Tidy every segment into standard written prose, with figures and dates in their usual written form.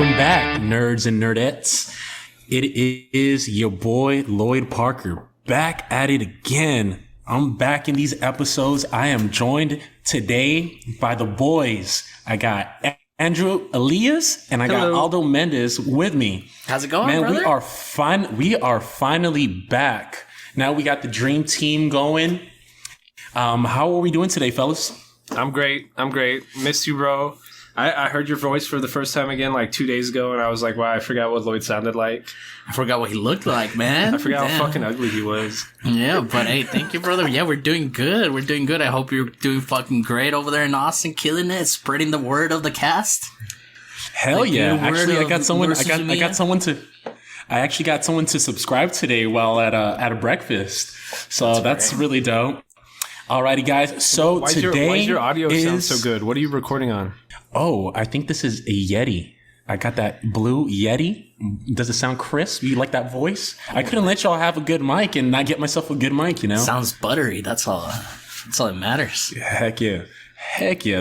Welcome back, nerds and nerdettes. It is your boy, Lloyd Parker, back at it again. I'm back in these episodes. I am joined today by the boys. I got Andrew Elias and I got Aldo Mendez with me. How's it going, man, brother? We are finally back. Now we got the dream team going. How are we doing today, fellas? I'm great. Missed you, bro. I heard your voice for the first time again like 2 days ago, and I was like, wow, I forgot what Lloyd sounded like. I forgot what he looked like, man. I forgot how fucking ugly he was. Yeah, but hey, thank you, brother. Yeah, we're doing good. I hope you're doing fucking great over there in Austin, killing it, spreading the word of the cast. Hell yeah. Actually, I actually got someone to subscribe today while at a breakfast. So that's really dope. Alrighty, guys. So why does your audio sound so good? What are you recording on? Oh, I think this is a Yeti. I got that blue Yeti. Does it sound crisp? You like that voice? I couldn't let y'all have a good mic and not get myself a good mic, you know? Sounds buttery. That's all that matters. Heck yeah.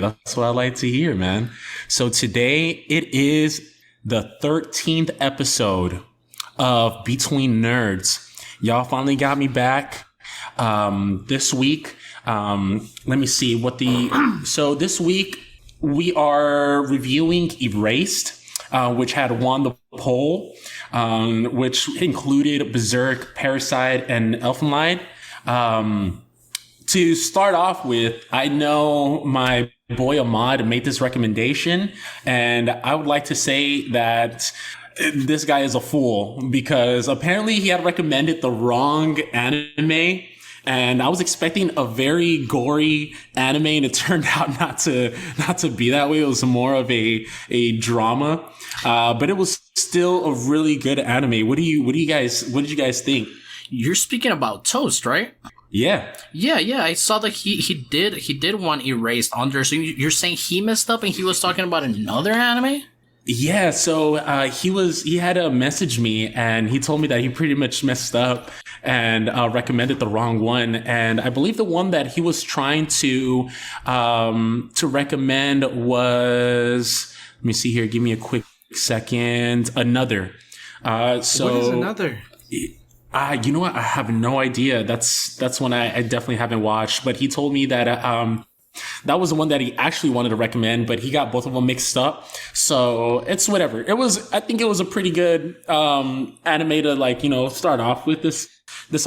That's what I like to hear, man. So today it is the 13th episode of Between Nerds. Y'all finally got me back this week. Let me see so this week we are reviewing Erased, which had won the poll, which included Berserk, Parasite, and Elfenlied. To start off with, I know my boy Ahmad made this recommendation, and I would like to say that this guy is a fool because apparently he had recommended the wrong anime. And I was expecting a very gory anime, and it turned out not to be that way. It was more of a drama, but it was still a really good anime. What did you guys think? You're speaking about Toast, right? Yeah. I saw that he did one Erased under. So you're saying he messed up and he was talking about another anime? Yeah, so he had to message me and he told me that he pretty much messed up and recommended the wrong one. And I believe the one that he was trying to recommend was, let me see here, give me a quick second, Another. So what is Another? You know what? I have no idea. That's one I definitely haven't watched. But he told me that that was the one that he actually wanted to recommend, but he got both of them mixed up. So it's whatever. I think it was a pretty good anime to start off with this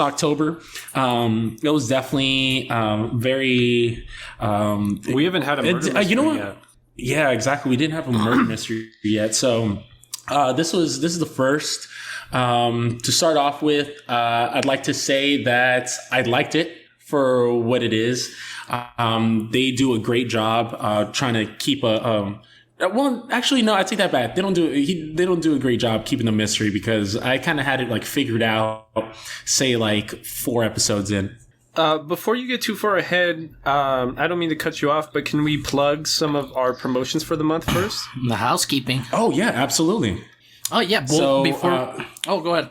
October. It was definitely very. We haven't had a murder mystery yet. Yeah, exactly. We didn't have a murder mystery yet. So this is the first. To start off with, I'd like to say that I liked it for what it is. They do a great job trying to keep well, actually, no, I take that back. They don't do a great job keeping the mystery because I kind of had it figured out, say 4 episodes in. Before you get too far ahead, I don't mean to cut you off, but can we plug some of our promotions for the month first? The housekeeping. Oh yeah, absolutely. Oh yeah. So go ahead.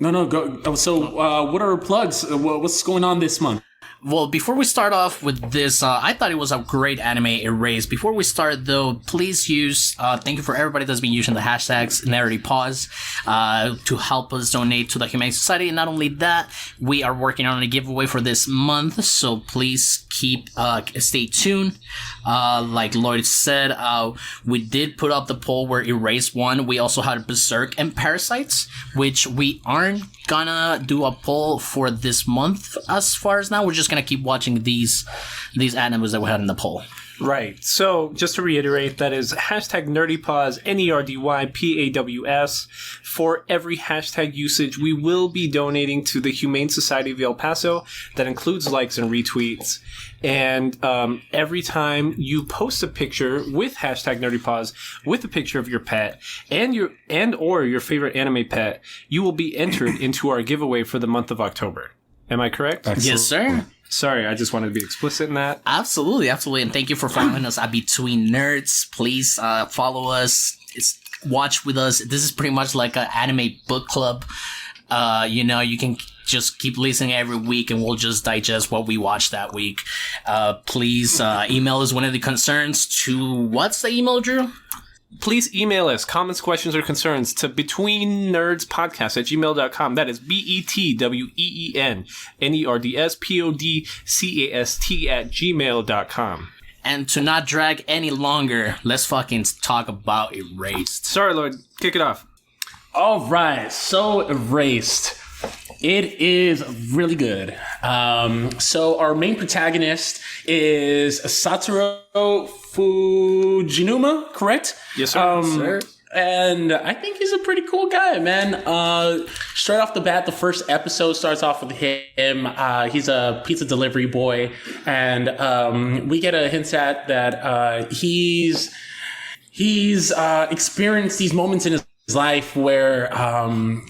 No, go. So what are our plugs? What's going on this month? Well, before we start off with this, I thought it was a great anime Erased. Before we start, though, please use, thank you for everybody that's been using the hashtags NarrativePause to help us donate to the Humane Society. And not only that, we are working on a giveaway for this month, so please stay tuned. Like Lloyd said, we did put up the poll where Erased won. We also had Berserk and Parasites, which we aren't gonna do a poll for this month as far as now. We're just gonna keep watching these animes that we had in the poll. Right. So just to reiterate, that is hashtag NerdyPaws, NERDYPAWS. For every hashtag usage, we will be donating to the Humane Society of El Paso. That includes likes and retweets. And every time you post a picture with hashtag NerdyPaws with a picture of your pet or your favorite anime pet, you will be entered into our giveaway for the month of October. Am I correct? Excellent. Yes, sir. Sorry, I just wanted to be explicit in that. Absolutely. And thank you for following us at Between Nerds. Please follow us. Watch with us. This is pretty much like an anime book club. You can just keep listening every week and we'll just digest what we watched that week. Please email us one of the concerns to, what's the email, Drew? please email us comments, questions, or concerns to betweennerdspodcast@gmail.com. That is BETWEENNERDSPODCAST@gmail.com. And to not drag any longer, let's fucking talk about Erased. Sorry, Lloyd. Kick it off. All right, so Erased. It is really good. So our main protagonist is Satoru Fujinuma, correct? Yes, sir. Sir. And I think he's a pretty cool guy, man. Straight off the bat, the first episode starts off with him. He's a pizza delivery boy, and we get a hint at that he's experienced these moments in his life where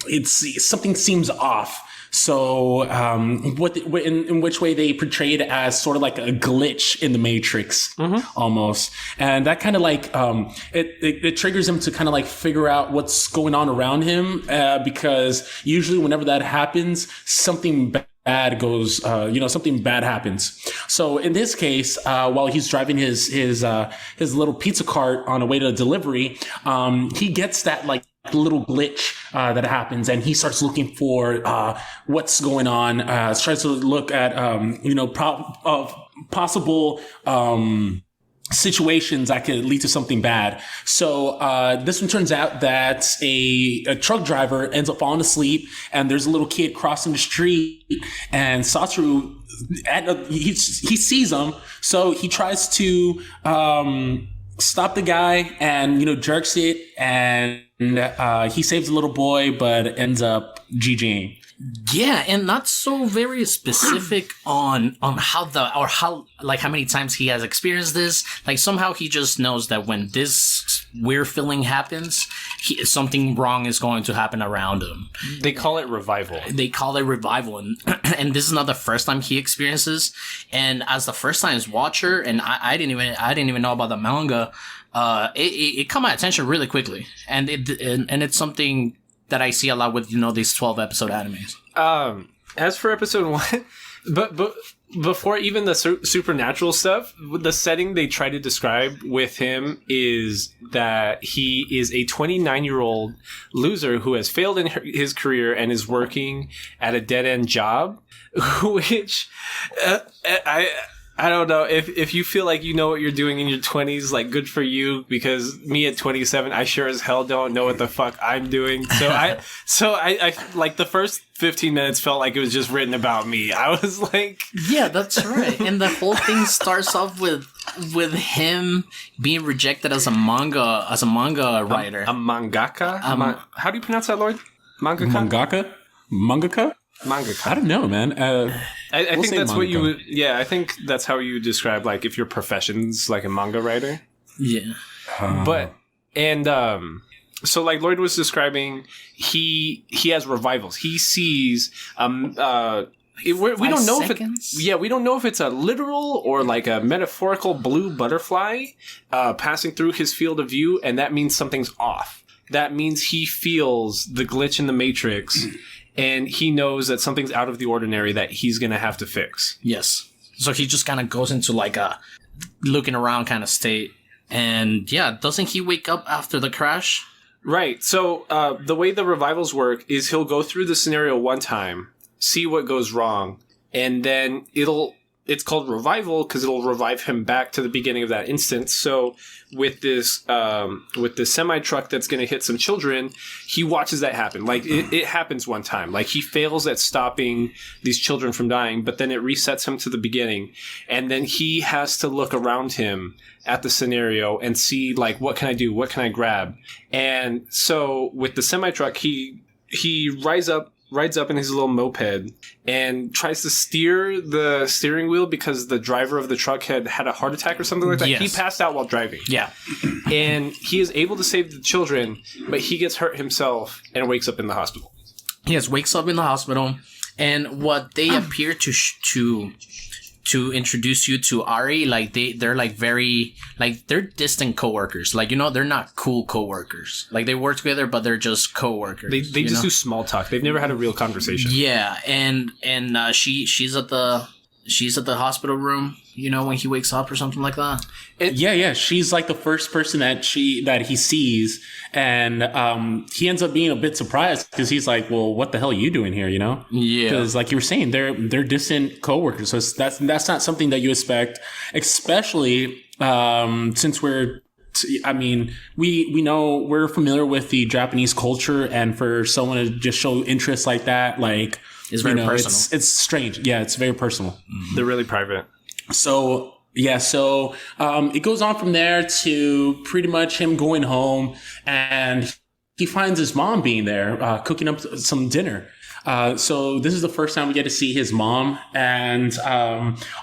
it's something seems off. So, in which way they portray it as sort of like a glitch in the Matrix, almost, and that kind of like it triggers him to kind of like figure out what's going on around him, because usually whenever that happens, something bad goes, something bad happens. So in this case, while he's driving his little pizza cart on a way to delivery, he gets that like little glitch that happens, and he starts looking for what's going on. Tries to look at possible situations that could lead to something bad. So this one turns out that a truck driver ends up falling asleep, and there's a little kid crossing the street, and Satoru he sees him, so he tries to stop the guy and jerks it, and he saves the little boy, but ends up GGing. Yeah, and not so very specific on how how many times he has experienced this. Like somehow he just knows that when this weird feeling happens, something wrong is going to happen around him. They call it revival. And and this is not the first time he experiences. And as the first time's watcher, and I didn't even know about the manga. It caught my attention really quickly, and it's something that I see a lot with these 12 episode animes. As for episode 1, but before even the supernatural stuff, the setting they try to describe with him is that he is a 29-year-old loser who has failed in his career and is working at a dead-end job, which I don't know if you feel like you know what you're doing in your 20s, like good for you, because me at 27, I sure as hell don't know what the fuck I'm doing. So I like the first 15 minutes felt like it was just written about me. I was like, yeah, that's right. And the whole thing starts off with him being rejected as a manga writer. A mangaka? How do you pronounce that, Lloyd? Mangaka? Mangaka. I don't know, man. I think that's manga. What you would. Yeah, I think that's how you describe like if your profession's like a manga writer. Yeah. So like Lloyd was describing, he has revivals. He sees we don't know we don't know if it's a literal or like a metaphorical blue butterfly passing through his field of view, and that means something's off. That means he feels the glitch in the Matrix. And he knows that something's out of the ordinary that he's going to have to fix. Yes. So he just kind of goes into like a looking around kind of state. And yeah, doesn't he wake up after the crash? Right. So the way the revivals work is he'll go through the scenario one time, see what goes wrong, and then it's called revival because it'll revive him back to the beginning of that instance. So with this semi truck that's going to hit some children, he watches that happen. Like it happens one time. Like he fails at stopping these children from dying, but then it resets him to the beginning, and then he has to look around him at the scenario and see like, what can I do? What can I grab? And so with the semi truck, he rides up in his little moped and tries to steer the steering wheel because the driver of the truck had a heart attack or something like that. Yes. He passed out while driving. Yeah. And he is able to save the children, but he gets hurt himself and wakes up in the hospital. Yes, wakes up in the hospital. And what they appear to introduce you to Ari, like they're like very, like they're distant coworkers. Like, they're not cool coworkers. Like they work together, but they're just coworkers. They just do small talk. They've never had a real conversation. Yeah. And she's at the hospital room, You know, when he wakes up or something like that. Yeah. She's like the first person that he sees, and he ends up being a bit surprised because he's like, "Well, what the hell are you doing here?" You know? Yeah. Because like you were saying, they're distant coworkers, so that's not something that you expect, especially since we know we're familiar with the Japanese culture, and for someone to just show interest like that, like it's very personal. It's strange. Yeah, it's very personal. They're really private. So it goes on from there to pretty much him going home, and he finds his mom being there, cooking up some dinner. So this is the first time we get to see his mom, and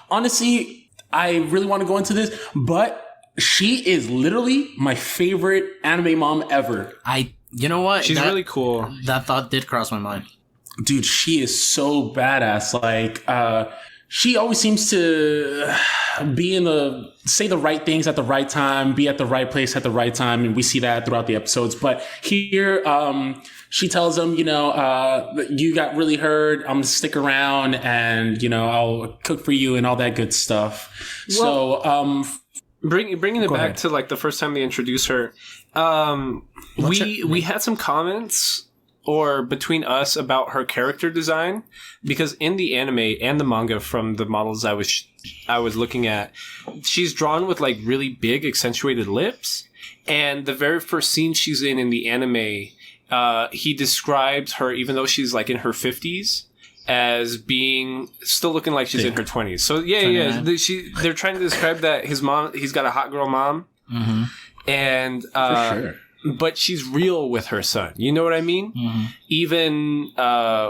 honestly, I really want to go into this, but she is literally my favorite anime mom ever. You know what? She's really cool. That thought did cross my mind. Dude, she is so badass. Like, she always seems to say the right things at the right time, be at the right place at the right time. And we see that throughout the episodes. But here, she tells him, you got really hurt. I'm gonna stick around and, I'll cook for you and all that good stuff. Well, bringing it back ahead. to like the first time they introduce her, we had some comments between us about her character design, because in the anime and the manga, from the models I was looking at, she's drawn with like really big accentuated lips, and the very first scene she's in the anime, he describes her, even though she's like in her 50s, as being still looking like she's in her 20s. So they're trying to describe that he's got a hot girl mom, and for sure. But she's real with her son. You know what I mean? Mm-hmm. Even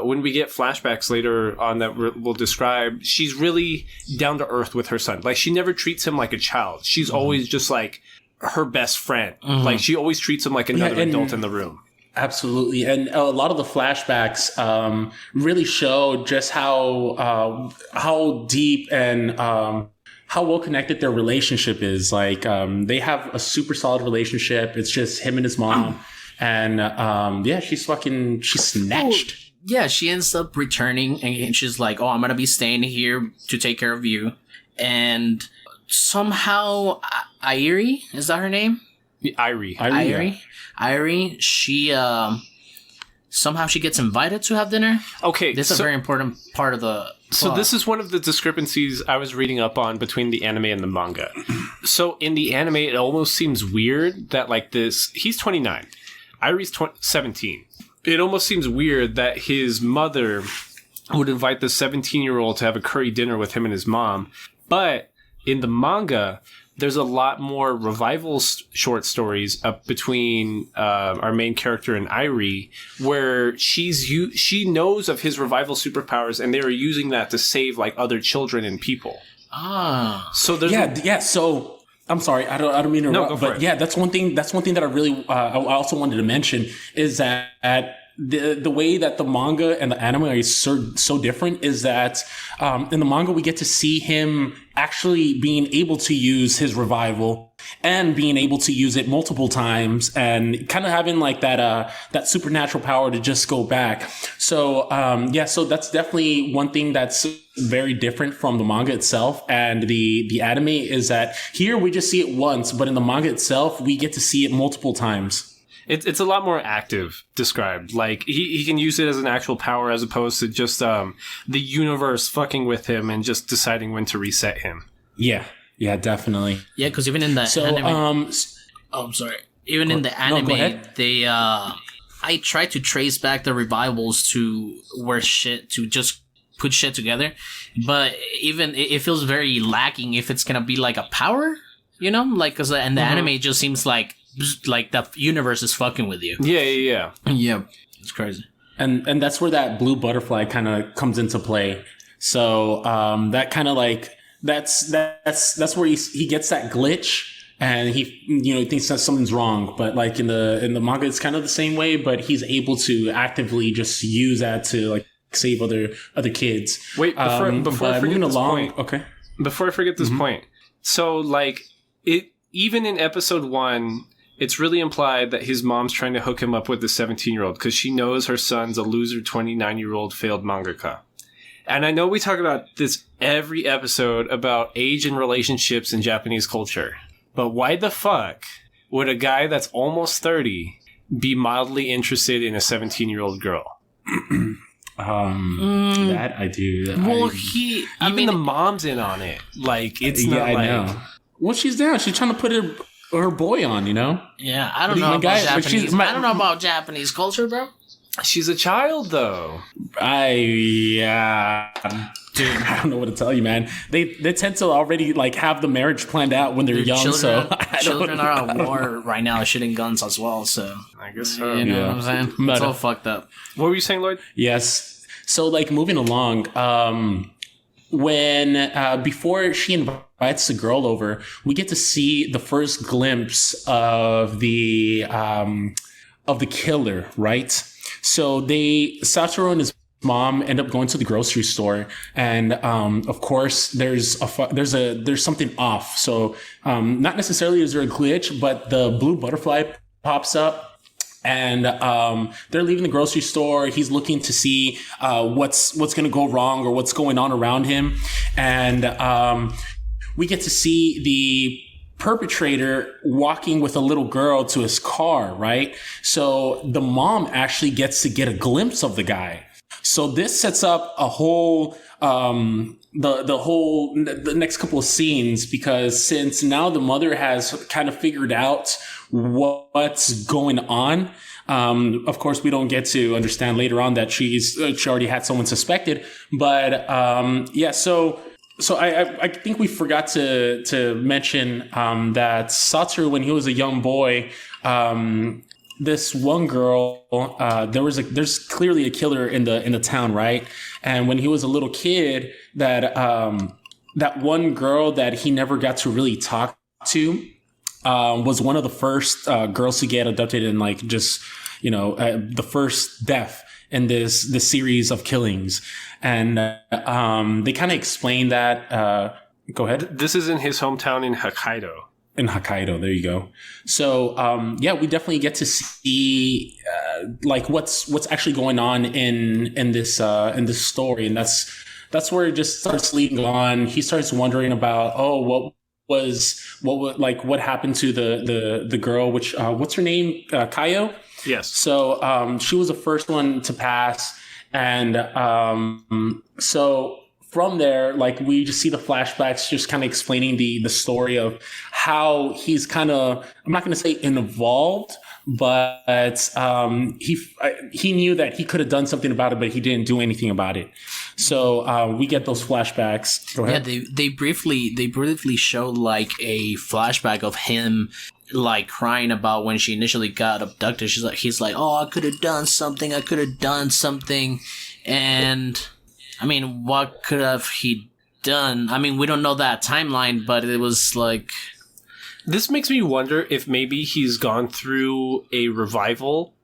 when we get flashbacks later on that we'll describe, she's really down to earth with her son. Like, she never treats him like a child. She's always just like her best friend. Mm-hmm. Like, she always treats him like another adult in the room. Absolutely. And a lot of the flashbacks really show just how deep and how well connected their relationship is. Like, they have a super solid relationship. It's just him and his mom. And she's snatched. Yeah, she ends up returning, and she's like, "Oh, I'm gonna be staying here to take care of you." And somehow, Airi, is that her name? Airi, she somehow she gets invited to have dinner. Okay, this is a very important part of the plot. So this is one of the discrepancies I was reading up on between the anime and the manga. So in the anime, it almost seems weird that like he's 29, Airi's 17. It almost seems weird that his mother would invite the 17-year-old to have a curry dinner with him and his mom. But in the manga, there's a lot more revival short stories up between our main character and Airi, where she knows of his revival superpowers, and they are using that to save like other children and people. So there's So I'm sorry, I don't mean to interrupt, but yeah, that's one thing that I really I also wanted to mention is that the way that the manga and the anime are so different is that in the manga we get to see him actually being able to use his revival and being able to use it multiple times and kind of having like that supernatural power to just go back. So so that's definitely one thing that's very different from the manga itself. And the anime is that here we just see it once, but in the manga itself we get to see it multiple times. It's a lot more active described. Like, he can use it as an actual power as opposed to just the universe fucking with him and just deciding when to reset him. Yeah, definitely. Yeah, because even in the anime... I'm sorry. Even in the anime, they... I tried to trace back the revivals to to just put shit together. But even... It feels very lacking if it's gonna be like a power, you know? Like, because in the anime, it just seems like the universe is fucking with you. Yeah. It's crazy. And that's where that blue butterfly kind of comes into play. So that kind of like that's where he gets that glitch, and he thinks that something's wrong. But like in the manga, it's kind of the same way, but he's able to actively just use that to like save other kids. Wait, before I forget this point. Okay. Before I forget this point. So like even in episode 1. It's really implied that his mom's trying to hook him up with the 17-year-old because she knows her son's a loser 29-year-old failed mangaka. And I know we talk about this every episode about age and relationships in Japanese culture, but why the fuck would a guy that's almost 30 be mildly interested in a 17-year-old girl? That I do. Well, Even the mom's in on it. Like, it's not I like... know. Well, she's down. She's trying to put her boy on, you know? Yeah, I don't But know my about guy- but Japanese. she's- my- I don't know about Japanese culture, bro. She's a child, though. Dude, I don't know what to tell you, man. They tend to already like have the marriage planned out when they're young. Children, So I children don't, are at war right now, shooting guns as well. So I guess so. you know Yeah. what I'm saying? But, It's all fucked up. What were you saying, Lloyd? Yes. So like moving along, when before she invites the girl over, we get to see the first glimpse of the killer, right? So Satoru and his mom end up going to the grocery store, and of course there's something off. So not necessarily is there a glitch, but the blue butterfly pops up. And they're leaving the grocery store. He's looking to see what's going to go wrong or what's going on around him. And we get to see the perpetrator walking with a little girl to his car, right? So the mom actually gets to get a glimpse of the guy. So this sets up a whole the next couple of scenes, because since now the mother has kind of figured out what's going on. Of course, we don't get to understand later on that she already had someone suspected, but yeah. So I think we forgot to mention that Satoru, when he was a young boy, this one girl, there's clearly a killer in the town, right? And when he was a little kid, that one girl that he never got to really talk to was one of the first girls to get abducted, and like just the first death in this series of killings. And they kind of explain that. Go ahead. This is in his hometown in Hokkaido. In Hokkaido, there you go. So yeah, we definitely get to see like what's actually going on in this story, and that's where it just starts leading on. He starts wondering about what happened to the girl, which what's her name, Kayo. Yes. So she was the first one to pass, and so from there, like, we just see the flashbacks just kind of explaining the story of how he's kind of, I'm not going to say involved, but he knew that he could have done something about it, but he didn't do anything about it. So we get those flashbacks. Go ahead. Yeah, they briefly show like a flashback of him like crying about when she initially got abducted. He's like, oh, I could have done something, and I mean, what could have he done? I mean, we don't know that timeline, but it was like... This makes me wonder if maybe he's gone through a revival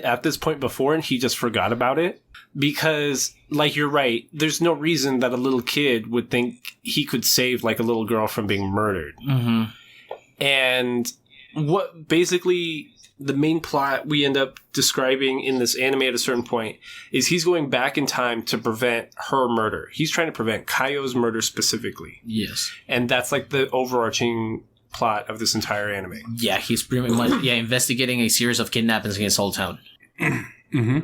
at this point before and he just forgot about it. Because, like, you're right, there's no reason that a little kid would think he could save, like, a little girl from being murdered. Mm-hmm. And what basically... the main plot we end up describing in this anime at a certain point is he's going back in time to prevent her murder. He's trying to prevent Kayo's murder specifically. Yes. And that's like the overarching plot of this entire anime. Yeah, he's pretty much investigating a series of kidnappings against Old Town. Mm-hmm.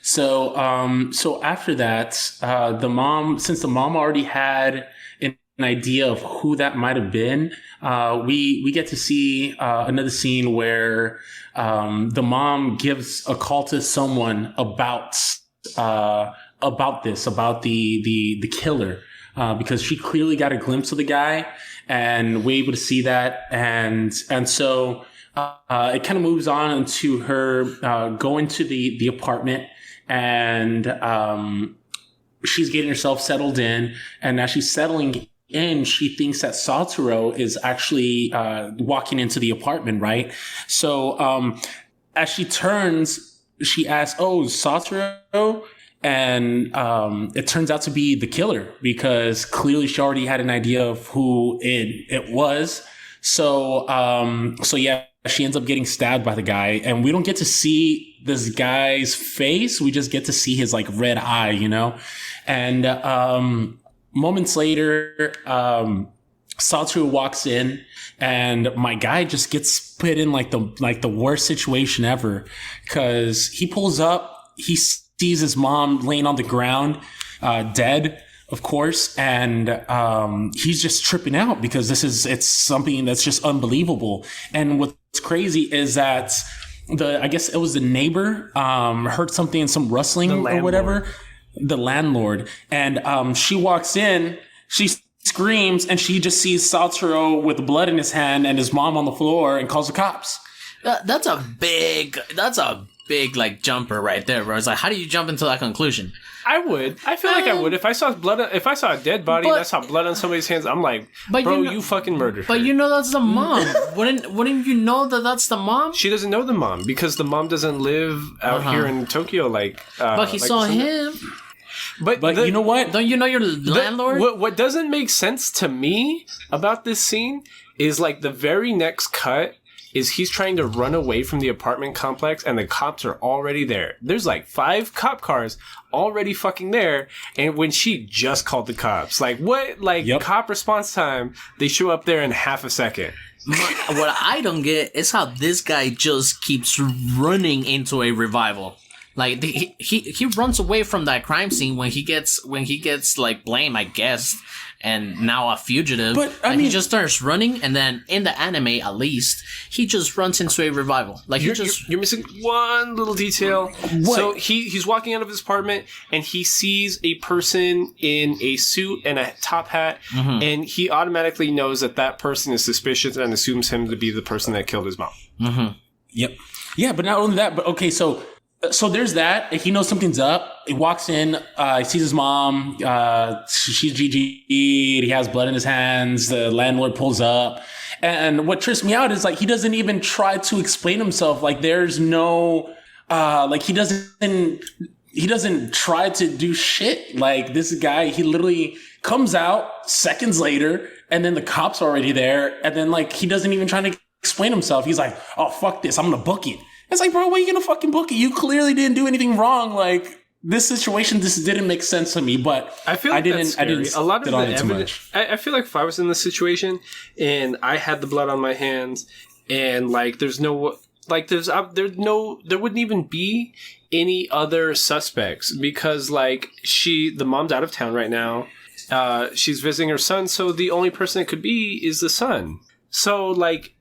So after that, since the mom already had an idea of who that might have been, we get to see another scene where the mom gives a call to someone about the killer, because she clearly got a glimpse of the guy, and we're able to see that, and so it kind of moves on into her going to the apartment, and she's getting herself settled in, and as she's settling in, she thinks that Satoru is actually walking into the apartment, right? So as she turns, she asks, "Oh, Satoru?" And it turns out to be the killer, because clearly she already had an idea of who it was. So yeah, she ends up getting stabbed by the guy, and we don't get to see this guy's face. We just get to see his like red eye, you know? And moments later, Satoru walks in, and my guy just gets put in like the worst situation ever, because he pulls up, he sees his mom laying on the ground, dead, of course, and he's just tripping out because it's something that's just unbelievable. And what's crazy is that I guess it was the neighbor heard something, some rustling or whatever, the landlord, and she walks in, she screams, and she just sees Satoru with blood in his hand and his mom on the floor, and calls the cops. That's a big like jumper right there, bro. It's like, how do you jump into that conclusion? I would. I feel like I would. If I saw blood, if I saw a dead body and I saw blood on somebody's hands, I'm like, bro, you fucking murdered her. But you know that's the mom. Wouldn't you know that that's the mom? She doesn't know the mom because the mom doesn't live out here in Tokyo. But he saw him. But you know what? Don't you know your landlord? What doesn't make sense to me about this scene is like the very next cut is he's trying to run away from the apartment complex, and the cops are already there. There's like 5 cop cars already fucking there, and when she just called the cops, like what? Like cop response time, they show up there in half a second. What I don't get is how this guy just keeps running into a revival. Like he runs away from that crime scene when he gets like blamed, I guess, and now a fugitive. But I mean, he just starts running, and then in the anime, at least, he just runs into a revival. Like you're missing one little detail. What? So he's walking out of his apartment, and he sees a person in a suit and a top hat, and he automatically knows that person is suspicious and assumes him to be the person that killed his mom. Yep. Yeah, but not only that, but okay, so there's that. He knows something's up. He walks in, he sees his mom. She's GG'd. He has blood in his hands. The landlord pulls up. And what trips me out is like he doesn't even try to explain himself. Like there's no he doesn't try to do shit. Like this guy, he literally comes out seconds later, and then the cops are already there, and then like he doesn't even try to explain himself. He's like, oh fuck this, I'm gonna book it. It's like, bro, why are you gonna fucking book it? You clearly didn't do anything wrong. Like this situation, this didn't make sense to me. But I feel like I didn't a lot of the evidence. evidence. I feel like if I was in this situation and I had the blood on my hands, and like there wouldn't even be any other suspects because like the mom's out of town right now. She's visiting her son, so the only person it could be is the son. So like.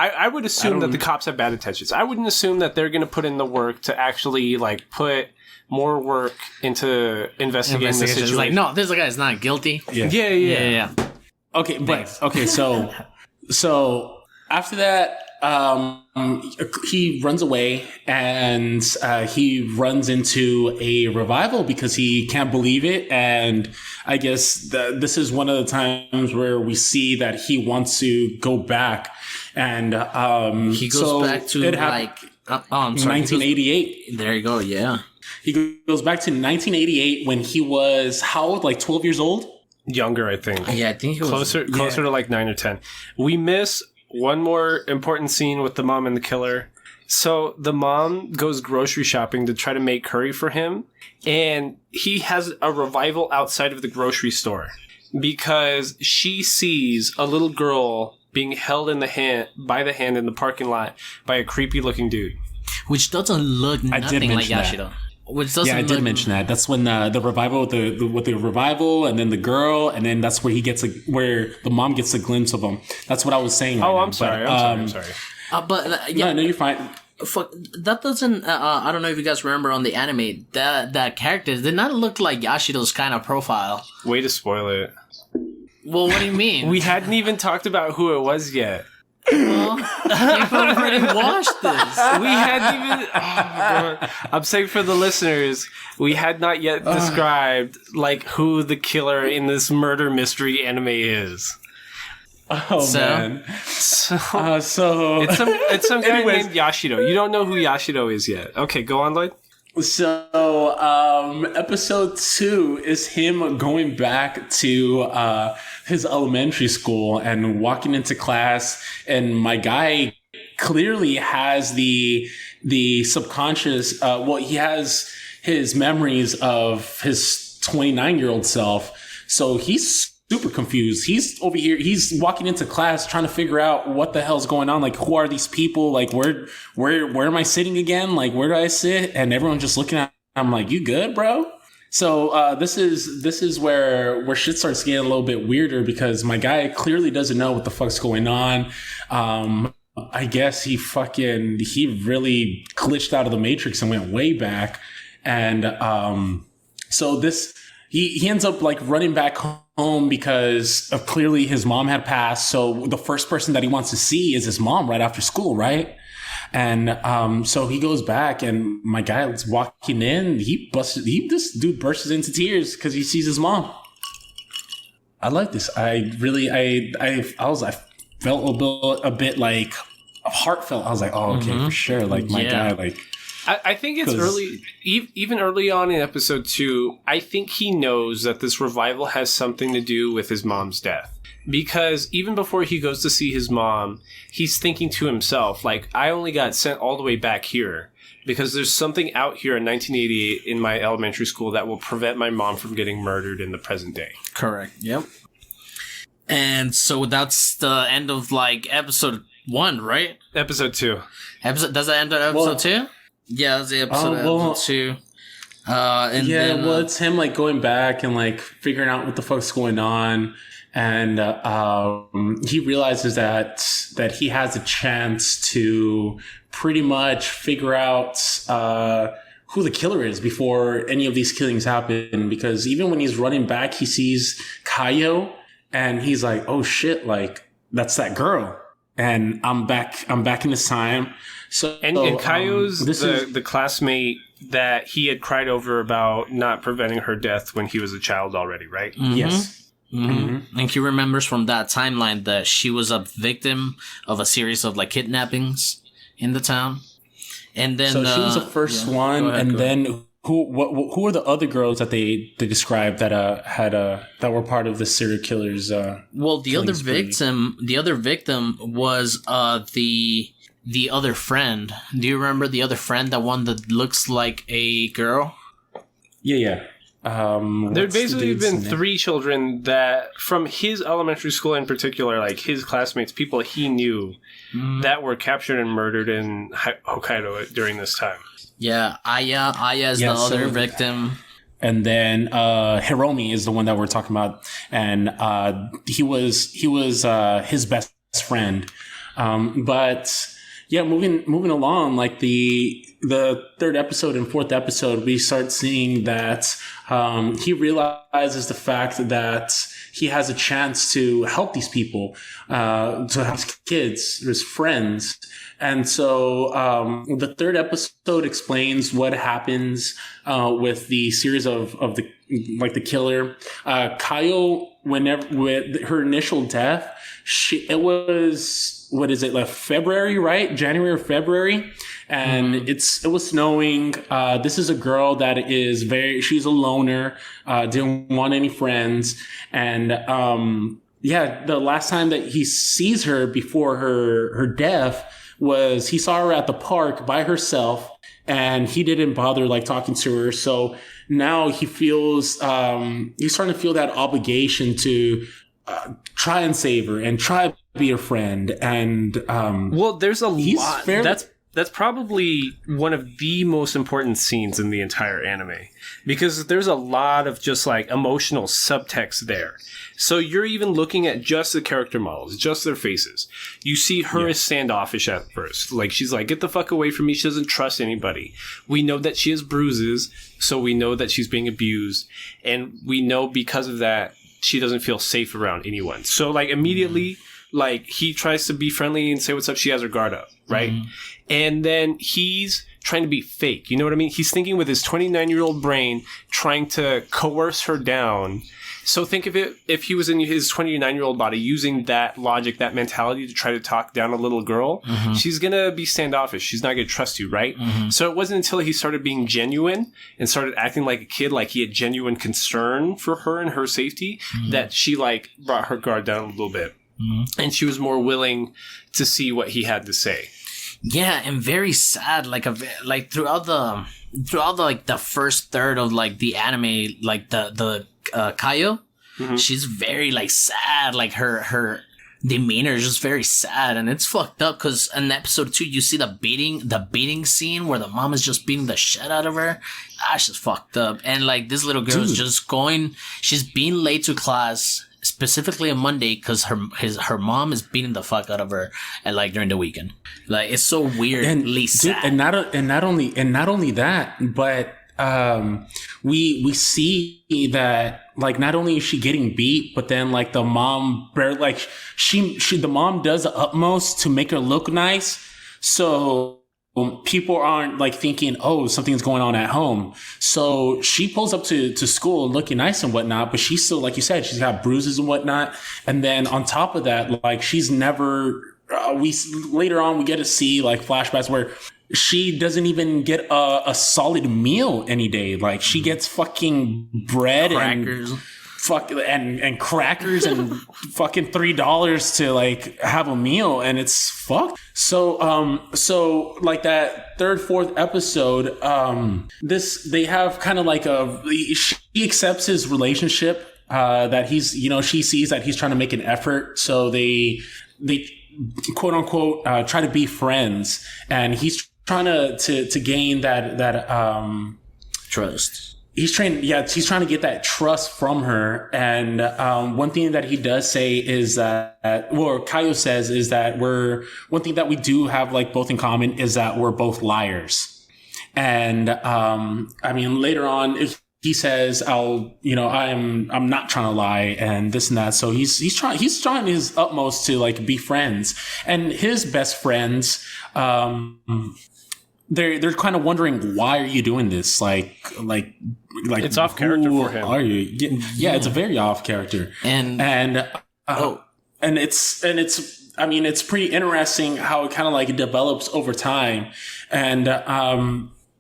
I would assume that the cops have bad intentions. I wouldn't assume that they're going to put in the work to actually like put more work into investigating the situation. It's like, no, this guy is not guilty. Yeah. Okay, so after that, he runs away, and he runs into a revival because he can't believe it. And I guess this is one of the times where we see that he wants to go back. And he goes back to like 1988. There you go. Yeah, he goes back to 1988 when he was how old? Like 12 years old? Younger, I think. Yeah, I think he was closer to like 9 or 10. We miss one more important scene with the mom and the killer. So the mom goes grocery shopping to try to make curry for him, and he has a revival outside of the grocery store because she sees a little girl being held by the hand in the parking lot by a creepy looking dude, which doesn't look nothing like Yashido. I did mention that. That's when the revival with the revival, and then the girl, and then that's where where the mom gets a glimpse of him. That's what I was saying. I'm sorry. But no, you're fine. Fuck, that doesn't. I don't know if you guys remember on the anime that character did not look like Yashido's kind of profile. Way to spoil it. Well, what do you mean? We hadn't even talked about who it was yet. Well, you've already watched this. We hadn't even. I'm saying for the listeners, we had not yet described like who the killer in this murder mystery anime is. Oh man! So it's some guy named Yashido. You don't know who Yashido is yet. Okay, go on, Lloyd. So, episode 2 is him going back to his elementary school and walking into class, and my guy clearly has the subconscious. He has his memories of his 29-year-old self. So he's super confused. He's over here. He's walking into class trying to figure out what the hell's going on. Like, who are these people? Like, where am I sitting again? Like, where do I sit? And everyone's just looking at him. I'm like, you good, bro? So this is where shit starts getting a little bit weirder, because my guy clearly doesn't know what the fuck's going on. I guess he really glitched out of the Matrix and went way back. And so he ends up like running back home because of clearly his mom had passed. So the first person that he wants to see is his mom right after school, right? And so he goes back, and my guy is walking in. This dude bursts into tears because he sees his mom. I like this. I felt a bit like heartfelt. I was like, oh, okay, for sure. Like my guy, like. I think it's early, even early on in episode 2, I think he knows that this revival has something to do with his mom's death. Because even before he goes to see his mom, he's thinking to himself, like, I only got sent all the way back here because there's something out here in 1988 in my elementary school that will prevent my mom from getting murdered in the present day. Correct. Yep. And so that's the end of, like, episode 1, right? Episode 2. Does that end at episode 2? Yeah, that's the episode of episode 2. It's him like going back and like figuring out what the fuck's going on, and he realizes that he has a chance to pretty much figure out who the killer is before any of these killings happen. Because even when he's running back, he sees Kaio, and he's like, "Oh shit! Like that's that girl." And I'm back in this time. So and Kaio's the classmate that he had cried over about not preventing her death when he was a child already, right? Mm-hmm. Yes. Mm-hmm. And he remembers from that timeline that she was a victim of a series of like kidnappings in the town. And then so she was the first one, then who are the other girls that they described that that were part of the serial killers? Well, the other victim was the other friend. Do you remember the other friend, that one that looks like a girl? Yeah. There'd basically been 3 children that, from his elementary school in particular, like his classmates, people he knew, that were captured and murdered in Hokkaido during this time. Yeah, Aya is the other victim. And then Hiromi is the one that we're talking about, and he was his best friend. But yeah, moving along, like the 3rd episode and 4th episode, we start seeing that he realizes the fact that he has a chance to help these people, to help his kids, his friends. And so the 3rd episode explains what happens with the series of the killer. Kaio, with her initial death, it was, what is it, like February, right? January or February. And it was snowing. This is a girl that is she's a loner, didn't want any friends. And, the last time that he sees her before her death was he saw her at the park by herself, and he didn't bother like talking to her. So now he feels, he's starting to feel that obligation to, try and save her and try to be her friend. And there's a lot. That's probably one of the most important scenes in the entire anime, because there's a lot of just like emotional subtext there. So you're even looking at just the character models, just their faces. You see her as standoffish at first. Like, she's like, get the fuck away from me. She doesn't trust anybody. We know that she has bruises, so we know that she's being abused. And we know because of that, she doesn't feel safe around anyone. So like immediately, like he tries to be friendly and say what's up. She has her guard up, right? And then he's trying to be fake. You know what I mean? He's thinking with his 29-year-old brain, trying to coerce her down. So think of it, if he was in his 29-year-old body, using that logic, that mentality to try to talk down a little girl, she's going to be standoffish. She's not going to trust you, right? So it wasn't until he started being genuine and started acting like a kid, like he had genuine concern for her and her safety, that she like brought her guard down a little bit. And she was more willing to see what he had to say. Yeah, and very sad. Like throughout the like the first third of like the anime, like the Kaio, she's very like sad. Like her demeanor is just very sad, and it's fucked up. Because in episode 2, you see the beating scene where the mom is just beating the shit out of her. That's just fucked up. And like this little girl is just she's being late to class. Specifically on Monday, because her mom is beating the fuck out of her, and like during the weekend, like it's so weirdly sad. And not only that, but we see that like not only is she getting beat, but then like the mom the mom does the utmost to make her look nice, so people aren't like thinking, oh, something's going on at home. So she pulls up to school looking nice and whatnot, but she's still, like you said, she's got bruises and whatnot. And then on top of that, like she's never, later on we get to see like flashbacks where she doesn't even get a solid meal any day. Like she gets fucking bread Crackers. and crackers and fucking $3 to like have a meal, and it's fucked. So like that third, fourth episode, they have kind of like she accepts his relationship, that he's, she sees that he's trying to make an effort. So they quote unquote, try to be friends, and he's trying to gain that Trust. He's trying to get that trust from her. And one thing that he does say is that, Kaio says, is that one thing that we do have like both in common is that we're both liars. And I mean, later on, if he says, I'm not trying to lie and this and that. So he's trying his utmost to like be friends. And his best friends, they're kind of wondering, why are you doing this? Like it's off character for him. Are you? Yeah, it's a very off character. And it's I mean, it's pretty interesting how it kind of like develops over time. And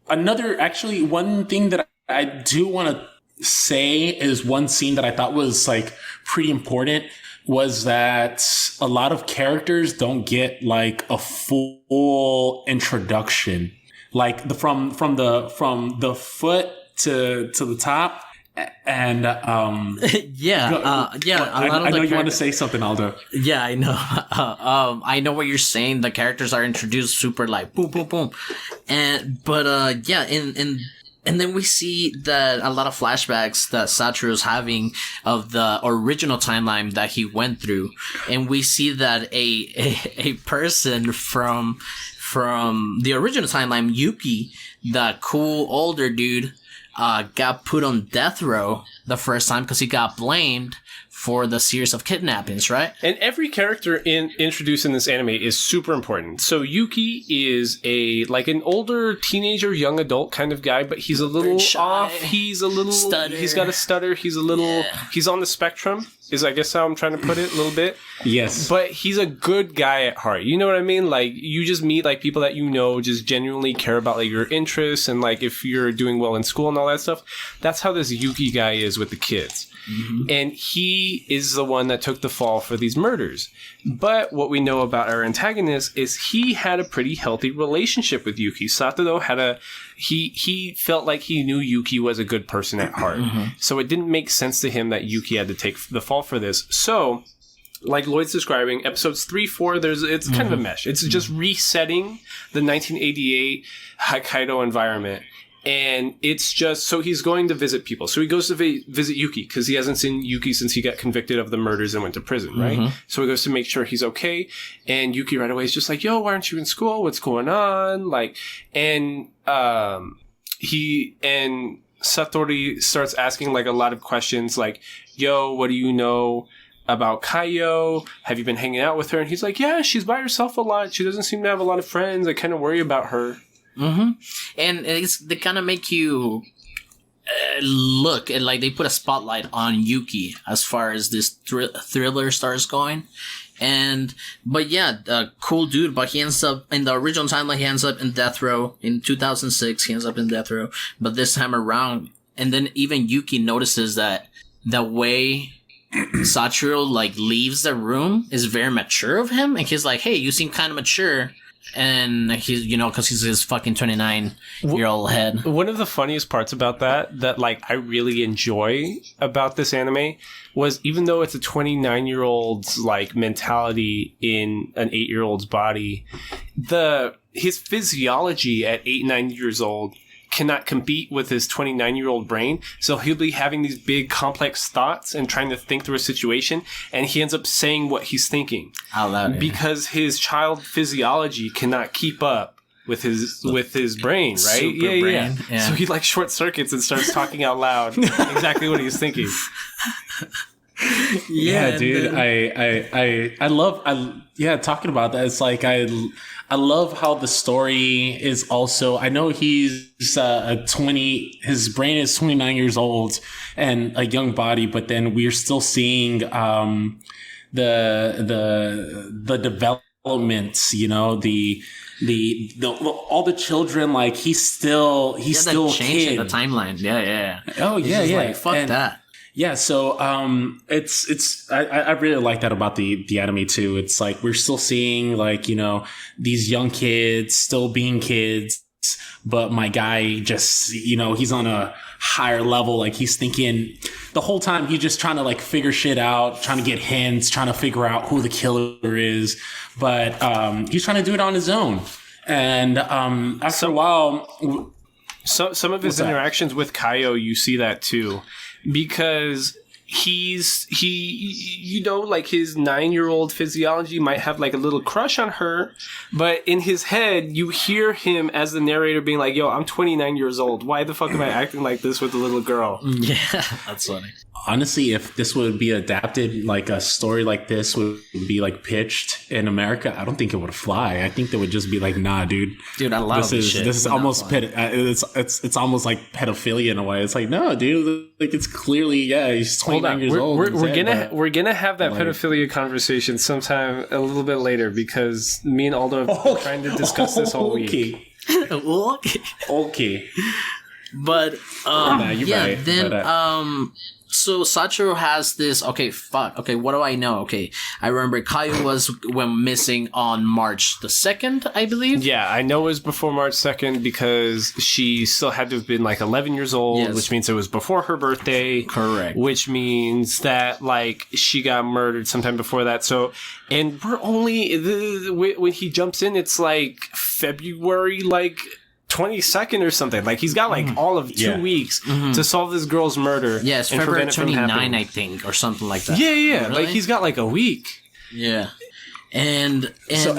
one thing that I do want to say is one scene that I thought was like pretty important was that a lot of characters don't get like a full introduction, like from the foot to the top. And I know you want to say something, Aldo. Yeah, I know. I know what you're saying. The characters are introduced super like boom, boom, boom, and then we see that a lot of flashbacks that Satoru's having of the original timeline that he went through, and we see that a person from the original timeline, Yuki, the cool older dude, got put on death row the first time because he got blamed for the series of kidnappings, right? And every character introduced in this anime is super important. So Yuki is an older teenager, young adult kind of guy, but he's a little off. He's a little stutter. He's got a stutter. He's a little. Yeah. He's on the spectrum. Is I guess how I'm trying to put it a little bit. Yes. But he's a good guy at heart. You know what I mean? Like, you just meet like people that just genuinely care about like your interests and like if you're doing well in school and all that stuff. That's how this Yuki guy is with the kids. Mm-hmm. And he is the one that took the fall for these murders. But what we know about our antagonist is he had a pretty healthy relationship with Yuki. Satoru had he felt like he knew Yuki was a good person at heart. Mm-hmm. So it didn't make sense to him that Yuki had to take the fall for this. So, like Lloyd's describing, episodes 3, 4, it's kind of a mesh. It's just resetting the 1988 Hokkaido environment. And it's just, so he's going to visit people. So he goes to visit Yuki because he hasn't seen Yuki since he got convicted of the murders and went to prison, right? Mm-hmm. So he goes to make sure he's okay. And Yuki right away is just like, yo, why aren't you in school? What's going on? Like, and Satori starts asking like a lot of questions like, yo, what do you know about Kaio? Have you been hanging out with her? And he's like, yeah, she's by herself a lot. She doesn't seem to have a lot of friends. I kind of worry about her. Mm-hmm. And they kind of make you look and like they put a spotlight on Yuki as far as this thriller starts going. But yeah, cool dude, but he ends up in the original timeline, he ends up in death row in 2006. He ends up in death row, but this time around, and then even Yuki notices that the way Satoru like leaves the room is very mature of him, and he's like, hey, you seem kind of mature. And he's, because he's his fucking 29-year-old head. One of the funniest parts about that like I really enjoy about this anime was, even though it's a 29-year-old's like mentality in an 8-year-old's body, his physiology at 8-9 years old cannot compete with his 29-year-old brain. So he'll be having these big complex thoughts and trying to think through a situation, and he ends up saying what he's thinking Out loud, because his child physiology cannot keep up with his brain, right? Super brain, yeah. So he like short circuits and starts talking out loud exactly what he's thinking. Yeah, dude. I love talking about that. It's like I love how the story is also, I know he's his brain is 29 years old and a young body, but then we're still seeing the developments, all the children, like he's still changing kid. the timeline. Yeah. Oh yeah, He's yeah. like, fuck that. Yeah, so I really like that about the anime too. It's like we're still seeing like, these young kids still being kids, but my guy just, he's on a higher level. Like he's thinking the whole time, he's just trying to like figure shit out, trying to get hints, trying to figure out who the killer is. But he's trying to do it on his own. And after a while, some of his interactions with Kaio, you see that too. Because like his 9-year-old physiology might have like a little crush on her, but in his head, you hear him as the narrator being like, yo, I'm 29 years old. Why the fuck am I acting like this with a little girl? Yeah, that's funny. Honestly, if this would be adapted, like a story like this would be like pitched in America, I don't think it would fly. I think they would just be like, nah, dude. Dude, I love this shit. This is almost it's almost like pedophilia in a way. It's like, no, dude, like it's clearly, he's 29 years old. We're gonna have that pedophilia conversation sometime a little bit later, because me and Aldo have been trying to discuss this whole week. Okay. But you're right. Then so Sachiro has this. Okay, what do I know? Okay, I remember Kaio went missing on March the 2nd, I believe. Yeah, I know it was before March 2nd because she still had to have been like 11 years old, Yes. which means it was before her birthday. Correct. Which means that like she got murdered sometime before that. So, and we're only when he jumps in, it's like February, like 22nd or something. Like he's got like all of 2 weeks to solve this girl's murder. Yeah, it's and February prevent it from 29, happening. I think, or something like that. Yeah. Really? Like he's got like a week. Yeah. And So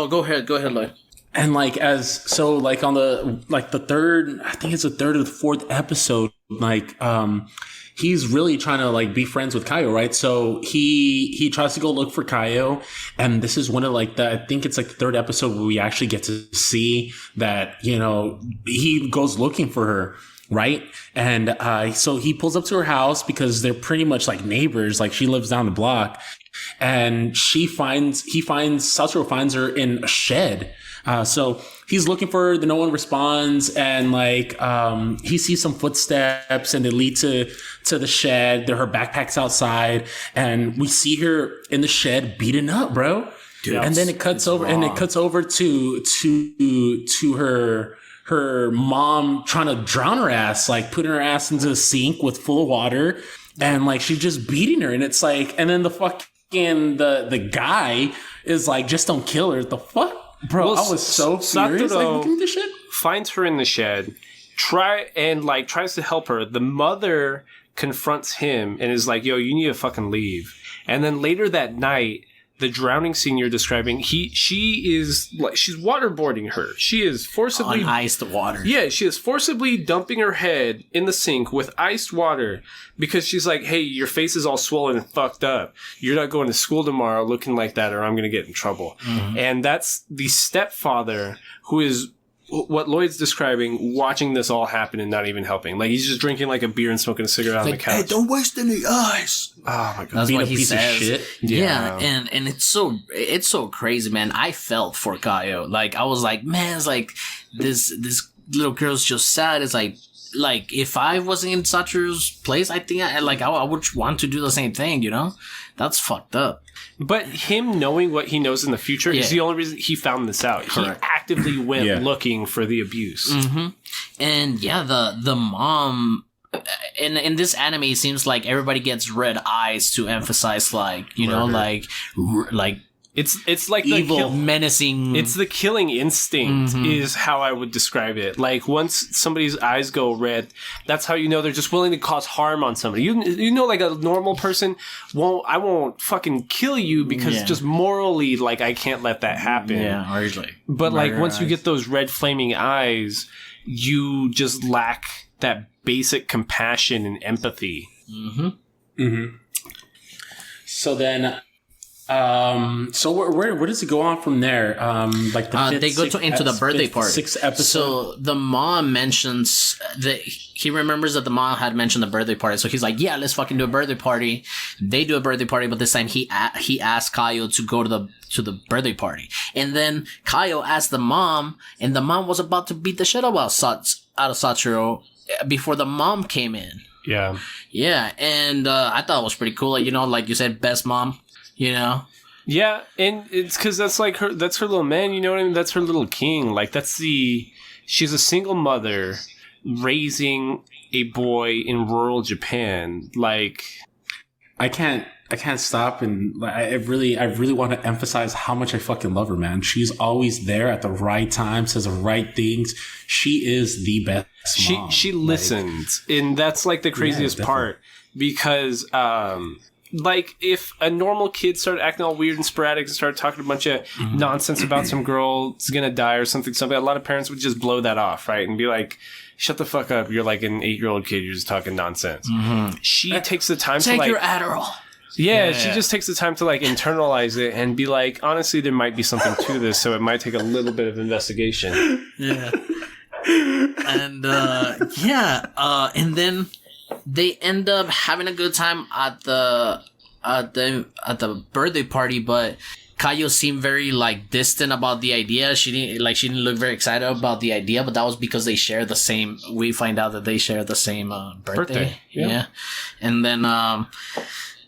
go ahead, Lloyd. And like on the third, I think it's the third or the fourth episode, like he's really trying to like be friends with Kaio, right? So he tries to go look for Kaio, and this is one of like I think it's like the third episode where we actually get to see that, he goes looking for her, right? And so he pulls up to her house because they're pretty much like neighbors, like she lives down the block, and Sachiro finds her in a shed. So he's looking for her, then no one responds, and like he sees some footsteps and they lead to the shed. Her backpack's outside, and we see her in the shed beaten up, bro. Dude, and then it cuts over to her mom trying to drown her ass, like putting her ass into the sink with full of water, and like she's just beating her, and it's like, and then the guy is like, just don't kill her. The fuck? Bro, I was so furious. Like, looking at this shit. Finds her in the shed, tries to help her. The mother confronts him and is like, yo, you need to fucking leave. And then later that night, the drowning scene you're describing, she's waterboarding her. She is forcibly on iced water. Yeah, she is forcibly dumping her head in the sink with iced water because she's like, hey, your face is all swollen and fucked up. You're not going to school tomorrow looking like that or I'm going to get in trouble. Mm-hmm. And that's the stepfather who is what Lloyd's describing, watching this all happen and not even helping. Like, he's just drinking like a beer and smoking a cigarette on the couch. Hey, don't waste any ice. Oh my god, that's being what a he piece says. Of shit. Yeah, and it's so crazy, man. I felt for Kaio. Like, I was like, man, it's like this little girl's just sad. It's like, like if I wasn't in Satoru's place, I think I would want to do the same thing. You know, that's fucked up. But him knowing what he knows in the future is the only reason he found this out. Correct. He actively went looking for the abuse. Mm-hmm. And yeah, the mom in this anime, it seems like everybody gets red eyes to emphasize, like, you know, like It's like evil, menacing. It's the killing instinct is how I would describe it. Like once somebody's eyes go red, that's how you know they're just willing to cause harm on somebody. You know, like a normal person I won't fucking kill you because just morally, like I can't let that happen. Yeah, or like, but like once you get those red flaming eyes, you just lack that basic compassion and empathy. So then, so where does it go on from there? Like the fifth, they go into the birthday party. Sixth episode. So the mom mentions that he remembers that the mom had mentioned the birthday party. So he's like, "Yeah, let's fucking do a birthday party." They do a birthday party, but this time he asked Kaio to go to the birthday party, and then Kaio asked the mom, and the mom was about to beat the shit out of Satoru before the mom came in. Yeah. Yeah, and I thought it was pretty cool. Like, you know, like you said, best mom. You know? Yeah, and it's because that's like that's her little man, you know what I mean? That's her little king. Like, she's a single mother raising a boy in rural Japan. Like, I can't stop, and I really want to emphasize how much I fucking love her, man. She's always there at the right time, says the right things. She is the best mom. She listens, and that's like the craziest part because, like, if a normal kid started acting all weird and sporadic and started talking a bunch of nonsense about some girl is gonna die or something, a lot of parents would just blow that off, right? And be like, shut the fuck up. You're like an 8-year-old kid. You're just talking nonsense. She takes the time to, like... Take your Adderall. Yeah, she just takes the time to, like, internalize it and be like, honestly, there might be something to this, so it might take a little bit of investigation. Yeah. And, and then... they end up having a good time at the birthday party, but Kaio seemed very like distant about the idea. She didn't look very excited about the idea, but that was because they share the same. We find out that they share the same birthday. Yeah. And then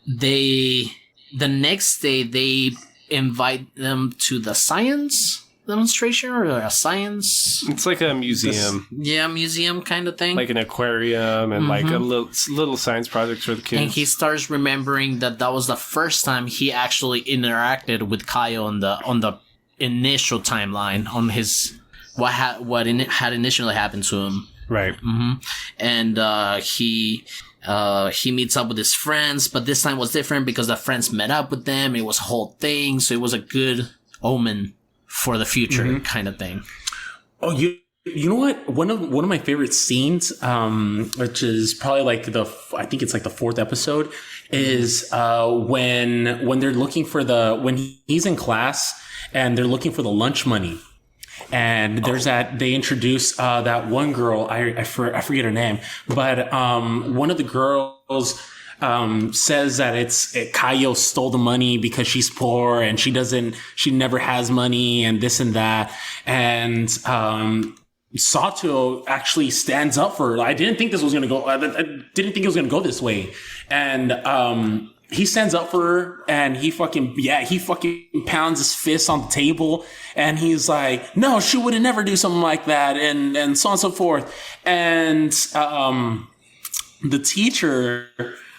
the next day they invite them to the science demonstration or a science. It's like a museum. Museum kind of thing. Like an aquarium and like a little science projects for the kids. And he starts remembering that was the first time he actually interacted with Kaio on the initial timeline on his what had initially happened to him. Right. And he meets up with his friends, but this time was different because the friends met up with them. It was a whole thing, so it was a good omen for the future kind of thing. Oh, you know what? One of my favorite scenes, which is probably like I think it's like the 4th episode, is when they're looking for when he's in class and they're looking for the lunch money. And there's they introduce that one girl, I forget her name, but one of the girls says that Kaio stole the money because she's poor and she never has money and this and that. And Sato actually stands up for her. I didn't think this was going to go, I didn't think it was going to go this way. And he stands up for her and he fucking pounds his fist on the table and he's like, no, she would never do something like that, and so on and so forth. And the teacher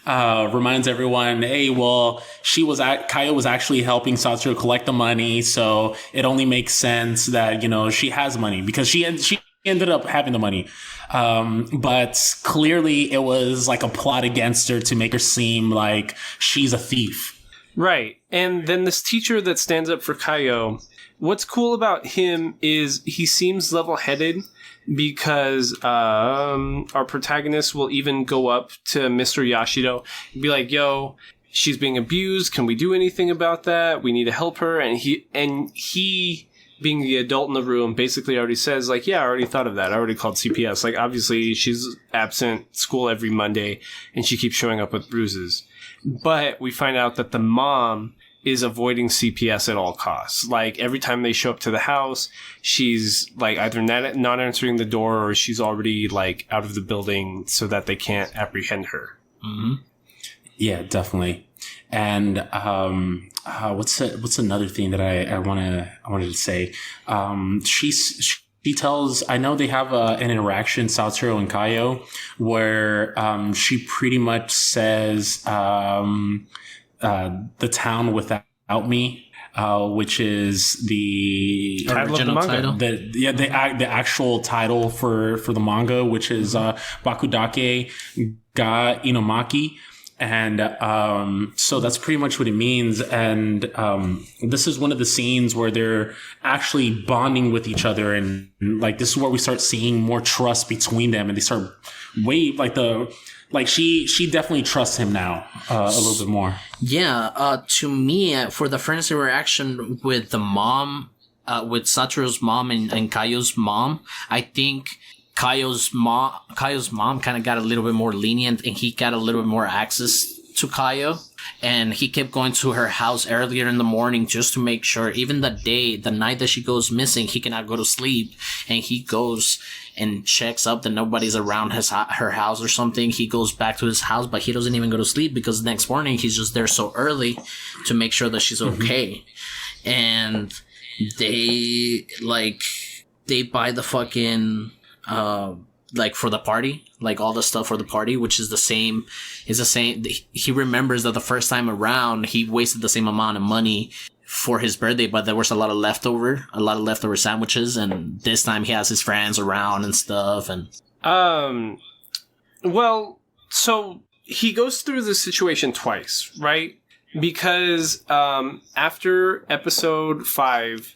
reminds everyone, hey, well, Kaio was actually helping Satoru collect the money, so it only makes sense that, you know, she has money because she ended up having the money. But clearly it was like a plot against her to make her seem like she's a thief. Right. And then this teacher that stands up for Kaio, what's cool about him is he seems level-headed because our protagonist will even go up to Mr. Yashido and be like, yo, she's being abused. Can we do anything about that? We need to help her. And he being the adult in the room, basically already says, like, yeah, I already thought of that. I already called CPS. Like, obviously, she's absent school every Monday, and she keeps showing up with bruises. But we find out that the mom is avoiding CPS at all costs. Like, every time they show up to the house, she's like either not answering the door, or she's already like out of the building so that they can't apprehend her. Mm-hmm. Yeah, definitely. And what's another thing that I wanted to say? She tells, I know they have an interaction, Satoru and Kaio, where she pretty much says the town without me, which is the Original title. The actual title for the manga, which is Bakudake ga Inomaki. And so that's pretty much what it means. And this is one of the scenes where they're actually bonding with each other, and like this is where we start seeing more trust between them, and they start she definitely trusts him now a little bit more. Yeah, to me, for the friend's interaction with the mom, with Satoru's mom and Kaio's mom, I think Kaio's mom kind of got a little bit more lenient, and he got a little bit more access to Kaio. And he kept going to her house earlier in the morning just to make sure, even the night that she goes missing, he cannot go to sleep. And he goes and checks up that nobody's around her house or something. He goes back to his house, but he doesn't even go to sleep because the next morning he's just there so early to make sure that she's okay. Mm-hmm. And they buy the fucking, for the party, like all the stuff for the party, which is the same. He remembers that the first time around, he wasted the same amount of money for his birthday, but there was a lot of leftover sandwiches, and this time he has his friends around and stuff. And well, so he goes through this situation twice, right? Because after episode 5,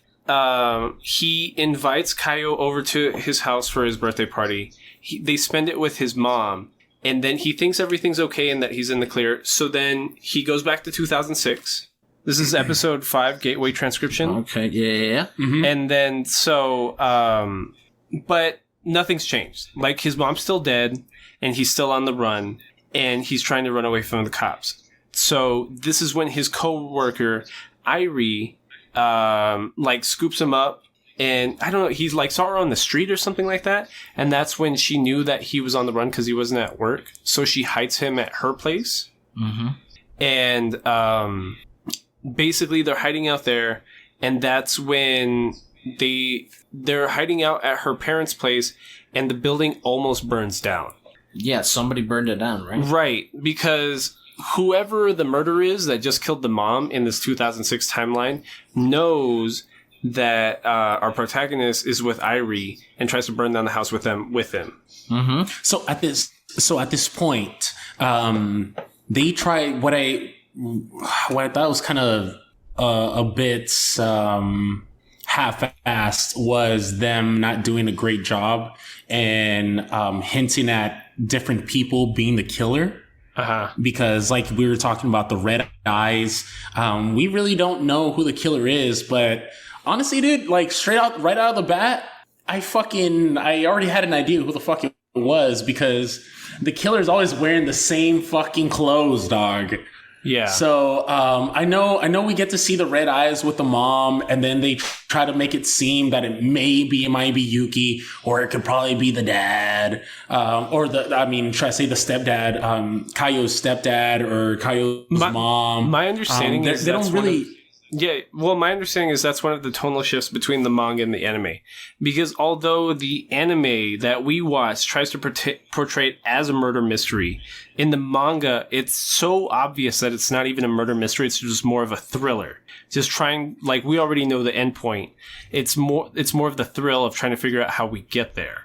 he invites Kaio over to his house for his birthday party. They spend it with his mom, and then he thinks everything's okay and that he's in the clear. So then he goes back to 2006. This is episode 5, Gateway Transcription. Okay, yeah. Mm-hmm. And then but nothing's changed. Like, his mom's still dead, and he's still on the run, and he's trying to run away from the cops. So this is when his co-worker, Irie, scoops him up, and I don't know, he's like saw her on the street or something like that, and that's when she knew that he was on the run because he wasn't at work, so she hides him at her place. Mm-hmm. And basically they're hiding out there, and that's when they're hiding out at her parents' place, and the building almost burns down. Yeah, somebody burned it down, right? Right, because whoever the murderer is that just killed the mom in this 2006 timeline knows that our protagonist is with Irie and tries to burn down the house with him. Mm-hmm. So at this point, they try what I thought was kind of a bit half-assed was them not doing a great job and hinting at different people being the killer. Uh-huh. Because like we were talking about the red eyes, we really don't know who the killer is, but honestly, dude, like right out of the bat, I already had an idea who the fuck it was, because the killer's always wearing the same fucking clothes, dog. Yeah. So I know we get to see the red eyes with the mom, and then they try to make it seem that it might be Yuki, or it could probably be the dad, should I say the stepdad, Kaio's stepdad, or Kaio's mom. My understanding is they don't really. Yeah, well, my understanding is that's one of the tonal shifts between the manga and the anime. Because although the anime that we watch tries to portray it as a murder mystery, in the manga, it's so obvious that it's not even a murder mystery, it's just more of a thriller. Just trying, like, we already know the end point. It's more of the thrill of trying to figure out how we get there.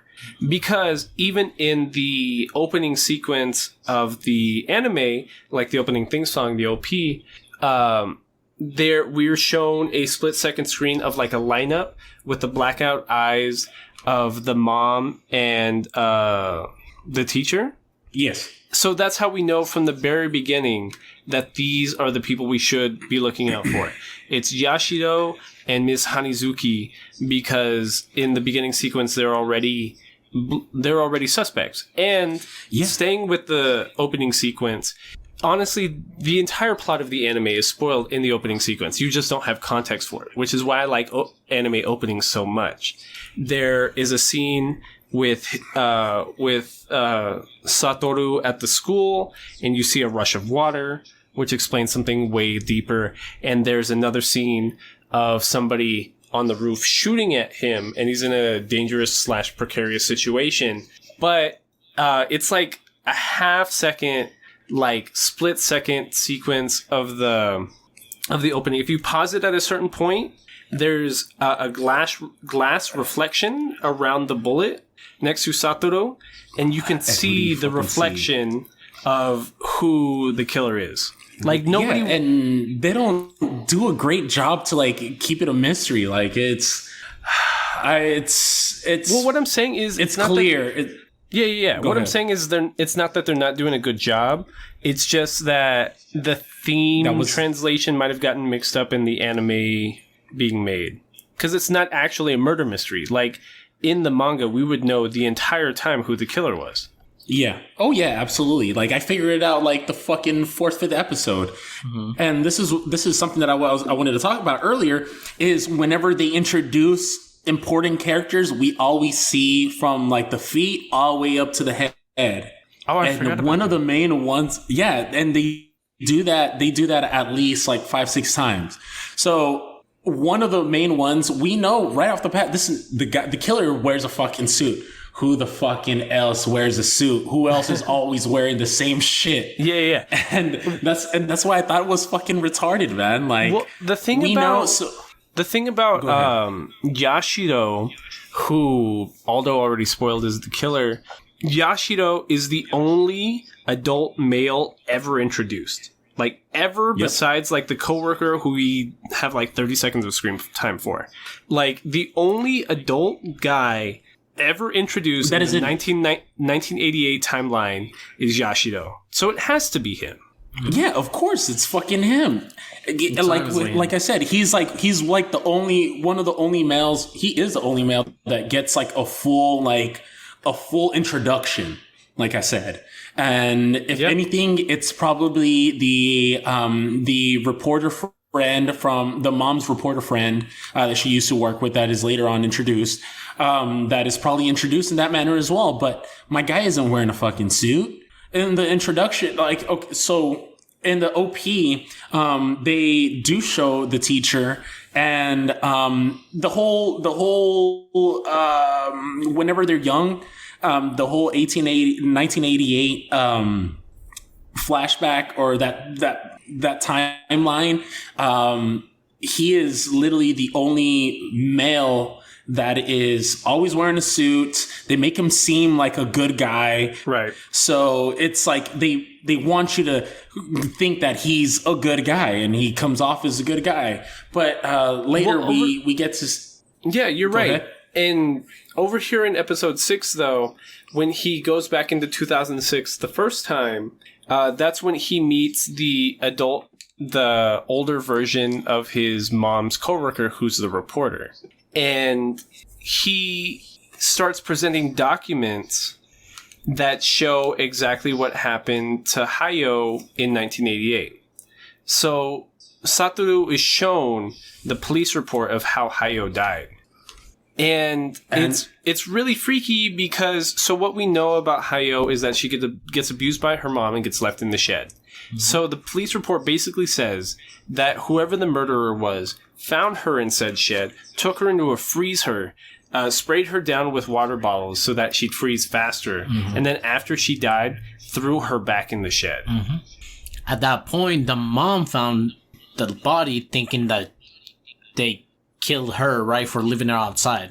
Because even in the opening sequence of the anime, like the opening theme song, the OP, we're shown a split-second screen of like a lineup with the blackout eyes of the mom and the teacher. Yes. So that's how we know from the very beginning that these are the people we should be looking out for. It's Yashiro and Miss Hanizuki, because in the beginning sequence they're already they're already suspects. And staying with the opening sequence, honestly, the entire plot of the anime is spoiled in the opening sequence. You just don't have context for it, which is why I like anime openings so much. There is a scene with Satoru at the school, and you see a rush of water, which explains something way deeper. And there's another scene of somebody on the roof shooting at him, and he's in a dangerous / precarious situation. But it's like a half second, like split second sequence of the opening. If you pause it at a certain point, there's a glass reflection around the bullet next to Satoru, and you can see the reflection of who the killer is. Like nobody, and they don't do a great job to like keep it a mystery. Like it's. Well, what I'm saying is it's clear. What I'm saying is it's not that they're not doing a good job. It's just that the theme translation might have gotten mixed up in the anime being made, because it's not actually a murder mystery. Like in the manga, we would know the entire time who the killer was. Yeah. Oh yeah, absolutely. Like I figured it out like the fucking 4th, 5th episode. Mm-hmm. And this is something that I wanted to talk about earlier, is whenever they introduce important characters, we always see from like the feet all the way up to the head. Oh, I forgot about one of the main ones, and they do that at least like 5-6 times. So one of the main ones, we know right off the bat, this is the guy, the killer wears a fucking suit. Who the fucking else wears a suit? Who else is always wearing the same shit? Yeah. And that's why I thought it was fucking retarded, man. Like, well, the thing about Yashiro, who Aldo already spoiled is the killer, Yashiro is the only adult male ever introduced. Like, ever, besides, like, the coworker who we have, like, 30 seconds of screen time for. Like, the only adult guy ever introduced in the 1988 timeline is Yashiro. So it has to be him. Yeah, of course, it's fucking him. Like I said, he's like the only one of the only males. He is the only male that gets like a full introduction. Like I said, and if anything, it's probably the reporter friend from the mom's reporter friend that she used to work with that is later on introduced. That is probably introduced in that manner as well. But my guy isn't wearing a fucking suit in the introduction. Like, okay, so in the OP, they do show the teacher and the whole whenever they're young, the whole 1988 flashback or that timeline. He is literally the only male that is always wearing a suit. They make him seem like a good guy. Right. So it's like they want you to think that he's a good guy and he comes off as a good guy. But later we get to... Yeah, you're right. Ahead. And over here in episode 6, though, when he goes back into 2006 the first time, that's when he meets the older version of his mom's coworker, who's the reporter. And he starts presenting documents that show exactly what happened to Hayo in 1988. So Satoru is shown the police report of how Hayo died. And it's really freaky because, so what we know about Hayo is that she gets abused by her mom and gets left in the shed. Mm-hmm. So the police report basically says that whoever the murderer was found her in said shed, took her into a freezer, sprayed her down with water bottles so that she'd freeze faster, and then after she died, threw her back in the shed. Mm-hmm. At that point, the mom found the body thinking that they killed her, right, for leaving her outside.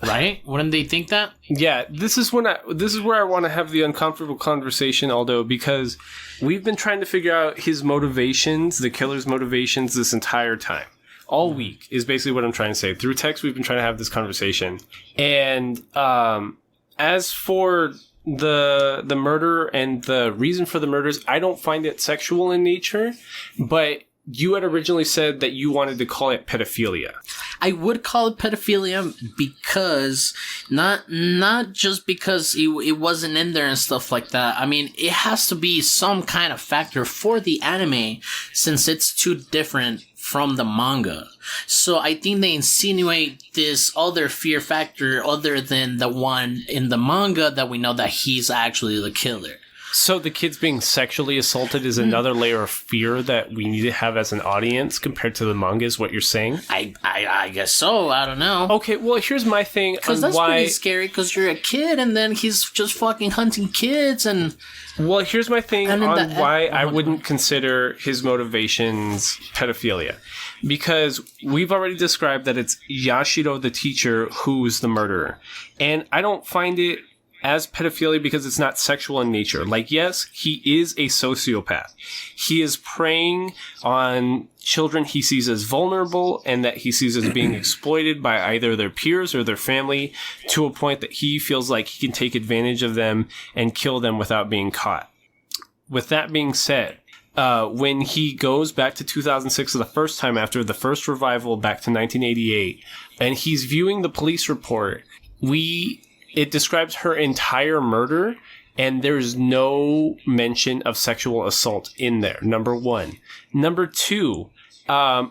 Right? Wouldn't they think that? Yeah, this is where I want to have the uncomfortable conversation, Aldo, because we've been trying to figure out his motivations, the killer's motivations, this entire time. All week is basically what I'm trying to say. Through text, we've been trying to have this conversation. And as for the murder and the reason for the murders, I don't find it sexual in nature, but you had originally said that you wanted to call it pedophilia. I would call it pedophilia because not just because it wasn't in there and stuff like that. I mean, it has to be some kind of factor for the anime since it's too different from the manga. So I think they insinuate this other fear factor other than the one in the manga that we know that he's actually the killer. So the kids being sexually assaulted is another layer of fear that we need to have as an audience compared to the manga, is what you're saying? I guess so. I don't know. Okay, well, here's my thing Because on that's why... pretty scary because you're a kid and then he's just fucking hunting kids and... Well, here's my thing And on then why I wouldn't consider his motivations pedophilia. Because we've already described that it's Yashiro, the teacher, who's the murderer. And I don't find it as pedophilia because it's not sexual in nature. Like, yes, he is a sociopath. He is preying on children he sees as vulnerable and that he sees as being exploited by either their peers or their family to a point that he feels like he can take advantage of them and kill them without being caught. With that being said, when he goes back to 2006 for the first time after the first revival back to 1988, and he's viewing the police report, it describes her entire murder, and there's no mention of sexual assault in there, number one. Number two, I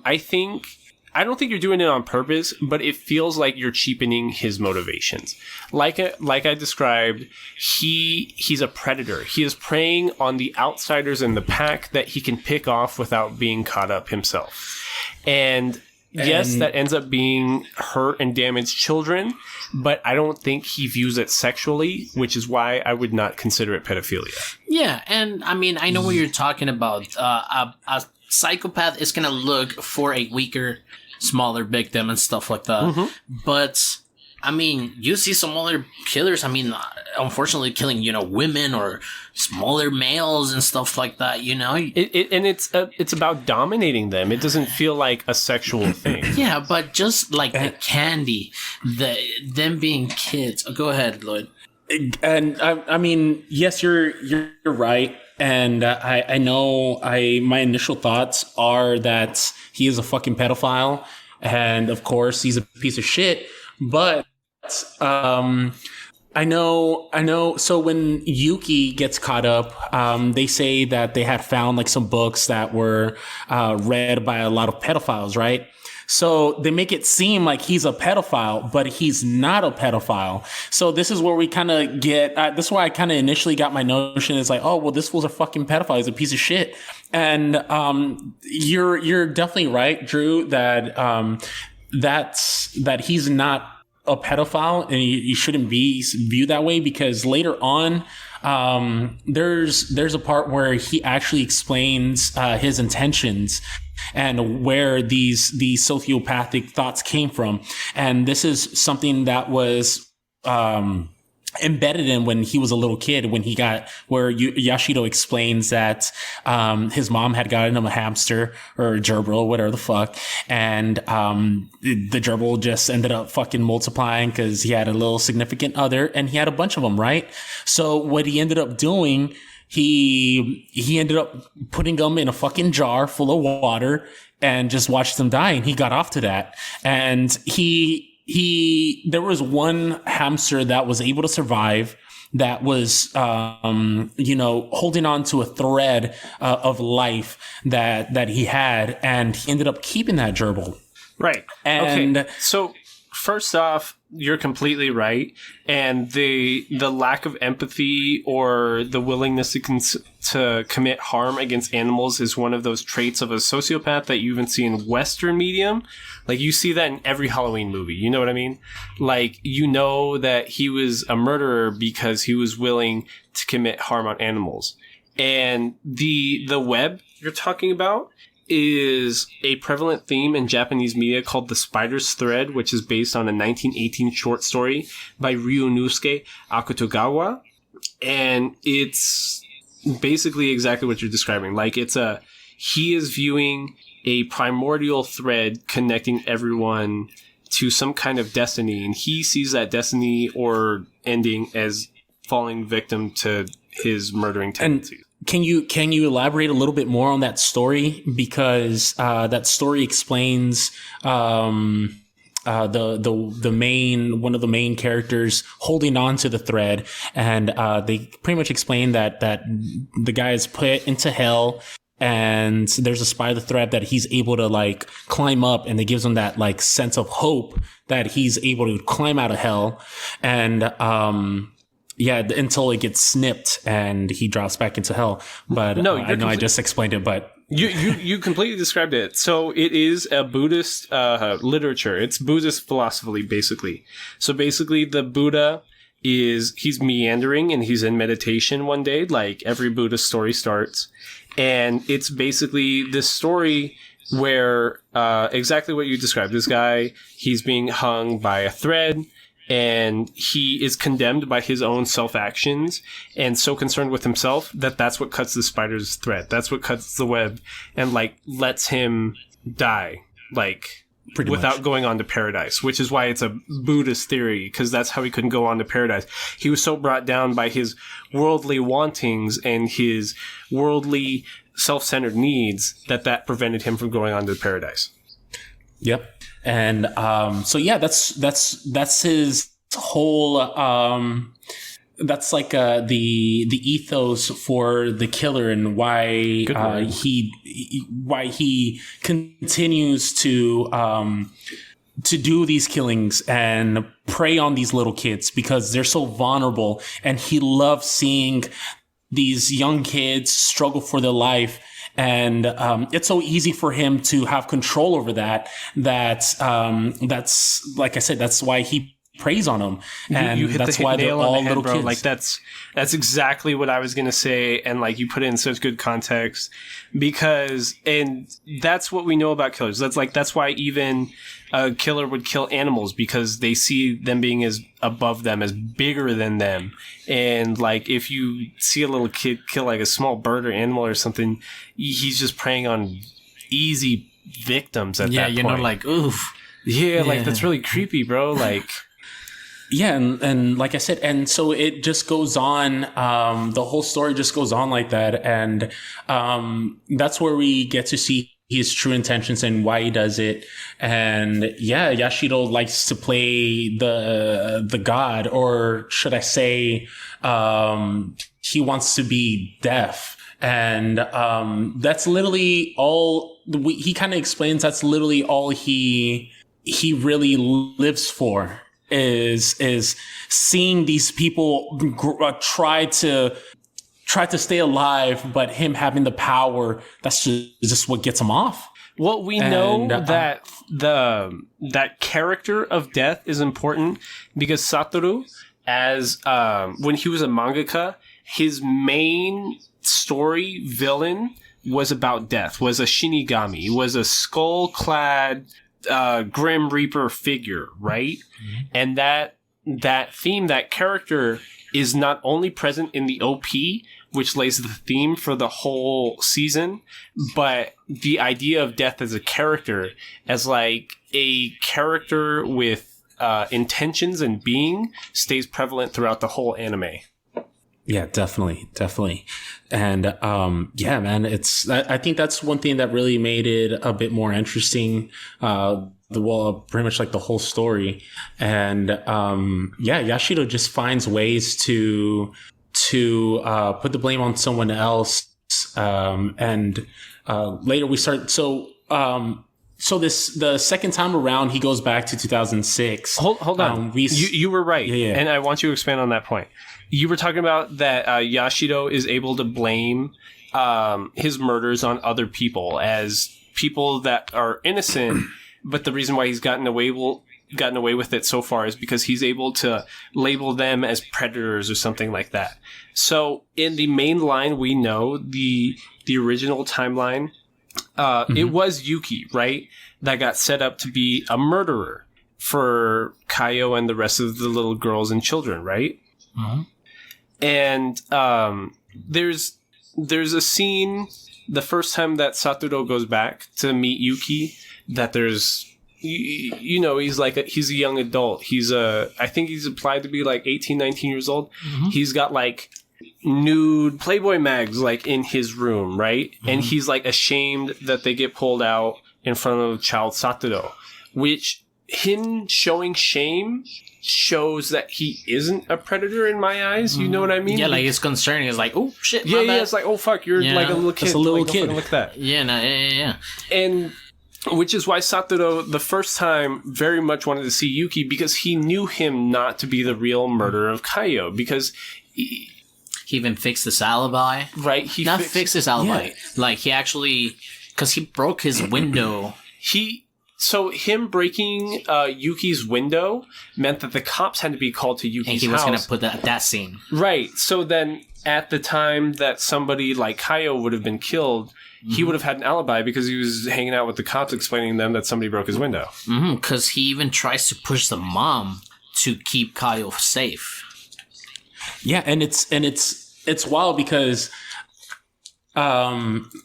don't think you're doing it on purpose, but it feels like you're cheapening his motivations. Like I described, he's a predator. He is preying on the outsiders in the pack that he can pick off without being caught up himself. And yes, that ends up being hurt and damaged children, but I don't think he views it sexually, which is why I would not consider it pedophilia. Yeah, and I mean, I know what you're talking about. A psychopath is going to look for a weaker, smaller victim and stuff like that. Mm-hmm. But, I mean, you see some other killers, I mean, unfortunately killing, women or smaller males and stuff like that, And it's about dominating them. It doesn't feel like a sexual thing. Yeah, but just like the candy, them being kids. Oh, go ahead, Lloyd. And I mean, yes, you're right. And I know my initial thoughts are that he is a fucking pedophile. And of course, he's a piece of shit. But I know. So when Yuki gets caught up, they say that they had found like some books that were read by a lot of pedophiles, right? So they make it seem like he's a pedophile, but he's not a pedophile. So this is where we kind of get, this is why I kind of initially got my notion is like, oh, well, this fool's a fucking pedophile. He's a piece of shit. And you're definitely right, Drew, that that he's not a pedophile and he shouldn't be viewed that way, because later on, there's a part where he actually explains his intentions and where these sociopathic thoughts came from. And this is something that was embedded in when he was a little kid, when he got where Yashiro explains that his mom had gotten him a hamster or a gerbil, whatever the fuck, and the gerbil just ended up fucking multiplying because he had a little significant other and he had a bunch of them, right? So what he ended up doing, he ended up putting them in a fucking jar full of water and just watched them die, and he got off to that. And there was one hamster that was able to survive, that was, holding on to a thread of life that he had, and he ended up keeping that gerbil. Right. And okay. So first off, you're completely right. And the lack of empathy or the willingness to commit harm against animals is one of those traits of a sociopath that you even see in Western medium. Like, you see that in every Halloween movie. You know what I mean? Like, that he was a murderer because he was willing to commit harm on animals. And the web you're talking about is a prevalent theme in Japanese media called The Spider's Thread, which is based on a 1918 short story by Ryunosuke Akutagawa. And it's basically exactly what you're describing. Like, he is viewing a primordial thread connecting everyone to some kind of destiny, and he sees that destiny or ending as falling victim to his murdering tendencies. can you elaborate a little bit more on that story, because that story explains the main one of the main characters holding on to the thread, and they pretty much explain that the guy is put into hell, and there's a spider thread that he's able to like climb up, and it gives him that like sense of hope that he's able to climb out of hell, and until it gets snipped and he drops back into hell. But No, I know I just explained it, but You completely described it. So it is a Buddhist literature. It's Buddhist philosophy, basically. So basically, the Buddha he's meandering and he's in meditation one day, like every Buddhist story starts. And it's basically this story where exactly what you described. This guy, he's being hung by a thread, and he is condemned by his own self-actions and so concerned with himself that that's what cuts the spider's thread. That's what cuts the web and, like, lets him die, like, Pretty without much. going on to paradise, which is why it's a Buddhist theory, because that's how he couldn't go on to paradise. He was so brought down by his worldly wantings and his worldly self-centered needs that prevented him from going on to paradise. Yep. And so yeah, that's his whole that's like the ethos for the killer, and why he continues to do these killings and prey on these little kids, because they're so vulnerable, and he loves seeing these young kids struggle for their life. And it's so easy for him to have control over that. That's like I said, that's why he preys on them, and you hit that's the why they're nail on all the head, little bro. kids. Like that's exactly what I was gonna say, and like you put it in such good context, because and that's what we know about killers. That's why even a killer would kill animals, because they see them being as above them, as bigger than them. And like if you see a little kid kill like a small bird or animal or something, he's just preying on easy victims at that point. you know, like oof. Yeah, like that's really creepy, bro. Like. Yeah, and like I said, and so it just goes on. The whole story just goes on like that, and that's where we get to see his true intentions and why he does it. And yeah, Yashido likes to play the god, or should I say, he wants to be deaf. And that's literally all. He kind of explains that's literally all he really lives for. Is seeing these people try to stay alive, but him having the power, that's just what gets him off. Well, we know that that character of death is important, because Satoru, as when he was a mangaka, his main story villain was about death, was a Shinigami, was a skull-clad Grim Reaper figure, right? Mm-hmm. And that theme, that character, is not only present in the OP, which lays the theme for the whole season, but the idea of death as a character, as like a character with intentions and being, stays prevalent throughout the whole anime. Yeah, definitely. And yeah, man, I think that's one thing that really made it a bit more interesting. Pretty much like the whole story. And yeah, Yashido just finds ways to put the blame on someone else. And later we start. So the second time around, he goes back to 2006. Hold on. You were right. Yeah. And I want you to expand on that point. You were talking about that Yashido is able to blame his murders on other people, as people that are innocent, but the reason why he's gotten away with it so far is because he's able to label them as predators or something like that. So in the main line, we know the original timeline, it was Yuki, right, that got set up to be a murderer for Kaio and the rest of the little girls and children, right? Mm-hmm. And there's a scene the first time that Satoru goes back to meet Yuki, that there's, you know, he's a young adult. I think he's applied to be like 18, 19 years old. Mm-hmm. He's got like nude Playboy mags like in his room, right? Mm-hmm. And he's like ashamed that they get pulled out in front of child Satoru, which him showing shame shows that he isn't a predator in my eyes. You know what I mean? Yeah, like it's concerning. It's like, oh shit. Yeah, it's like, oh fuck, you're like a little kid. It's a little like, kid. Don't look at that. Yeah. And which is why Satoru, the first time, very much wanted to see Yuki because he knew him not to be the real murderer of Kaio. Because he even fixed his alibi. Right? He Not fixed his alibi. Yeah. Like, he actually... Because he broke his window. So him breaking Yuki's window meant that the cops had to be called to Yuki's house. And he was going to put that scene. Right. So then at the time that somebody like Kaio would have been killed, he would have had an alibi because he was hanging out with the cops explaining to them that somebody broke his window. Because he even tries to push the mom to keep Kaio safe. Yeah, and it's wild because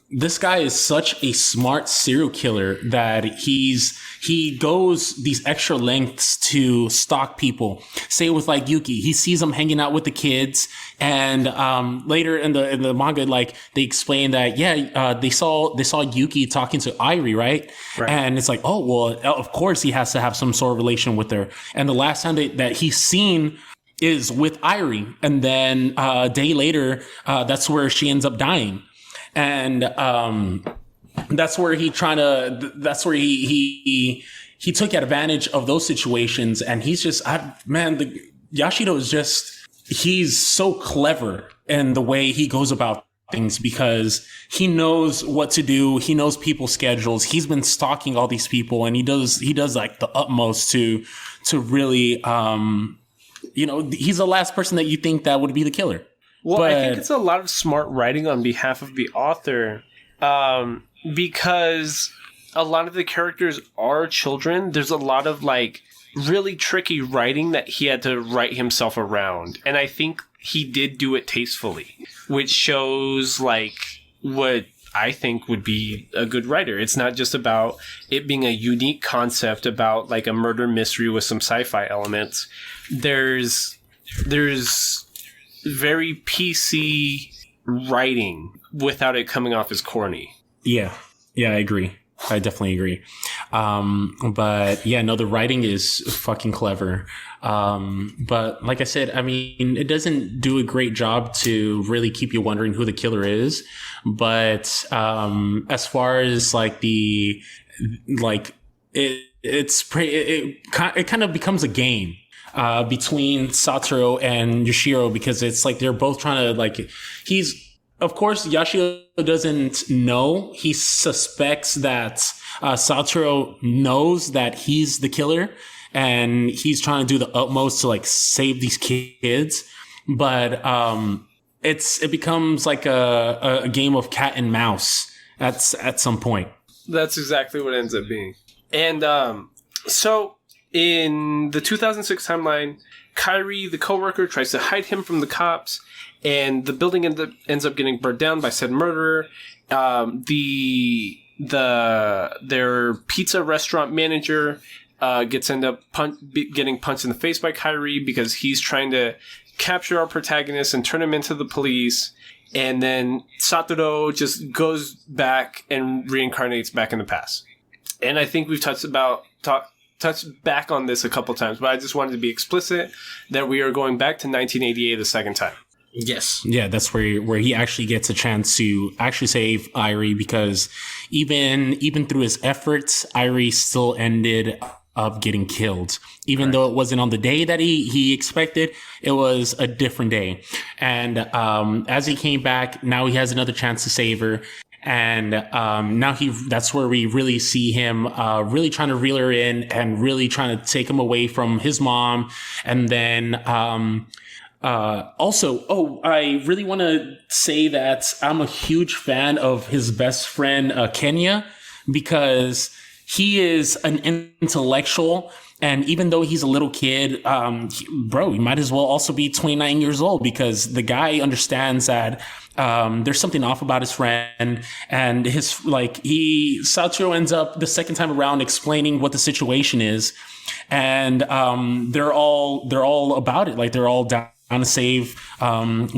this guy is such a smart serial killer that he goes these extra lengths to stalk people. Say with like Yuki, he sees him hanging out with the kids, and later in the manga, like they explain that they saw Yuki talking to Airi, right? And it's like, oh well, of course he has to have some sort of relation with her. And the last time that he's seen is with Airi, and then a day later, that's where she ends up dying. And that's where he took advantage of those situations. And he's just, Yashido is just, he's so clever in the way he goes about things because he knows what to do. He knows people's schedules. He's been stalking all these people, and he does like the utmost to really, he's the last person that you think that would be the killer. Well, I think it's a lot of smart writing on behalf of the author, because a lot of the characters are children. There's a lot of like really tricky writing that he had to write himself around, and I think he did do it tastefully, which shows like what I think would be a good writer. It's not just about it being a unique concept about like a murder mystery with some sci-fi elements. There's very PC writing without it coming off as corny. Yeah, I agree. I definitely agree. But yeah, no, the writing is fucking clever. But like I said, I mean, it doesn't do a great job to really keep you wondering who the killer is. But as far as like it kind of becomes a game between Satoru and Yoshiro, because it's like they're both trying to of course, Yashiro doesn't know. He suspects that Satoru knows that he's the killer, and he's trying to do the utmost to like save these kids. But it becomes like a game of cat and mouse at some point. That's exactly what it ends up being. And so in the 2006 timeline, Kairi, the coworker, tries to hide him from the cops, and the building ends up getting burned down by said murderer. Their pizza restaurant manager getting punched in the face by Kairi because he's trying to capture our protagonist and turn him into the police. And then Satoru just goes back and reincarnates back in the past. And I think we've touched back on this a couple times, but I just wanted to be explicit that we are going back to 1988 the second time. Yes. Yeah, that's where he actually gets a chance to actually save Airi, because even through his efforts, Airi still ended up getting killed. Even though it wasn't on the day that he expected, it was a different day. And as he came back, now he has another chance to save her. And now that's where we really see him really trying to reel her in and really trying to take him away from his mom. And then also, I really want to say that I'm a huge fan of his best friend, Kenya, because he is an intellectual. And even though he's a little kid, he might as well also be 29 years old, because the guy understands that there's something off about his friend, and Satoru ends up the second time around explaining what the situation is, and they're all about it. Like, they're all down to save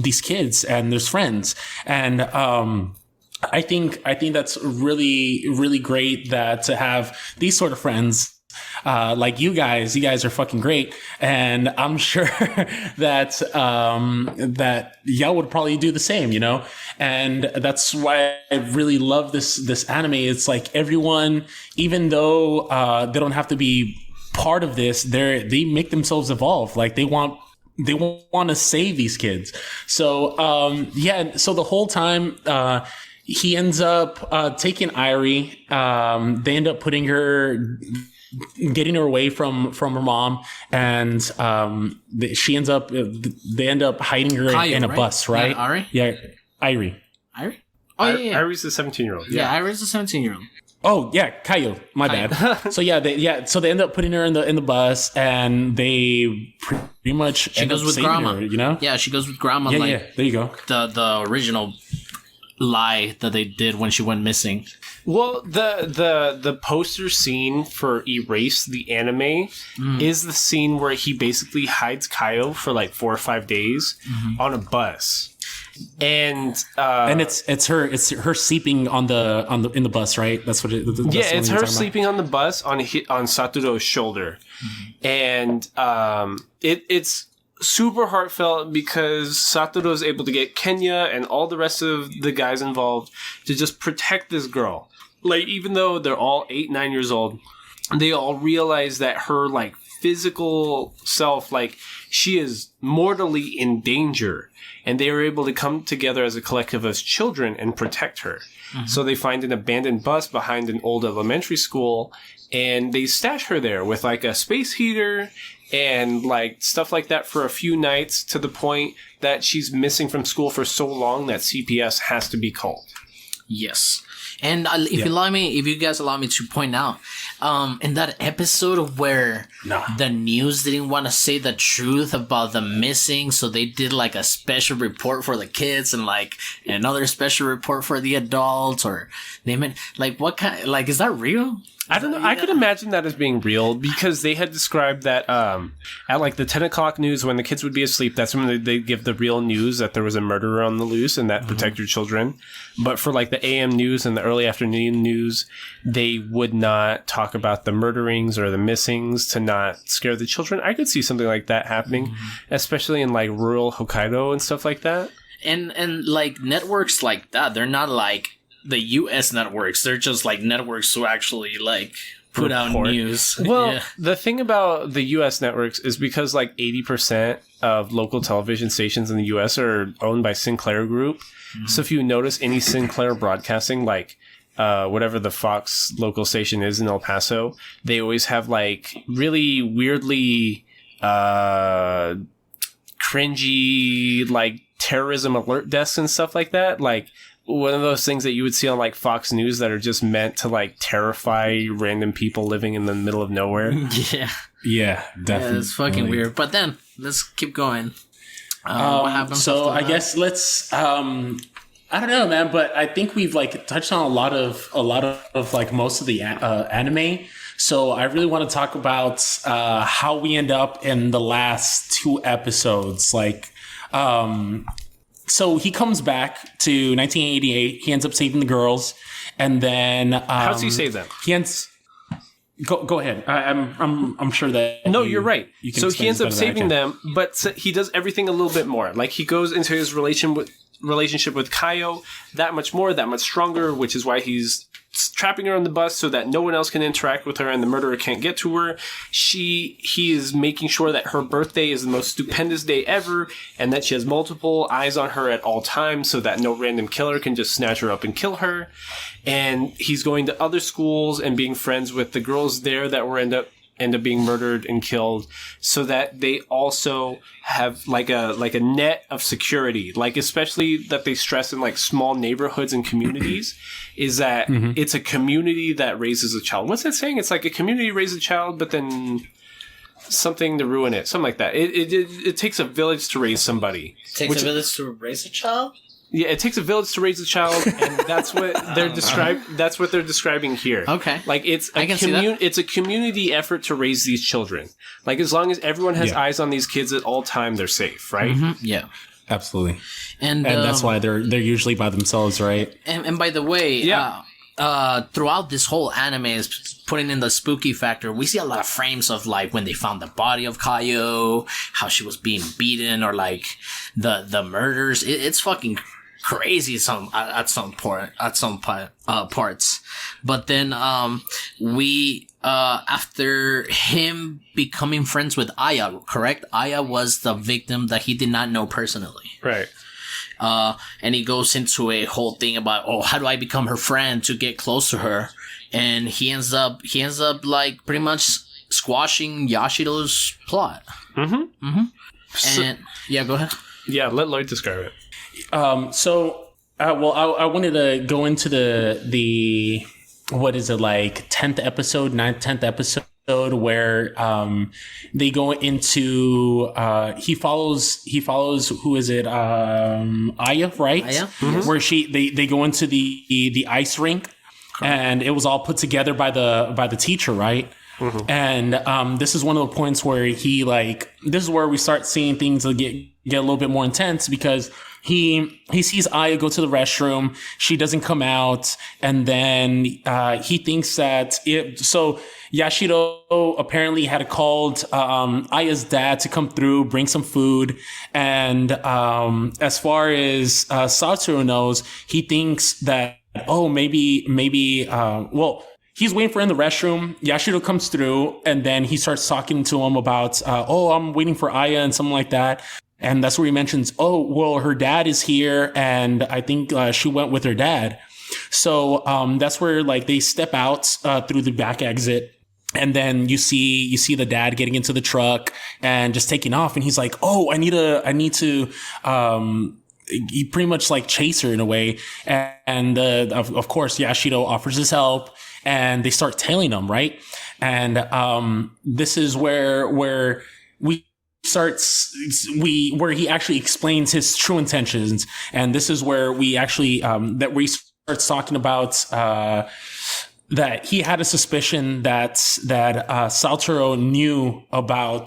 these kids and their friends. And I think that's really, really great that to have these sort of friends. Like you guys are fucking great, and I'm sure that that y'all would probably do the same, you know. And that's why I really love this anime. It's like everyone, even though they don't have to be part of this, they make themselves evolve. Like they want to save these kids. So so the whole time he ends up taking Irie. They end up getting her away from her mom, and she ends up they end up hiding her Kaio, in a right? bus, right? Yeah, Irie. Irie? Oh, yeah. Irie's the 17-year-old. Yeah, Irie's a 17-year-old. Oh yeah, Kaio. My bad. So so they end up putting her in the bus, and they pretty much She goes with grandma. her, you know? Yeah, she goes with grandma. Yeah, like yeah. There you go. the original lie that they did when she went missing. Well, the poster scene for Erase the anime is the scene where he basically hides Kaio for like 4 or 5 days on a bus, and it's her sleeping in the bus, right? That's what it. That's it's her sleeping on the bus on Satoru's shoulder, and it's super heartfelt because Satoru is able to get Kenya and all the rest of the guys involved to just protect this girl. Like, even though they're all 8-9 years old, they all realize that her like physical self, like, she is mortally in danger, and they are able to come together as a collective as children and protect her. So they find an abandoned bus behind an old elementary school, and they stash her there with like a space heater and like stuff like that for a few nights, to the point that she's missing from school for so long that CPS has to be called. Yes. And if you guys allow me to point out, in that episode where the news didn't want to say the truth about the missing, so they did like a special report for the kids and like another special report for the adults, or they meant like what kind, like, is that real? I don't know. I could imagine that as being real, because they had described that at like the 10 o'clock news, when the kids would be asleep, that's when they give the real news that there was a murderer on the loose and that protect your children. But for like the AM news and the early afternoon news, they would not talk about the murderings or the missings to not scare the children. I could see something like that happening, especially in like rural Hokkaido and stuff like that. And like networks like that, they're not like the US networks. They're just like networks who actually like put out news. Well, the thing about the US networks is because like 80% of local television stations in the US are owned by Sinclair Group. So if you notice any Sinclair broadcasting, like whatever the Fox local station is in El Paso, they always have like really weirdly cringy like terrorism alert desks and stuff like that. Like one of those things that you would see on like Fox News that are just meant to like terrify random people living in the middle of nowhere. Yeah, definitely. Yeah, it's fucking weird. But then let's keep going. What happens? So I guess let's. I don't know, man, but I think we've like touched on a lot of like most of the anime. So I really want to talk about how we end up in the last 2 episodes. Like, so he comes back to 1988. He ends up saving the girls, and then How does he save them? He ends. Go ahead. I'm sure that. No, you're right. You can so he ends up saving them, but he does everything a little bit more. Like he goes into his relationship with Kaio that much more, that much stronger, which is why he's trapping her on the bus so that no one else can interact with her and the murderer can't get to her. He is making sure that her birthday is the most stupendous day ever, and that she has multiple eyes on her at all times so that no random killer can just snatch her up and kill her. And he's going to other schools and being friends with the girls there that were end up being murdered and killed, so that they also have like a net of security. Like, especially that they stress in like small neighborhoods and communities, is that it's a community that raises a child. What's that saying? It's like a community raises a child, but then something to ruin it. Something like that. It takes a village to raise somebody. Takes a village to raise a child? Yeah, it takes a village to raise a child, and that's what they're describing here. Okay. Like it's I can see that. it's a community effort to raise these children. Like as long as everyone has Yeah. eyes on these kids at all time, they're safe, right? Yeah. Absolutely. And That's why they're usually by themselves, right? And by the way, Yeah. throughout this whole anime is putting in the spooky factor. We see a lot of frames of like when they found the body of Kaio, how she was being beaten, or like the murders. It's fucking crazy at some parts. But then we after him becoming friends with Aya, correct? Aya was the victim that he did not know personally. Right. And he goes into a whole thing about, oh, how do I become her friend to get close to her? And he ends up like pretty much squashing Yashiro's plot. And yeah, go ahead. Yeah, let Lloyd describe it. I wanted to go into the what is it, like 10th episode, 10th episode, where they go into he follows who is it, Aya, right? Aya? Where they go into the ice rink. And it was all put together by the teacher, right? And this is one of the points where this is where we start seeing things get a little bit more intense, because he sees Aya go to the restroom. She doesn't come out, and then he thinks that so Yashiro apparently had called Aya's dad to come through, bring some food, and as far as Satoru knows, he thinks that, oh, maybe, he's waiting for her in the restroom. Yashiro comes through, and then he starts talking to him about, I'm waiting for Aya and something like that. And that's where he mentions, oh, well, her dad is here, and I think she went with her dad. So that's where like they step out through the back exit. And then you see the dad getting into the truck and just taking off. And he's like, oh, I need to he pretty much like chase her in a way. And of course, Yashiro offers his help, and they start tailing him, right? And this is where where he actually explains his true intentions. And this is where we actually he starts talking about that he had a suspicion that Satoru knew about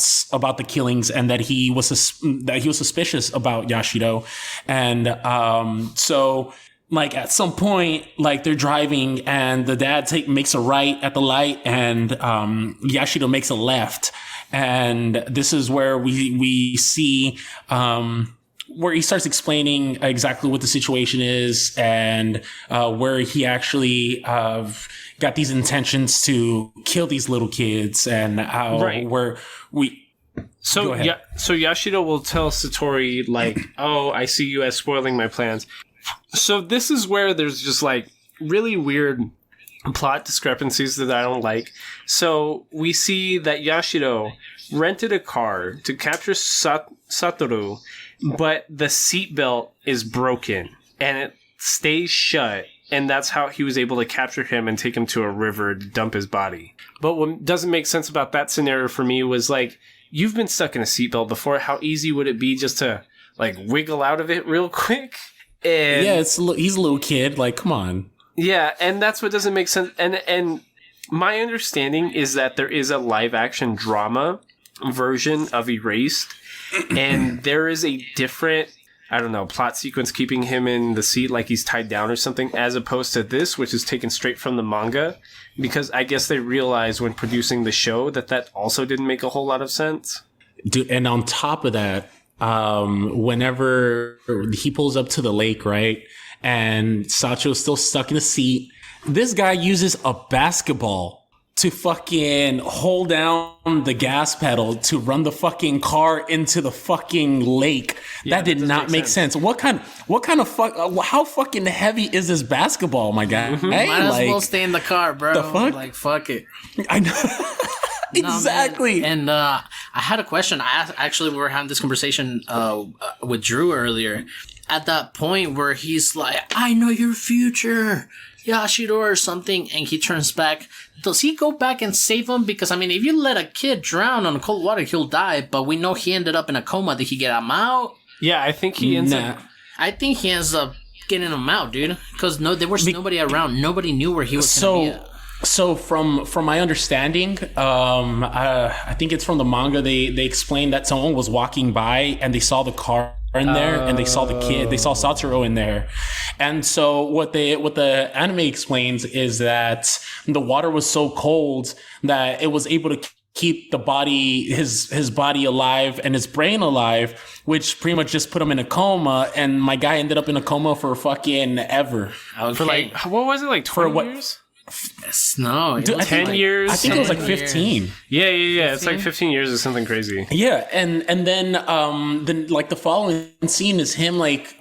the killings, and that he was suspicious about Yashiro. And so like at some point, like they're driving, and the dad makes a right at the light, and Yashiro makes a left. And this is where we see where he starts explaining exactly what the situation is, and where he actually got these intentions to kill these little kids, and how So Yashiro will tell Satori, like, oh, I see you as spoiling my plans. So this is where there's just like really weird plot discrepancies that I don't like. So we see that Yashiro rented a car to capture Satoru, but the seatbelt is broken and it stays shut. And that's how he was able to capture him and take him to a river to dump his body. But what doesn't make sense about that scenario for me was like, you've been stuck in a seatbelt before. How easy would it be just to like wiggle out of it real quick? And yeah, he's a little kid. Like, come on. Yeah, and that's what doesn't make sense. And my understanding is that there is a live action drama version of Erased, and there is a different, I don't know, plot sequence keeping him in the seat like he's tied down or something, as opposed to this, which is taken straight from the manga, because I guess they realized when producing the show that also didn't make a whole lot of sense. Dude, and on top of that, whenever he pulls up to the lake, right, and Satoru's still stuck in the seat, this guy uses a basketball to fucking hold down the gas pedal to run the fucking car into the fucking lake. Yeah, that did not make sense. What kind of fuck? How fucking heavy is this basketball, my guy? Mm-hmm. Hey, might as well stay in the car, bro. The fuck? Like, fuck it. I know. Exactly. No, and I had a question. We were having this conversation with Drew earlier. At that point where he's like, I know your future, Yashiro, or something, and he turns back, does he go back and save him? Because, I mean, if you let a kid drown on cold water, he'll die, but we know he ended up in a coma. Did he get him out? Yeah, I think he ends up... I think he ends up getting him out, dude. Because there was nobody around. Nobody knew where he was going to be at. So from my understanding, I think it's from the manga. They explained that someone was walking by and they saw the car in there, and they saw the kid. They saw Satoru in there, and so what the anime explains is that the water was so cold that it was able to keep the body, his body alive and his brain alive, which pretty much just put him in a coma. And my guy ended up in a coma for fucking ever. Okay. For like, what was it, like 20 years? No, Dude, 10 years? I think it was like 10 15. Yeah. It's like 15 years or something crazy. Yeah, and then like the following scene is him like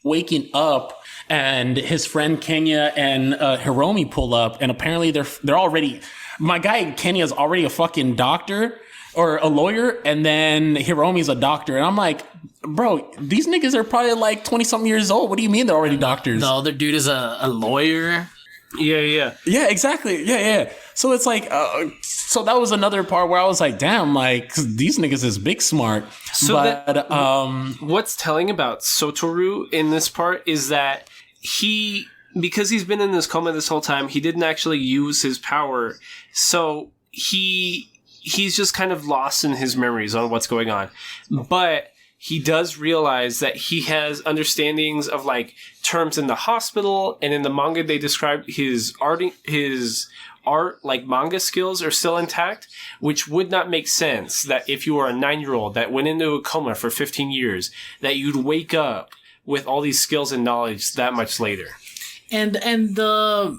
waking up, and his friend Kenya and Hiromi pull up, and apparently they're already, my guy Kenya's already a fucking doctor or a lawyer, and then Hiromi's a doctor, and I'm like, bro, these niggas are probably like 20 something years old. What do you mean they're already doctors? The other dude is a lawyer. Yeah. Yeah, exactly. Yeah. So it's like, so that was another part where I was like, damn, like these niggas is big smart. So what's telling about Satoru in this part is that because he's been in this coma this whole time, he didn't actually use his power. So he's just kind of lost in his memories on what's going on. But he does realize that he has understandings of like terms in the hospital, and in the manga they describe his art like manga skills are still intact, which would not make sense that if you were a 9-year-old that went into a coma for 15 years, that you'd wake up with all these skills and knowledge that much later. And the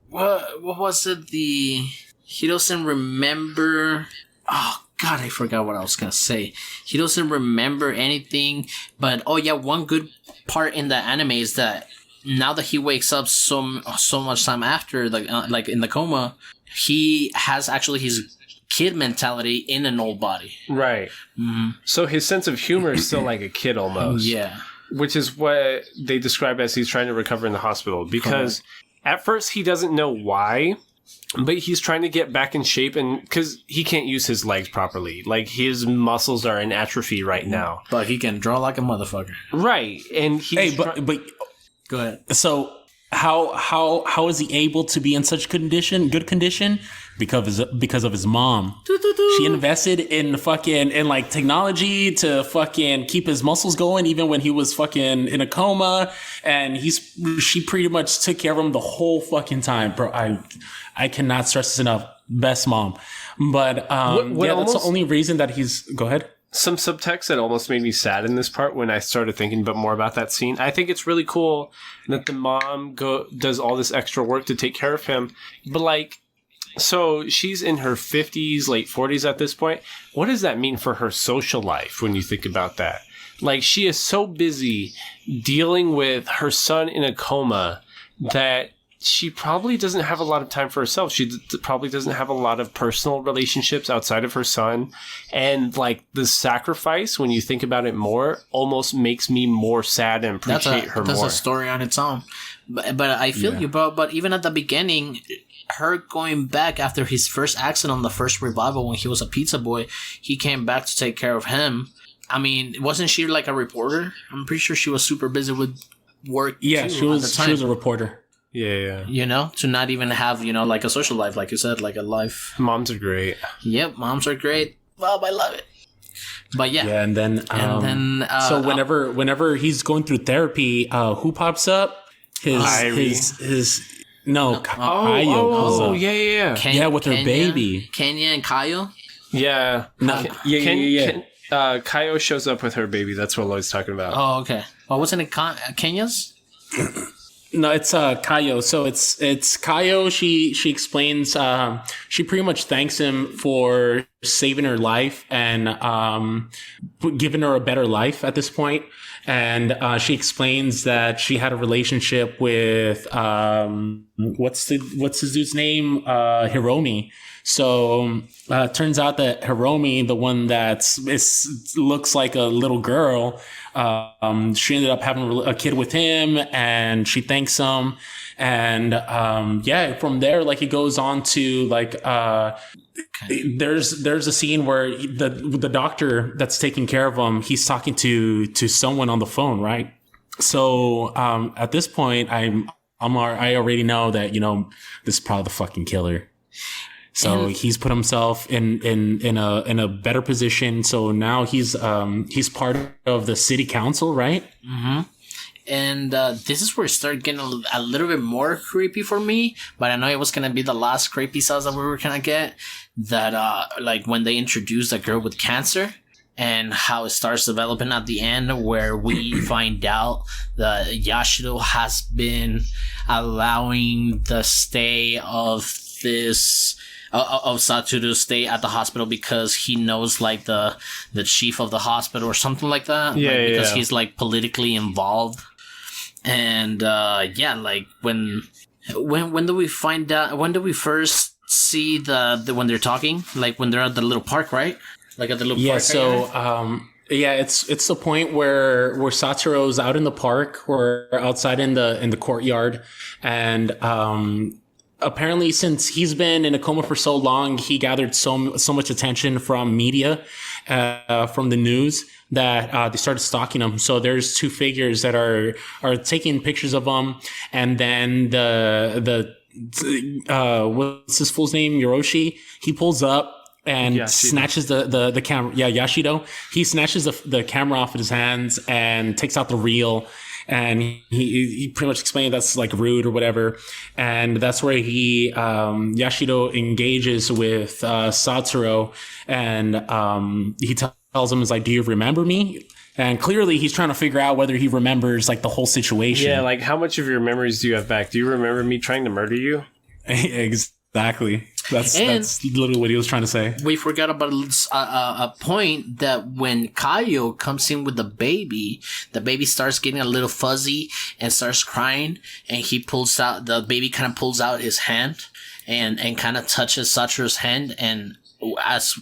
what was it? He doesn't remember. Oh God, I forgot what I was gonna say. He doesn't remember anything. But one good part in the anime is that now that he wakes up so much time after, like in the coma, he has actually his kid mentality in an old body. Right. Mm-hmm. So his sense of humor is still like a kid almost. Yeah. Which is what they describe as he's trying to recover in the hospital. Because at first he doesn't know why, but he's trying to get back in shape, and because he can't use his legs properly. Like, his muscles are in atrophy right now. But he can draw like a motherfucker. Right. And he's but Go ahead. so how is he able to be in such good condition? Because of his mom. She invested in like technology to fucking keep his muscles going even when he was fucking in a coma, and she pretty much took care of him the whole fucking time, bro. I cannot stress this enough. Best mom. But that's the only reason that he's. Go ahead. Some subtext that almost made me sad in this part when I started thinking more about that scene. I think it's really cool that the mom does all this extra work to take care of him, but like, so she's in her 50s, late 40s at this point. What does that mean for her social life when you think about that? Like, she is so busy dealing with her son in a coma that she probably doesn't have a lot of time for herself. She probably doesn't have a lot of personal relationships outside of her son. And like, the sacrifice, when you think about it more, almost makes me more sad and appreciate her more. That's a story on its own. But I feel you, bro. But even at the beginning, her going back after his first accident on the first revival when he was a pizza boy, he came back to take care of him. I mean, wasn't she like a reporter? I'm pretty sure she was super busy with work. Yeah, she was a reporter. Yeah. You know, to not even have, like a social life, like you said, like a life. Moms are great. Yep, moms are great. Bob, I love it. But yeah. Yeah, and then so whenever he's going through therapy, who pops up? His no, Kayo comes up. Yeah. With her baby. Kenya and Kayo? Yeah. No, Kayo shows up with her baby. That's what Lloyd's talking about. Oh, okay. Well, wasn't it Kenya's? No, it's Kayo. So it's Kayo. She explains. She pretty much thanks him for saving her life and giving her a better life at this point. And she explains that she had a relationship with what's his dude's name? Hiromi. So turns out that Hiromi, the one that looks like a little girl, she ended up having a kid with him, and she thanks him. And from there, like, it goes on to like there's a scene where the doctor that's taking care of him, he's talking to someone on the phone, right? So at this point, I already know that, you know, this is probably the fucking killer. So he's put himself in a better position. So now he's part of the city council, right? Mm-hmm. And this is where it started getting a little bit more creepy for me. But I know it was gonna be the last creepy sauce that we were gonna get. That like when they introduced a girl with cancer. And how it starts developing at the end, where we find out that Yashido has been allowing the stay of this of Satoru to stay at the hospital because he knows like the chief of the hospital or something like that. Yeah, like, because he's like politically involved. And like when do we find out? When do we first see the when they're talking? Like when they're at the little park, right? Like at the little park. So it's the point where Satoru's out in the park or outside in the courtyard, and apparently since he's been in a coma for so long, he gathered so much attention from media, from the news, that they started stalking him. So there's two figures that are taking pictures of him, and then the what's his fool's name, Yoroshi, he pulls up and snatches the camera. Yeah, Yashido. He snatches the camera off of his hands and takes out the reel. And he pretty much explained that's like rude or whatever. And that's where Yashido engages with Satoru, and he tells him, is like, do you remember me? And clearly he's trying to figure out whether he remembers like the whole situation. Yeah, like how much of your memories do you have back? Do you remember me trying to murder you? Exactly. That's literally what he was trying to say. We forgot about a point that when Kaio comes in with the baby starts getting a little fuzzy and starts crying, and the baby kind of pulls out his hand and kind of touches Satoru's hand. And as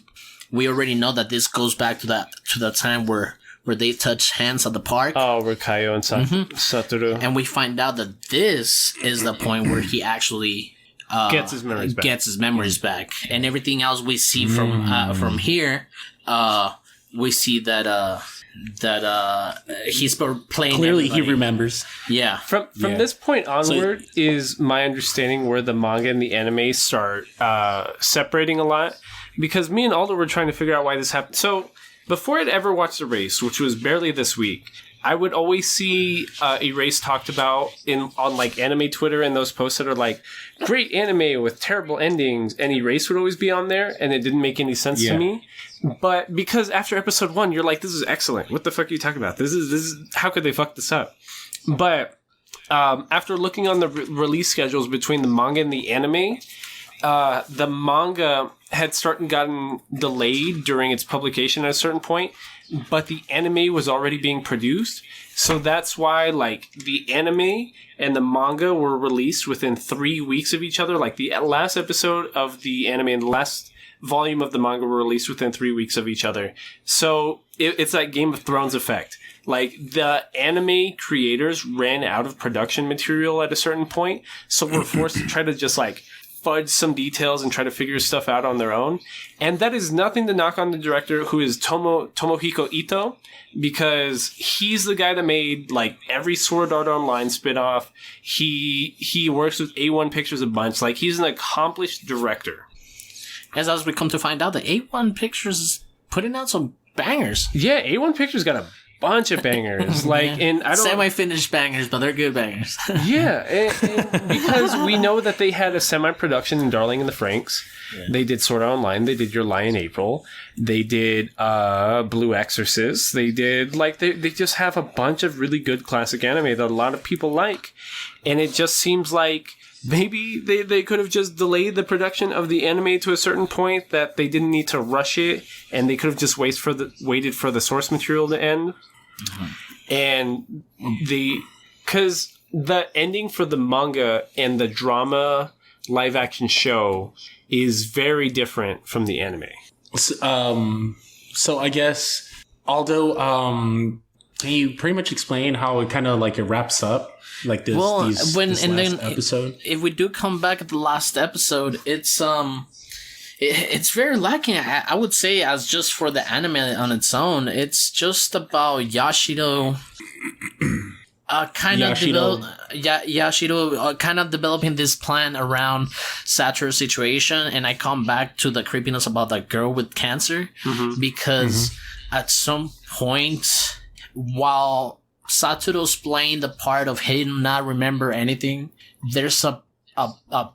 we already know that this goes back to the time where they touch hands at the park. Oh, where Kaio and Satoru. And we find out that this is the point where he actually gets his memories back. And everything else we see from here, we see that he's playing. Clearly, everybody. he remembers. Yeah. From this point onward is my understanding where the manga and the anime start separating a lot, because me and Aldo were trying to figure out why this happened. So before I'd ever watched Erased, which was barely this week, I would always see Erased talked about on like anime Twitter, and those posts that are like, great anime with terrible endings, and Erased would always be on there, and it didn't make any sense to me. But because after episode 1, you're like, this is excellent. What the fuck are you talking about? This is how could they fuck this up? But after looking on the release schedules between the manga and the anime, the manga had gotten delayed during its publication at a certain point, but the anime was already being produced. So that's why, like, the anime and the manga were released within 3 weeks of each other. Like, the last episode of the anime and the last volume of the manga were released within 3 weeks of each other. So it's that Game of Thrones effect. Like, the anime creators ran out of production material at a certain point, so were forced to try to just, like, fudge some details and try to figure stuff out on their own. And that is nothing to knock on the director, who is Tomohiko Ito, because he's the guy that made like every Sword Art Online spinoff. He works with A1 Pictures a bunch. Like, he's an accomplished director. As we come to find out, that A1 Pictures is putting out some bangers. Yeah, A1 Pictures got a bunch of bangers. Like, and I don't semi-finished bangers, but they're good bangers. Yeah, and because we know that they had a semi-production in Darling in the Franxx. Yeah. They did Sword Art Online. They did Your Lie in April. They did Blue Exorcist. They did, like, they just have a bunch of really good classic anime that a lot of people like. And it just seems like maybe they could have just delayed the production of the anime to a certain point, that they didn't need to rush it, and they could have just waited for the source material to end. Mm-hmm. And because the ending for the manga and the drama live action show is very different from the anime. So I guess, Aldo, can you pretty much explain how it kind of like it wraps up? Like this, this last episode. If we do come back at the last episode, it's It's very lacking. I would say, as just for the anime on its own, it's just about Yashido. Yashido kind of developing this plan around Satoru's situation, and I come back to the creepiness about that girl with cancer, because at some point, while Satoru's playing the part of him not remember anything, there's a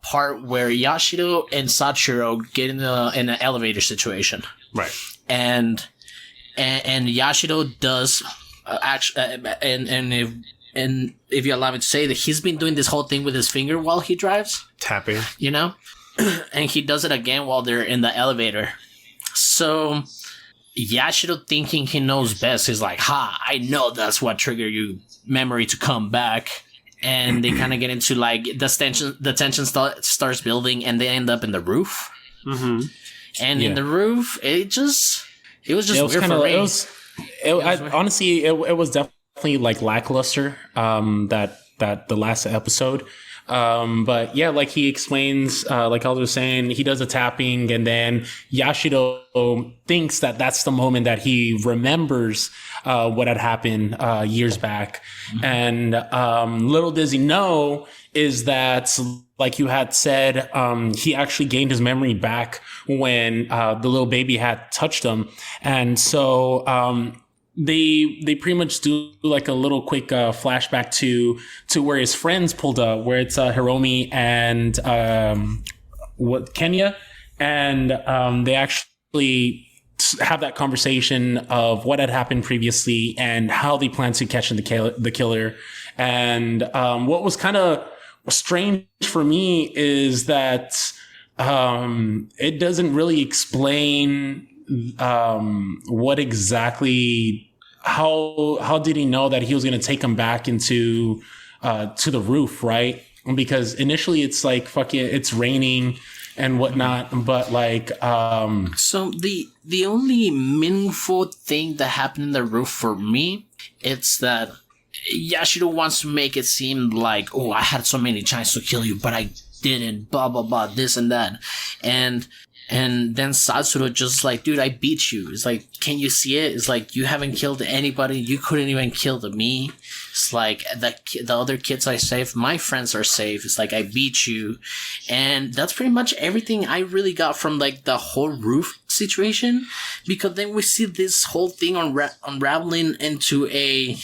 part where Yashido and Satoru get in an elevator situation, Right. and Yashido does and if you allow me to say that, he's been doing this whole thing with his finger while he drives, Tapping. you know, and he does it again while they're in the elevator. So Yashido, thinking he knows best, is like, I know that's what triggered you memory to come back. And they kind of get into like the tension starts building, and they end up in the roof. And in the roof, it was weird for me. Honestly, it was definitely like lackluster. That the last episode. But yeah, like he explains, like I was saying, he does the tapping, and then Yashido thinks that that's the moment that he remembers what had happened years back. And little does he know is that, like you had said, he actually gained his memory back when the little baby had touched him. And so they pretty much do like a little quick flashback to where his friends pulled up, where it's Hiromi and Kenya, and they actually have that conversation of what had happened previously and how they plan to catch the killer. And what was kind of strange for me is that it doesn't really explain what exactly, how did he know that he was going to take him back into to the roof, right? Because initially it's like, fuck it, it's raining and whatnot, but like so the only meaningful thing that happened in the roof for me, it's that Yashido wants to make it seem like, oh, I had so many chances to kill you, but I didn't, blah blah blah, this and that, and then Satoru just like, dude, I beat you. It's like, can you see it? It's like, you haven't killed anybody. You couldn't even kill me. It's like, the other kids I saved, my friends are safe. It's like, I beat you. And that's pretty much everything I really got from like the whole roof situation. Because then we see this whole thing unraveling into a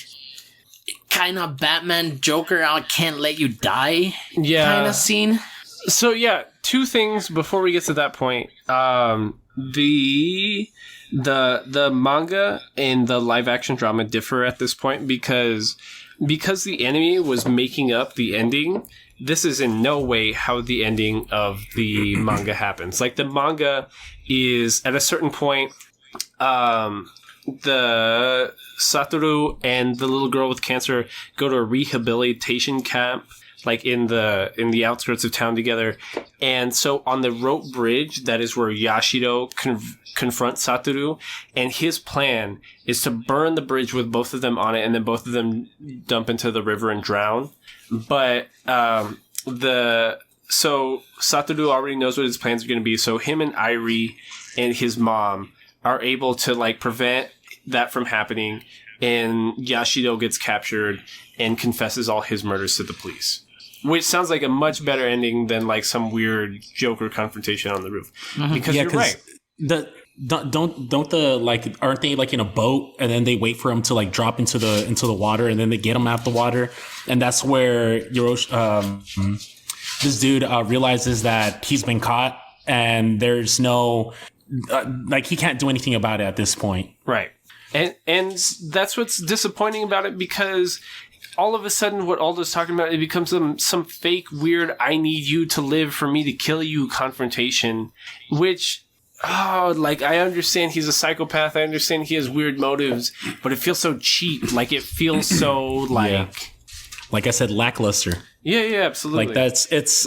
kind of Batman Joker, I can't let you die kind of scene. So yeah, two things before we get to that point. The manga and the live action drama differ at this point because the anime was making up the ending. This is in no way how the ending of the manga happens. Like, the manga is at a certain point, the Satoru and the little girl with cancer go to a rehabilitation camp, like in the outskirts of town together. And so on the rope bridge, that is where Yashido confronts Satoru, and his plan is to burn the bridge with both of them on it, and then both of them dump into the river and drown. But so Satoru already knows what his plans are going to be, so him and Airi and his mom are able to like prevent that from happening, and Yashido gets captured and confesses all his murders to the police. Which sounds like a much better ending than like some weird Joker confrontation on the roof. Because you're right. Don't the like, aren't they like in a boat and then they wait for him to like drop into the water, and then they get him out the water, and that's where this dude realizes that he's been caught and there's no like, he can't do anything about it at this point. Right. And that's what's disappointing about it, because all of a sudden what Aldo's talking about, it becomes some fake, weird, I need you to live for me to kill you confrontation, which, like, I understand he's a psychopath, I understand he has weird motives, but it feels so cheap. Like, it feels so, like... Yeah. Like I said, lackluster. Yeah, absolutely. Like,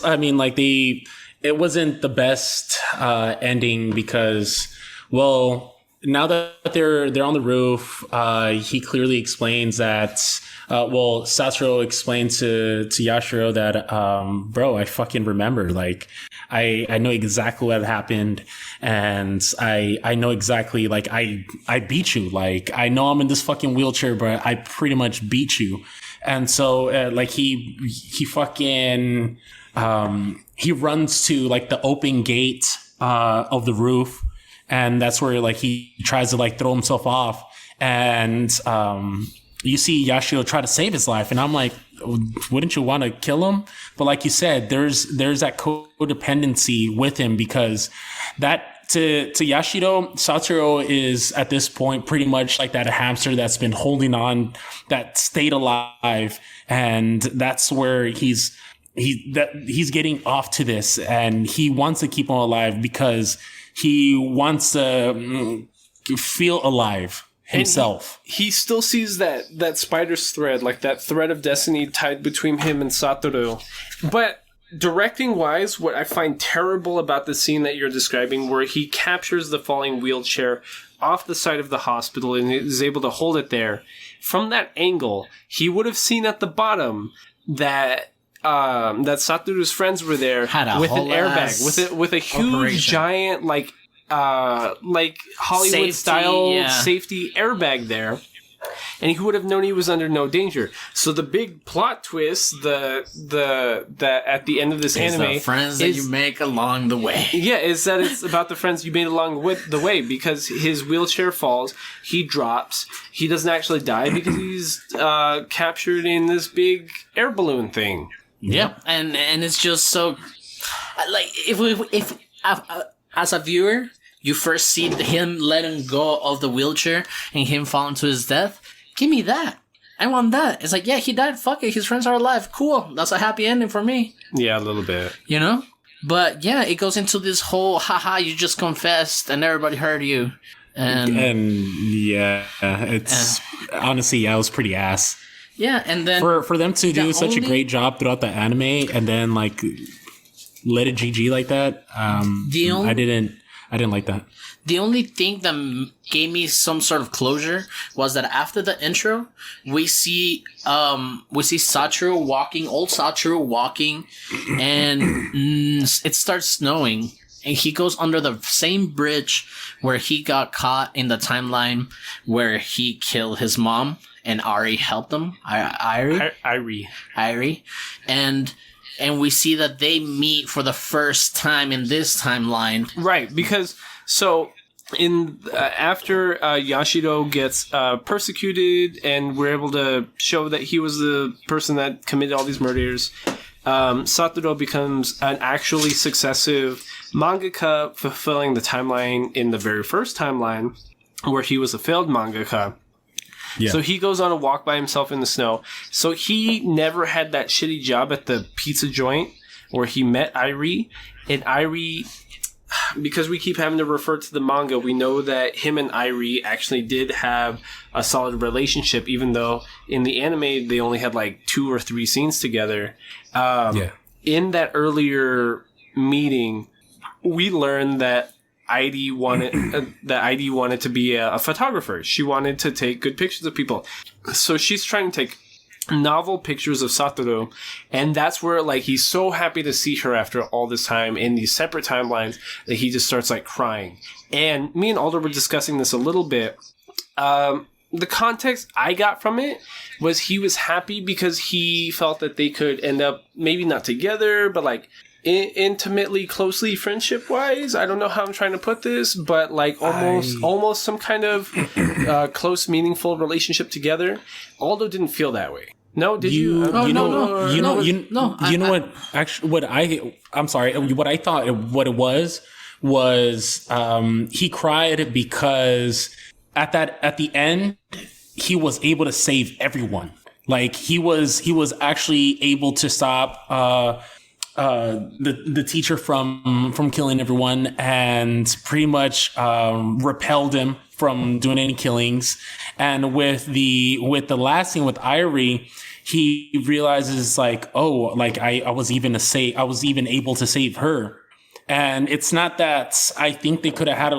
I mean, like, it wasn't the best ending because, well, now that they're on the roof, he clearly explains that. Sasuro explained to Yashiro that, bro, I fucking remember. Like, I know exactly what happened, and I know exactly, like, I beat you. Like, I know I'm in this fucking wheelchair, but I pretty much beat you. And so, like, he fucking, he runs to, like, the open gate, of the roof. And that's where, like, he tries to, like, throw himself off. And, you see Yashiro try to save his life. And I'm like, wouldn't you want to kill him? But like you said, there's that codependency with him, because that to Yashiro, Satoru is at this point pretty much like that hamster that's been holding on, that stayed alive. And that's where he's getting off to this, and he wants to keep him alive because he wants to feel alive himself. He still sees that spider's thread, like that thread of destiny tied between him and Satoru. But directing wise, what I find terrible about the scene that you're describing, where he captures the falling wheelchair off the side of the hospital and is able to hold it there, from that angle, he would have seen at the bottom that Satoru's friends were there with an airbag, with a huge operation. giant like Hollywood style safety airbag there, and he would have known he was under no danger. So the big plot twist, the at the end of this anime, the friends that you make along the way. Yeah, is that it's about the friends you made along with the way, because his wheelchair falls, he drops, he doesn't actually die because he's captured in this big air balloon thing. Yeah, and it's just so, like, if as a viewer, you first see him letting go of the wheelchair and him falling to his death, give me that. I want that. It's like, yeah, he died, fuck it, his friends are alive, cool, that's a happy ending for me. Yeah, a little bit. You know? But yeah, it goes into this whole, haha, you just confessed and everybody heard you. And yeah, it's honestly, I was pretty ass. Yeah, and then for them to do such a great job throughout the anime and then like let it GG like that, I didn't like that. The only thing that gave me some sort of closure was that after the intro, we see Satoru walking, and it starts snowing, and he goes under the same bridge where he got caught in the timeline where he killed his mom, and Ari helped him. Ari, and we see that they meet for the first time in this timeline. Right, because so after Yashiro gets persecuted, and we're able to show that he was the person that committed all these murders, Satoru becomes an actually successive mangaka, fulfilling the timeline in the very first timeline where he was a failed mangaka. Yeah. So he goes on a walk by himself in the snow. So he never had that shitty job at the pizza joint where he met Irie. And Irie, because we keep having to refer to the manga, we know that him and Irie actually did have a solid relationship, even though in the anime they only had like 2 or 3 scenes together. In that earlier meeting, we learned that Heidi wanted to be a photographer. She wanted to take good pictures of people. So she's trying to take novel pictures of Satoru, and that's where like he's so happy to see her after all this time in these separate timelines that he just starts like crying. And me and Alder were discussing this a little bit. The context I got from it was he was happy because he felt that they could end up maybe not together, but like intimately, closely, friendship wise. I don't know how I'm trying to put this, but like almost some kind of close, meaningful relationship together. Aldo didn't feel that way. No, did you? What? Actually, I'm sorry. What I thought what it was he cried because at the end he was able to save everyone. Like he was actually able to stop the teacher from killing everyone, and pretty much repelled him from doing any killings. And with the last scene with Irie, he realizes like, oh, like I was even able to save her. And it's not that I think they could have had a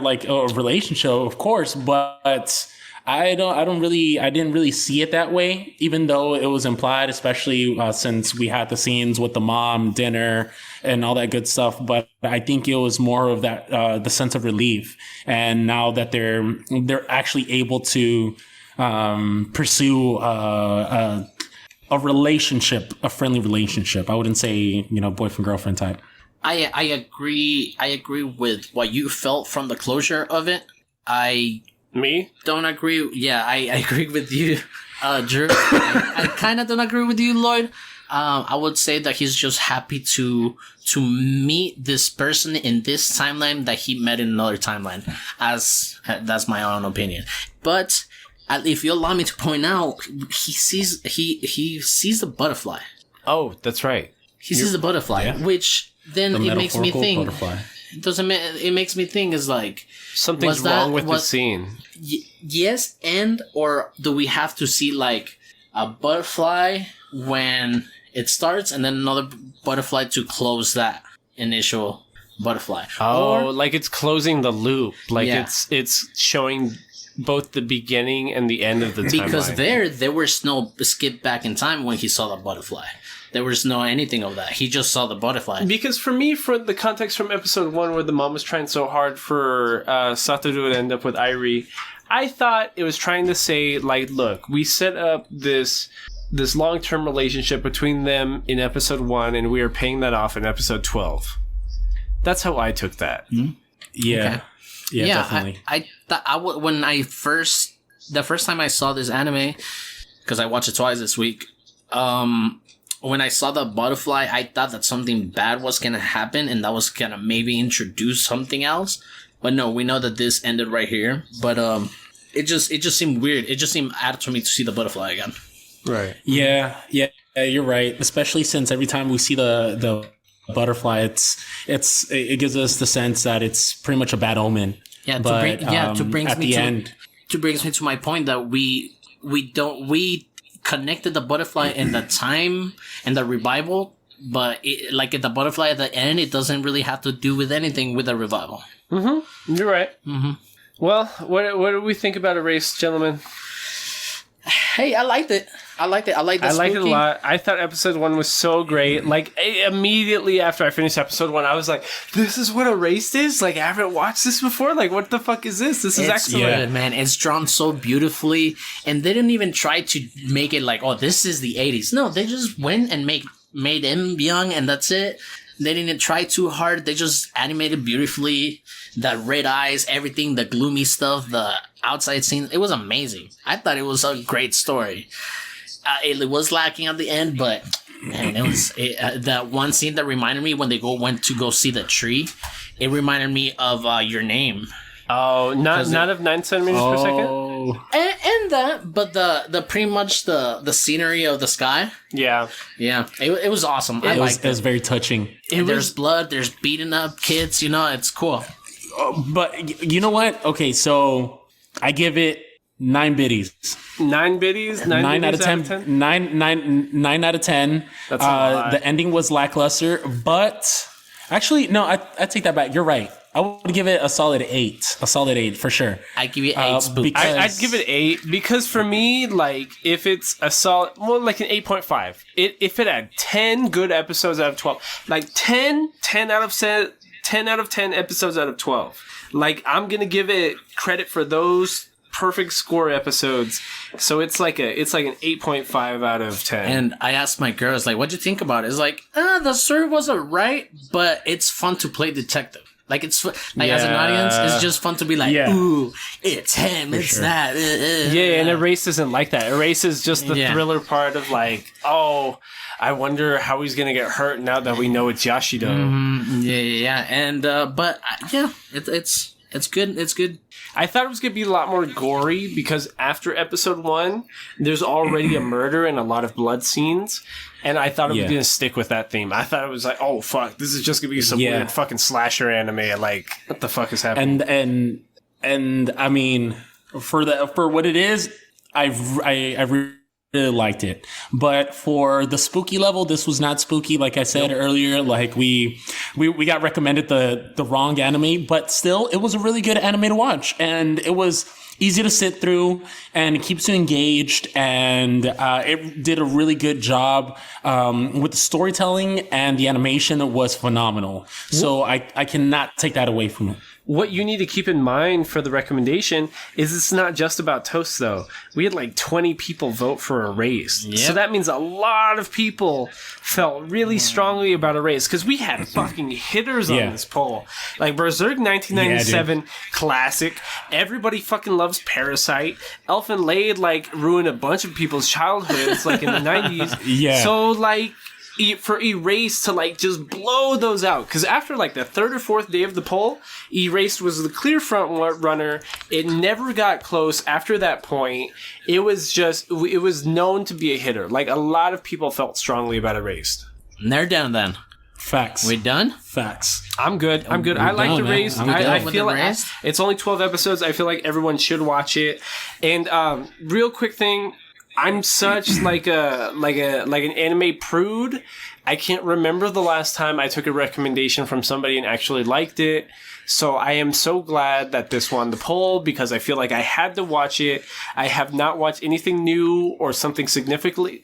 relationship, of course, but I didn't really see it that way, even though it was implied, especially since we had the scenes with the mom, dinner, and all that good stuff. But I think it was more of that, the sense of relief. And now that they're actually able to, pursue, a relationship, a friendly relationship. I wouldn't say, boyfriend, girlfriend type. I agree with what you felt from the closure of it. I Me? don't agree. Yeah, I agree with you, Drew. I kind of don't agree with you, Lloyd. I would say that he's just happy to meet this person in this timeline that he met in another timeline. That's my own opinion. But if you allow me to point out, he sees the butterfly. Oh, that's right. He sees the butterfly, yeah. which then it makes me metaphorical think. butterfly. It makes me think is like Something's wrong with the scene. yes, and or do we have to see like a butterfly when it starts and then another butterfly to close that initial butterfly? Oh, Or- like it's closing the loop. Like Yeah. it's showing both the beginning and the end of the timeline. because there was no skip back in time when he saw the butterfly. There was no anything of that. He just saw the butterfly. Because for me, for the context from episode 1 where the mom was trying so hard for Satoru to end up with Airi, I thought it was trying to say, like, look, we set up this long-term relationship between them in episode 1 and we are paying that off in episode 12. That's how I took that. Yeah. Okay. Yeah, definitely. I thought when the first time I saw this anime, because I watched it twice this week, when I saw the butterfly, I thought that something bad was gonna happen and that was gonna maybe introduce something else. But no, we know that this ended right here. But it just seemed weird. It just seemed odd to me to see the butterfly again. Right. Yeah, you're right. Especially since every time we see the butterfly, it gives us the sense that it's pretty much a bad omen. Yeah, But brings at me the to end, brings me to my point that we connected the butterfly in the time and the revival, but like the butterfly at the end, it doesn't really have to do with anything with the revival. You're right. Well, what do we think about Erase, gentlemen? Hey, I liked it. I liked it a lot. I thought episode 1 was so great. Like, immediately after I finished episode 1, I was like, this is what Erased is? Like, I haven't watched this before? Like, what the fuck is this? This is It's excellent. good, man. It's drawn so beautifully, and they didn't even try to make it like, oh, this is the 80s. No, they just went and made him young, and that's it. They didn't try too hard. They just animated beautifully. The red eyes, everything, the gloomy stuff, the outside scene. It was amazing. I thought it was a great story. It was lacking at the end, but man, it was that one scene that reminded me when they went to go see the tree. It reminded me of Your Name. Oh, not of 9 centimeters per second? oh, And that, but the pretty much the scenery of the sky. Yeah. Yeah, it was awesome. I it liked was it. very touching. There's blood. There's beating up kids. It's cool. But you know what? Okay, so I give it 9 biddies. 9 biddies? 9 out of 10. 9 out of 10. That's a lot. The ending was lackluster, but actually, no, I take that back. You're right. I would give it a solid 8. A solid 8 for sure. I give you 8 spooks. because- I'd give it 8 because for me, like, if it's a solid, well, like an 8.5. If it had 10 good episodes out of 12, like 10 out of 10 episodes out of 12, like, I'm gonna give it credit for those perfect score episodes. So it's like an 8.5 out of 10. And I asked my girls, like, what'd you think about it? It's like, the story wasn't right, but it's fun to play detective. Like, it's like as an audience, it's just fun to be like, Yeah. ooh, it's him, it's that. Yeah, and Erase isn't like that. Erase is just the thriller part of like, oh, I wonder how he's gonna get hurt now that we know it's Yashido. Yeah. And but yeah, it's good. It's good. I thought it was gonna be a lot more gory because after episode 1, there's already a murder and a lot of blood scenes. And I thought it was gonna stick with that theme. I thought it was like, oh fuck, this is just gonna be some weird fucking slasher anime. Like, what the fuck is happening? And I mean, for what it is, I really liked it. But for the spooky level, this was not spooky. Like I said earlier, like we we got recommended the wrong anime, but still, it was a really good anime to watch, and it was easy to sit through, and it keeps you engaged, and it did a really good job with the storytelling, and the animation was phenomenal. So I cannot take that away from it. What you need to keep in mind for the recommendation is it's not just about Toast, though. We had like 20 people vote for Erased. Yep. So that means a lot of people felt really strongly about Erased because we had fucking hitters on this poll. Like Berserk 1997, classic. Everybody fucking loves Parasite. Elfen Lied like ruined a bunch of people's childhoods like in the 90s. Yeah. So like for Erased to like just blow those out, because after like the third or fourth day of the poll, Erased was the clear front runner. It never got close after that point. It was known to be a hitter. Like a lot of people felt strongly about Erased. And they're done then. Facts. We done? Facts. I'm good. I like done, man. Erased. I'm I done with feel like Erased. it's only 12 episodes. I feel like everyone should watch it. And real quick thing, I'm such like an anime prude. I can't remember the last time I took a recommendation from somebody and actually liked it. So I am so glad that this won the poll because I feel like I had to watch it. I have not watched anything new or something significantly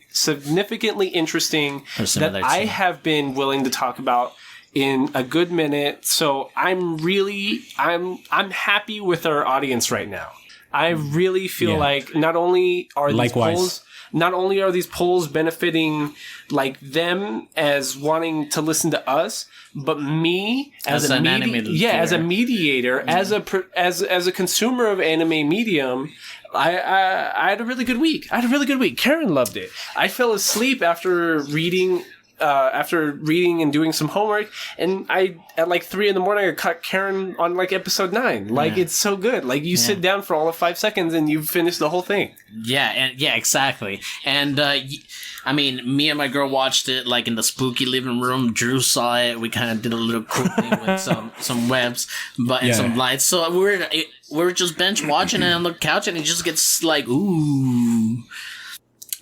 interesting that I have been willing to talk about in a good minute. So I'm happy with our audience right now. I really feel like not only are these polls benefiting like them as wanting to listen to us, but me as a mediator, as a consumer of anime medium, I had a really good week. Karen loved it. I fell asleep after reading and doing some homework, and at like 3 a.m, I caught Karen on like episode 9. Like it's so good. Like you sit down for all of 5 seconds and you finish the whole thing. Yeah, exactly. And I mean, me and my girl watched it like in the spooky living room. Drew saw it. We kind of did a little cool thing with some webs, and some lights. So we were just bench watching it on the couch, and it just gets like ooh.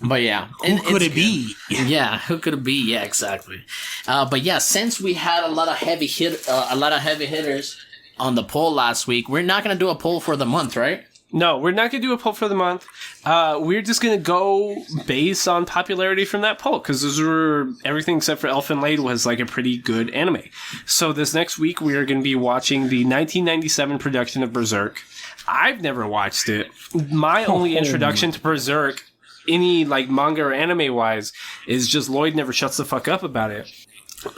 But yeah, who could it be? Yeah, who could it be? Yeah, exactly. But yeah, since we had a lot of heavy hitters on the poll last week, we're not gonna do a poll for the month, right? No, we're not gonna do a poll for the month. We're just gonna go based on popularity from that poll because those were everything except for Elfen Lied was like a pretty good anime. So this next week we are gonna be watching the 1997 production of Berserk. I've never watched it. My only introduction to Berserk, any like manga or anime wise, is just Lloyd never shuts the fuck up about it.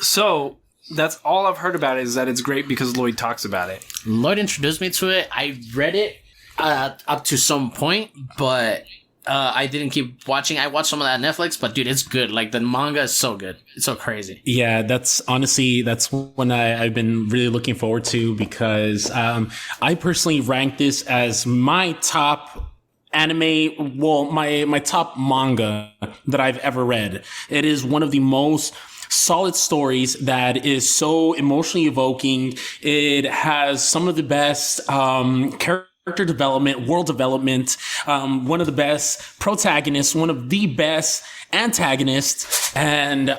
So that's all I've heard about it, is that it's great because Lloyd talks about it. Lloyd introduced me to it. I read it up to some point, but I didn't keep watching. I watched some of that on Netflix, but dude, it's good. Like the manga is so good. It's so crazy. Yeah, that's one I've been really looking forward to because I personally rank this as my top anime, my top manga that I've ever read. It is one of the most solid stories that is so emotionally evoking. It has some of the best character development, world development, one of the best protagonists, one of the best antagonists, and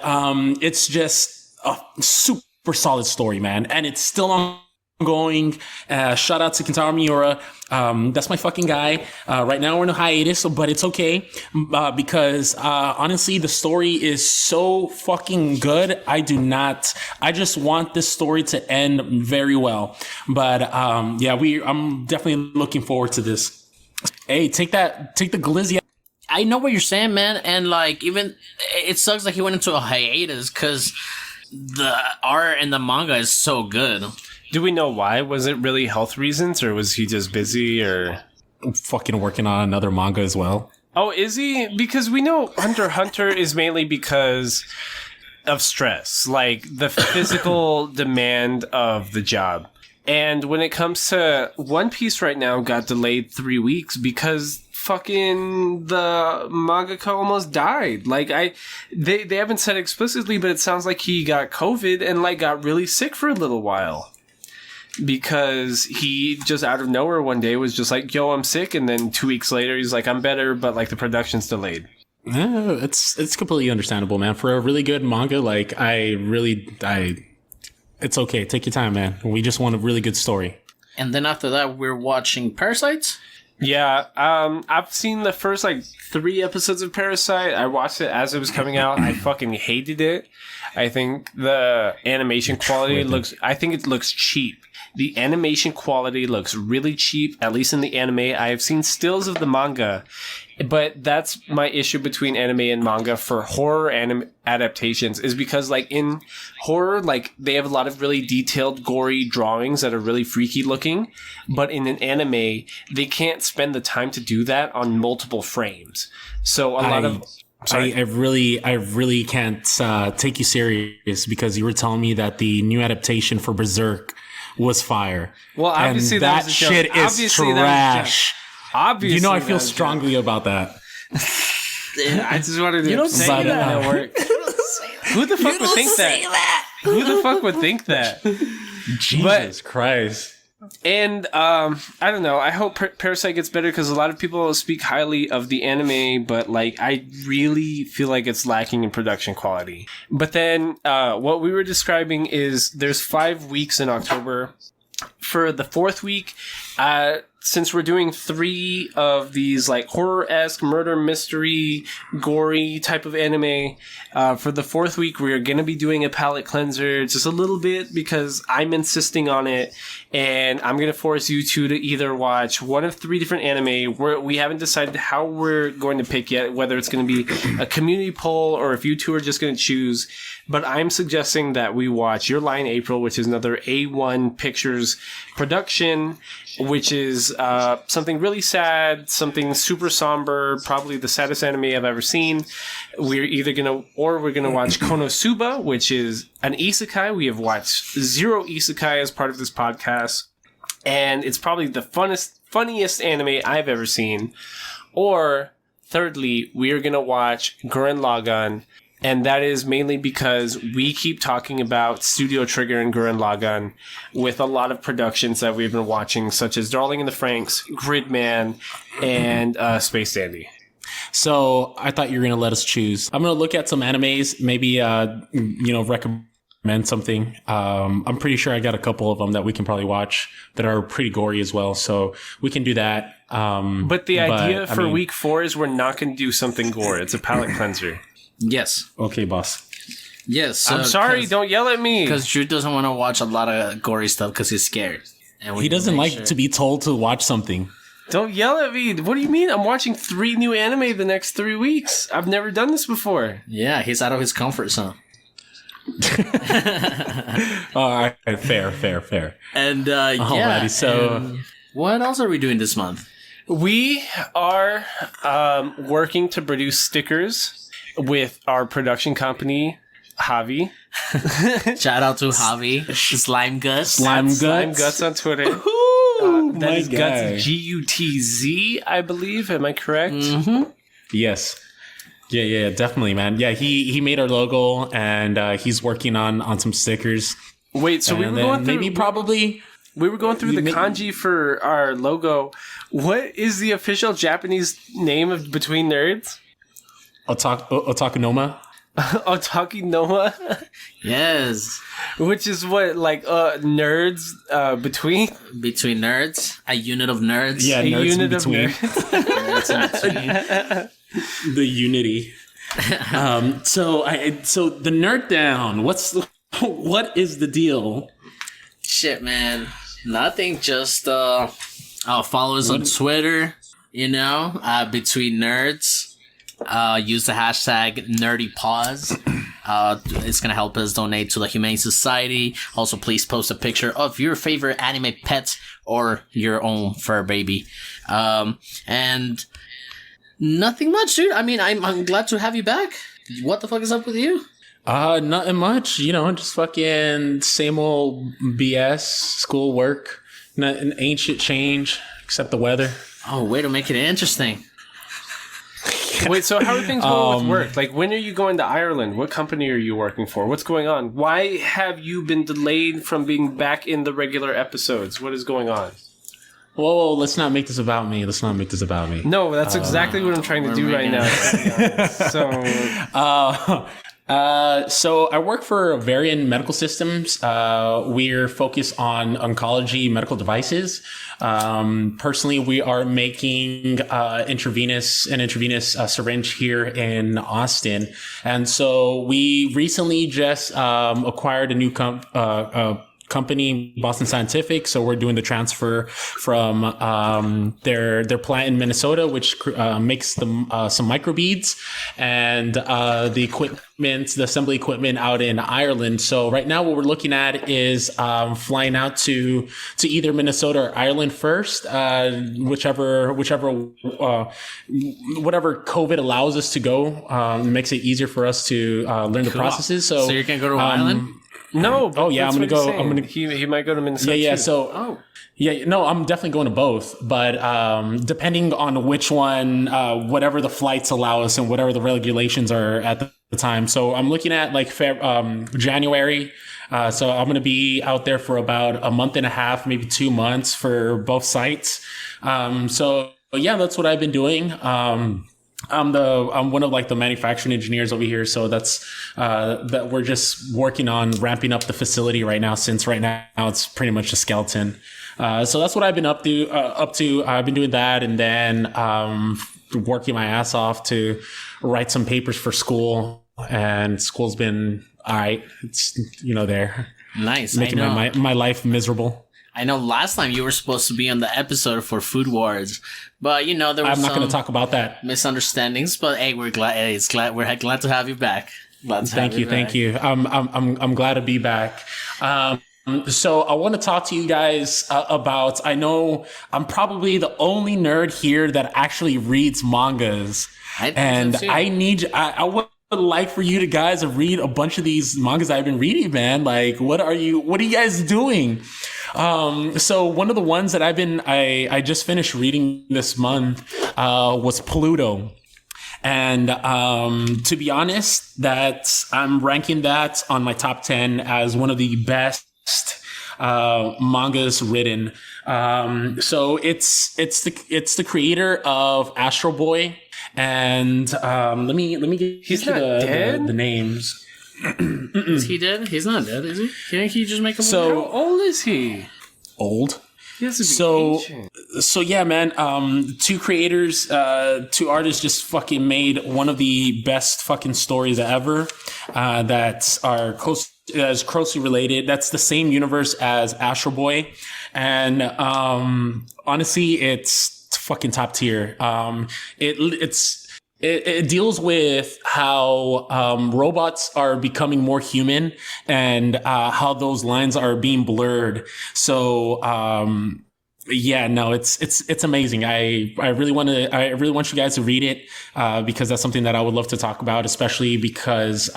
it's just a super solid story, man. And it's still ongoing. Shout out to Kentaro Miura. That's my fucking guy. Right now we're in a hiatus, but it's okay. Because, honestly, the story is so fucking good. I just want this story to end very well. But, I'm definitely looking forward to this. Hey, take the glizzy. I know what you're saying, man. And like, even it sucks that he went into a hiatus because the art and the manga is so good. Do we know why? Was it really health reasons, or was he just busy, or fucking working on another manga as well? Oh, is he? Because we know Hunter x Hunter is mainly because of stress, like the physical demand of the job. And when it comes to One Piece right now, got delayed 3 weeks because fucking the mangaka almost died. Like they haven't said explicitly, but it sounds like he got COVID and like got really sick for a little while. Because he just out of nowhere one day was just like, yo, I'm sick. And then 2 weeks later, he's like, I'm better, but like the production's delayed. It's completely understandable, man. For a really good manga, like I It's okay. Take your time, man. We just want a really good story. And then after that, we're watching Parasites. Yeah, I've seen the first like 3 episodes of Parasite. I watched it as it was coming out. I fucking hated it. I think the animation quality I think it looks cheap. The animation quality looks really cheap, at least in the anime. I have seen stills of the manga, but that's my issue between anime and manga for horror anime adaptations, is because like in horror, like they have a lot of really detailed, gory drawings that are really freaky looking, but in an anime, they can't spend the time to do that on multiple frames. So a lot of... I really can't take you serious because you were telling me that the new adaptation for Berserk was fire. Well, obviously and that shit is obviously trash. Obviously, you know I feel strongly about that. I just wanted to You don't say say that. that. At work. Who the fuck would think that? Who the fuck would think that? Jesus Christ. And I don't know. I hope Parasite gets better because a lot of people speak highly of the anime, but like I really feel like it's lacking in production quality. But then what we were describing is there's 5 weeks in October. For the 4th week, since we're doing 3 of these like horror-esque, murder mystery, gory type of anime, for the 4th week we're gonna be doing a palate cleanser just a little bit because I'm insisting on it, and I'm gonna force you two to either watch one of 3 different anime. We haven't decided how we're going to pick yet, whether it's gonna be a community poll or if you two are just gonna choose. But I'm suggesting that we watch Your Lie in April, which is another A1 Pictures production, which is something really sad, something super somber, probably the saddest anime I've ever seen. We're gonna watch Konosuba, which is an isekai. We have watched 0 isekai as part of this podcast, and it's probably the funniest anime I've ever seen. Or thirdly, we are gonna watch Gurren Lagann. And that is mainly because we keep talking about Studio Trigger and Gurren Lagann with a lot of productions that we've been watching, such as Darling in the Franxx, Gridman, and Space Dandy. So I thought you were going to let us choose. I'm going to look at some animes, maybe, recommend something. I'm pretty sure I got a couple of them that we can probably watch that are pretty gory as well. So we can do that. But the idea for week 4 is we're not going to do something gore. It's a palate cleanser. Yes. Okay, boss. Yes. I'm sorry, don't yell at me. Because Drew doesn't want to watch a lot of gory stuff because he's scared. And he doesn't like to be told to watch something. Don't yell at me. What do you mean? I'm watching 3 new anime the next 3 weeks. I've never done this before. Yeah, he's out of his comfort zone. All right, fair. And Alrighty, so what else are we doing this month? We are working to produce stickers with our production company, Javi. Shout out to Javi, Slime Guts. Slime Guts on Twitter. That is Guts, Gutz, I believe. Am I correct? Mm-hmm. Yes. Yeah, definitely, man. Yeah, he made our logo, and he's working on some stickers. Wait, so we were going through we were going through the kanji for our logo. What is the official Japanese name of Between Nerds? Otakunoma. Otakunoma? Yes. Which is what, like, nerds between? Between nerds. A unit of nerds. Yeah, a nerds unit in between. Nerds in between. The unity. So the nerd down. What is the deal? Shit, man. Nothing. Just follow us on Twitter. Between nerds. Use the hashtag NerdyPause. It's gonna help us donate to the Humane Society. Also, please post a picture of your favorite anime pet or your own fur baby. And nothing much, dude. I mean, I'm glad to have you back. What the fuck is up with you? Nothing much. Just fucking same old BS, school work. Nothing, ain't shit change except the weather. Oh, way to make it interesting. Wait, so how are things going with work? Like, when are you going to Ireland? What company are you working for? What's going on? Why have you been delayed from being back in the regular episodes? What is going on? Whoa, let's not make this about me. No, that's exactly what I'm trying to do right now. So, So I work for Varian Medical Systems. We're focused on oncology medical devices. Personally, we are making intravenous syringe here in Austin. And so we recently just acquired a new company, Boston Scientific. So we're doing the transfer from their plant in Minnesota, which makes some microbeads, and the assembly equipment out in Ireland. So right now what we're looking at is flying out to either Minnesota or Ireland first, whatever COVID allows us to go. It makes it easier for us to learn the processes. So you're gonna go to Ireland? No. Oh yeah, I'm gonna go. He might go to Minnesota. Yeah. Too. So. Yeah, no, I'm definitely going to both, but depending on which one, whatever the flights allow us and whatever the regulations are at the time. So I'm looking at like January. So I'm going to be out there for about a month and a half, maybe 2 months for both sites. So yeah, that's what I've been doing. I'm one of like the manufacturing engineers over here. So that's, that we're just working on ramping up the facility right now, since right now it's pretty much a skeleton. So that's what I've been up to. I've been doing that, and then, working my ass off to write some papers for school, and school's been all right. It's, there. Nice. Making my life miserable. I know last time you were supposed to be on the episode for Food Wars, but there was I'm not going to talk about that. Misunderstandings. But hey, we're glad. We're glad to have you back. Thank you. I'm glad to be back. So I want to talk to you guys about. I know I'm probably the only nerd here that actually reads mangas, I would like for you guys to read a bunch of these mangas I've been reading, man. Like, what are you guys doing? So one of the ones that I just finished reading this month, was Pluto. And, to be honest, that I'm ranking that on my top 10 as one of the best, mangas written. So it's the creator of Astro Boy. And, let me get He's you not dead? the names. Is he dead? He's not dead, is he? Can't he just make a movie? How old is he? Old. He has to be ancient. So yeah, man, two artists just fucking made one of the best fucking stories ever, that are closely related. That's the same universe as Astro Boy. And, honestly, it's fucking top tier. It deals with how robots are becoming more human, and how those lines are being blurred. So yeah, no, it's amazing. I really want you guys to read it, because that's something that I would love to talk about, especially because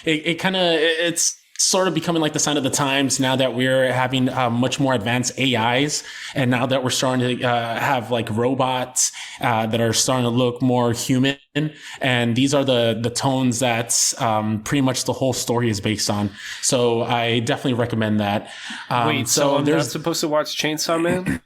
it's sort of becoming like the sign of the times now that we're having much more advanced AIs, and now that we're starting to have like robots that are starting to look more human, and these are the tones that's pretty much the whole story is based on. So I definitely recommend that. Wait, so I'm not supposed to watch Chainsaw Man?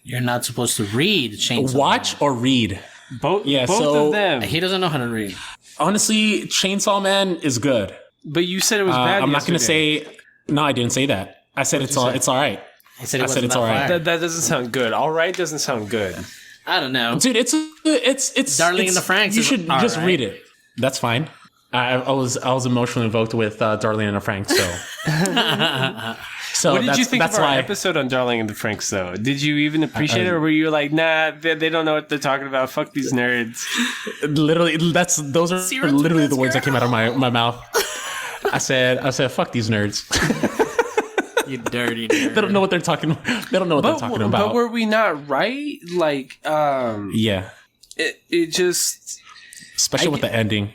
You're not supposed to read Chainsaw Watch or read? Both of them. Man. He doesn't know how to read. Honestly, Chainsaw Man is good. But you said it was bad. I'm not going to say. No, I didn't say that. I said it's all right. I said it's all right. That doesn't sound good. All right doesn't sound good. I don't know, dude. It's Darling in the Franxx. You should just read it. That's fine. I was emotionally invoked with Darling in the Franxx. So. What did you think of our episode on Darling in the Franxx, though? Did you even appreciate it, or were you like, nah, they don't know what they're talking about? Fuck these nerds. Literally, those are literally the words that came out of my mouth. I said, fuck these nerds. You dirty nerd. They don't know what they're talking. They don't know what they're talking about. But were we not right? Like, yeah. It just, especially with the ending.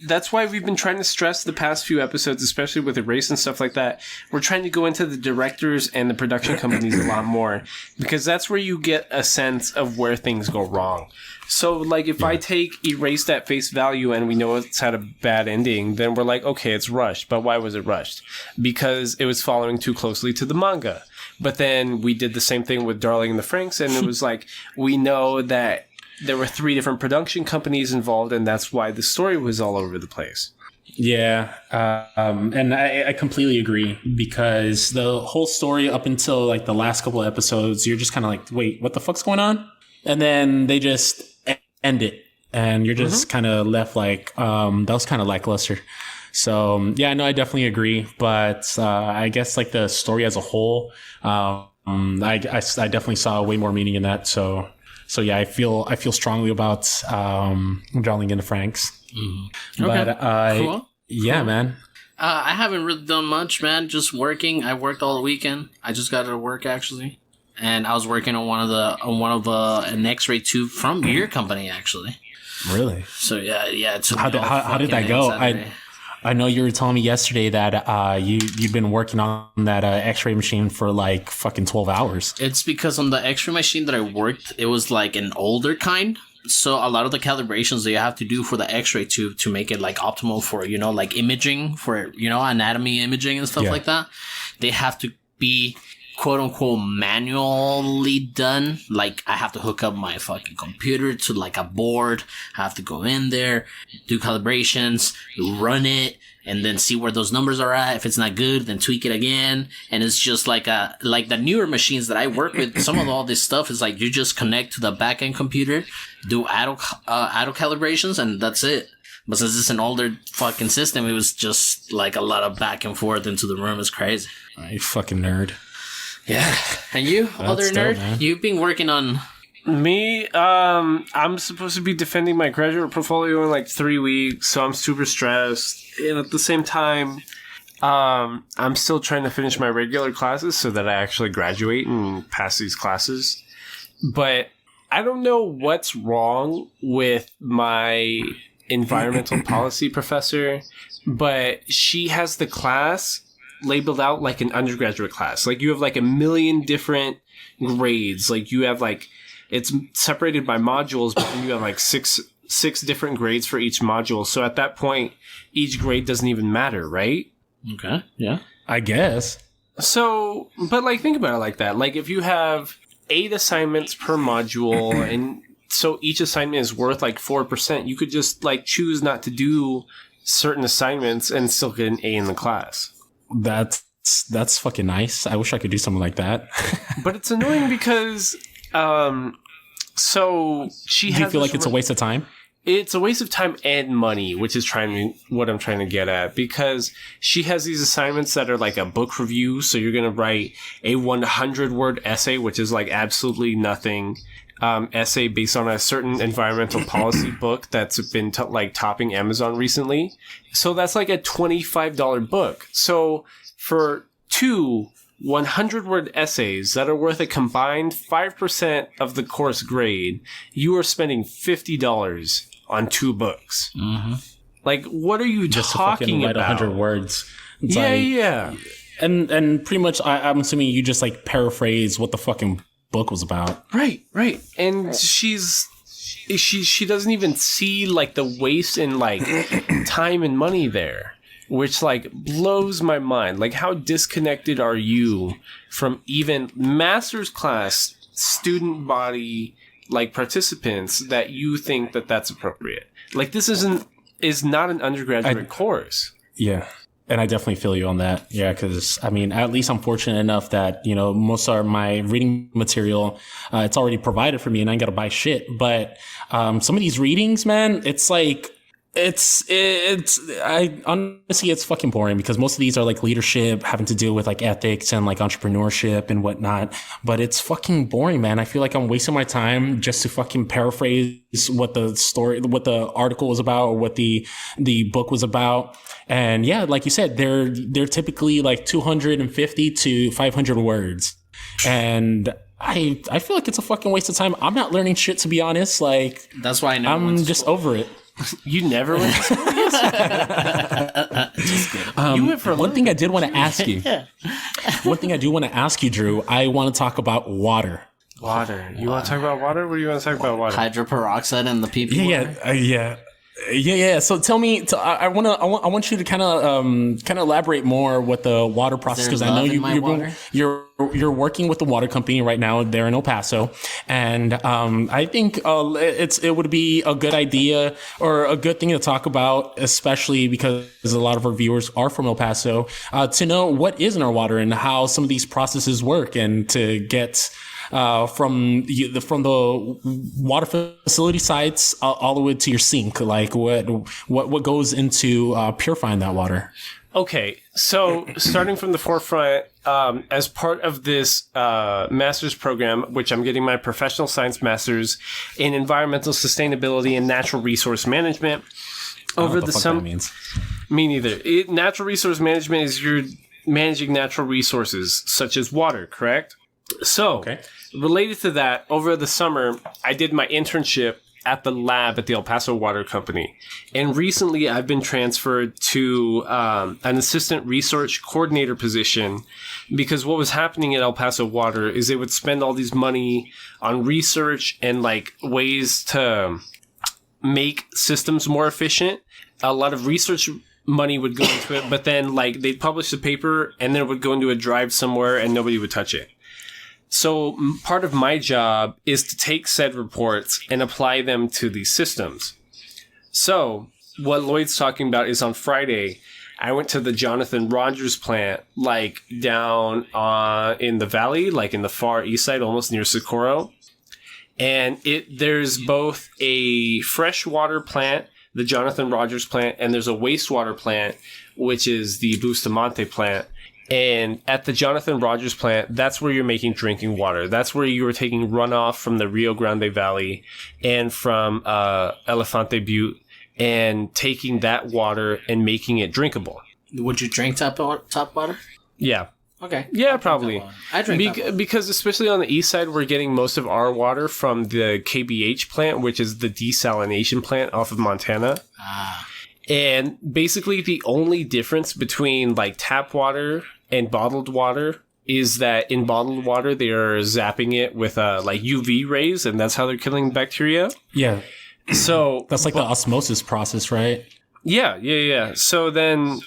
That's why we've been trying to stress the past few episodes, especially with Erase and stuff like that. We're trying to go into the directors and the production companies a lot more, because that's where you get a sense of where things go wrong. So, like, if I take Erased at face value and we know it's had a bad ending, then we're like, okay, it's rushed. But why was it rushed? Because it was following too closely to the manga. But then we did the same thing with Darling in the Franxx, and it was like, we know that there were 3 different production companies involved, and that's why the story was all over the place. Yeah, and I completely agree, because the whole story up until like the last couple of episodes, you're just kind of like, wait, what the fuck's going on? And then they just end it, and you're just kind of left like, that was kind of lackluster. So yeah, no, I definitely agree, but I guess like the story as a whole, I definitely saw way more meaning in that. So yeah, I feel strongly about drawing into Franks. But Cool. Yeah, man. I haven't really done much, man. Just working. I worked all the weekend. I just got out of work actually, and I was working on an X-ray tube from your company actually. Really? So yeah. How did that go? I know you were telling me yesterday that you'd been working on that X-ray machine for like fucking 12 hours. It's because on the X-ray machine that I worked, it was like an older kind. So a lot of the calibrations that you have to do for the X-ray tube to make it like optimal for, like imaging, for, anatomy imaging and stuff like that, they have to be quote unquote manually done. Like I have to hook up my fucking computer to like a board. I have to go in there, do calibrations, run it, and then see where those numbers are at. If it's not good, then tweak it again. And it's just like the newer machines that I work with, some of all this stuff is like you just connect to the back end computer, do auto calibrations, and that's it. But since it's an older fucking system, it was just like a lot of back and forth into the room. It's crazy. You fucking nerd. Yeah. And you, other nerd, dope, man. you've been working on... Me, I'm supposed to be defending my graduate portfolio in like 3 weeks, so I'm super stressed. And at the same time, I'm still trying to finish my regular classes so that I actually graduate and pass these classes. But I don't know what's wrong with my environmental policy professor, but she has the class labeled out like an undergraduate class. Like you have like a million different grades. Like you have like... It's separated by modules, but then you have like six different grades for each module. So at that point, each grade doesn't even matter, right? Okay, yeah. I guess. So, but like think about it like that. Like if you have 8 assignments per module, and so each assignment is worth like 4%, you could just like choose not to do certain assignments and still get an A in the class. That's fucking nice. I wish I could do something like that. But it's annoying because... So she has... Do you feel like it's a waste of time? It's a waste of time and money, which is what I'm trying to get at, because she has these assignments that are like a book review. So you're going to write a 100-word essay, which is like absolutely nothing. Essay based on a certain environmental policy book that's been topping Amazon recently. So that's like a $25 book. So for 2 100-word essays that are worth a combined 5% of the course grade, you are spending $50 on 2 books. Mm-hmm. Like, what are you Just talking to write about? 100 words. It's Yeah. And pretty much, I'm assuming you just like paraphrase what the fucking book was about. Right. And she doesn't even see like the waste in like time and money there. Which, like, blows my mind. Like, how disconnected are you from even master's class student body, like, participants that you think that that's appropriate? Like, this is not an undergraduate course. Yeah. And I definitely feel you on that. Yeah, because, I mean, at least I'm fortunate enough that, most of my reading material, it's already provided for me and I ain't got to buy shit. But some of these readings, man, it's like... I honestly, it's fucking boring because most of these are like leadership, having to deal with like ethics and like entrepreneurship and whatnot. But it's fucking boring, man. I feel like I'm wasting my time just to fucking paraphrase what the article was about or what the book was about. And yeah, like you said, they're typically like 250 to 500 words. And I feel like it's a fucking waste of time. I'm not learning shit, to be honest. Like, that's why I'm just over it. You never went to school? You went for one thing I did want to ask you. One thing I do want to ask you, Drew. I want to talk about water. Water. You want to talk about water? What do you want to talk about water? Hydroperoxide and the PP water? Yeah. Yeah. So tell me, I want you to kind of elaborate more what the water process, because I know you're working with the water company right now there in El Paso, and I think it would be a good idea or a good thing to talk about, especially because a lot of our viewers are from El Paso, to know what is in our water and how some of these processes work, and to get from the water facility sites all the way to your sink, like what goes into purifying that water. Okay, so starting from the forefront, as part of this master's program, which I'm getting my professional science master's in environmental sustainability and natural resource management. Over the summer, me neither. Natural resource management is you're managing natural resources such as water, correct? So, related to that, over the summer, I did my internship at the lab at the El Paso Water Company. And recently, I've been transferred to an assistant research coordinator position, because what was happening at El Paso Water is they would spend all these money on research and like ways to make systems more efficient. A lot of research money would go into it, but then like they'd publish the paper and then it would go into a drive somewhere and nobody would touch it. So part of my job is to take said reports and apply them to these systems. So what Lloyd's talking about is on Friday, I went to the Jonathan Rogers plant, like down in the valley, like in the far east side, almost near Socorro. And there's both a freshwater plant, the Jonathan Rogers plant, and there's a wastewater plant, which is the Bustamante plant. And at the Jonathan Rogers plant, that's where you're making drinking water. That's where you are taking runoff from the Rio Grande Valley and from Elefante Butte and taking that water and making it drinkable. Would you drink tap water? Yeah. Okay. Yeah, probably. I drink tap water. Because especially on the east side, we're getting most of our water from the KBH plant, which is the desalination plant off of Montana. And basically the only difference between like tap water and bottled water is that in bottled water, they are zapping it with like UV rays, and that's how they're killing bacteria. Yeah. So that's like the osmosis process, right? Yeah. So then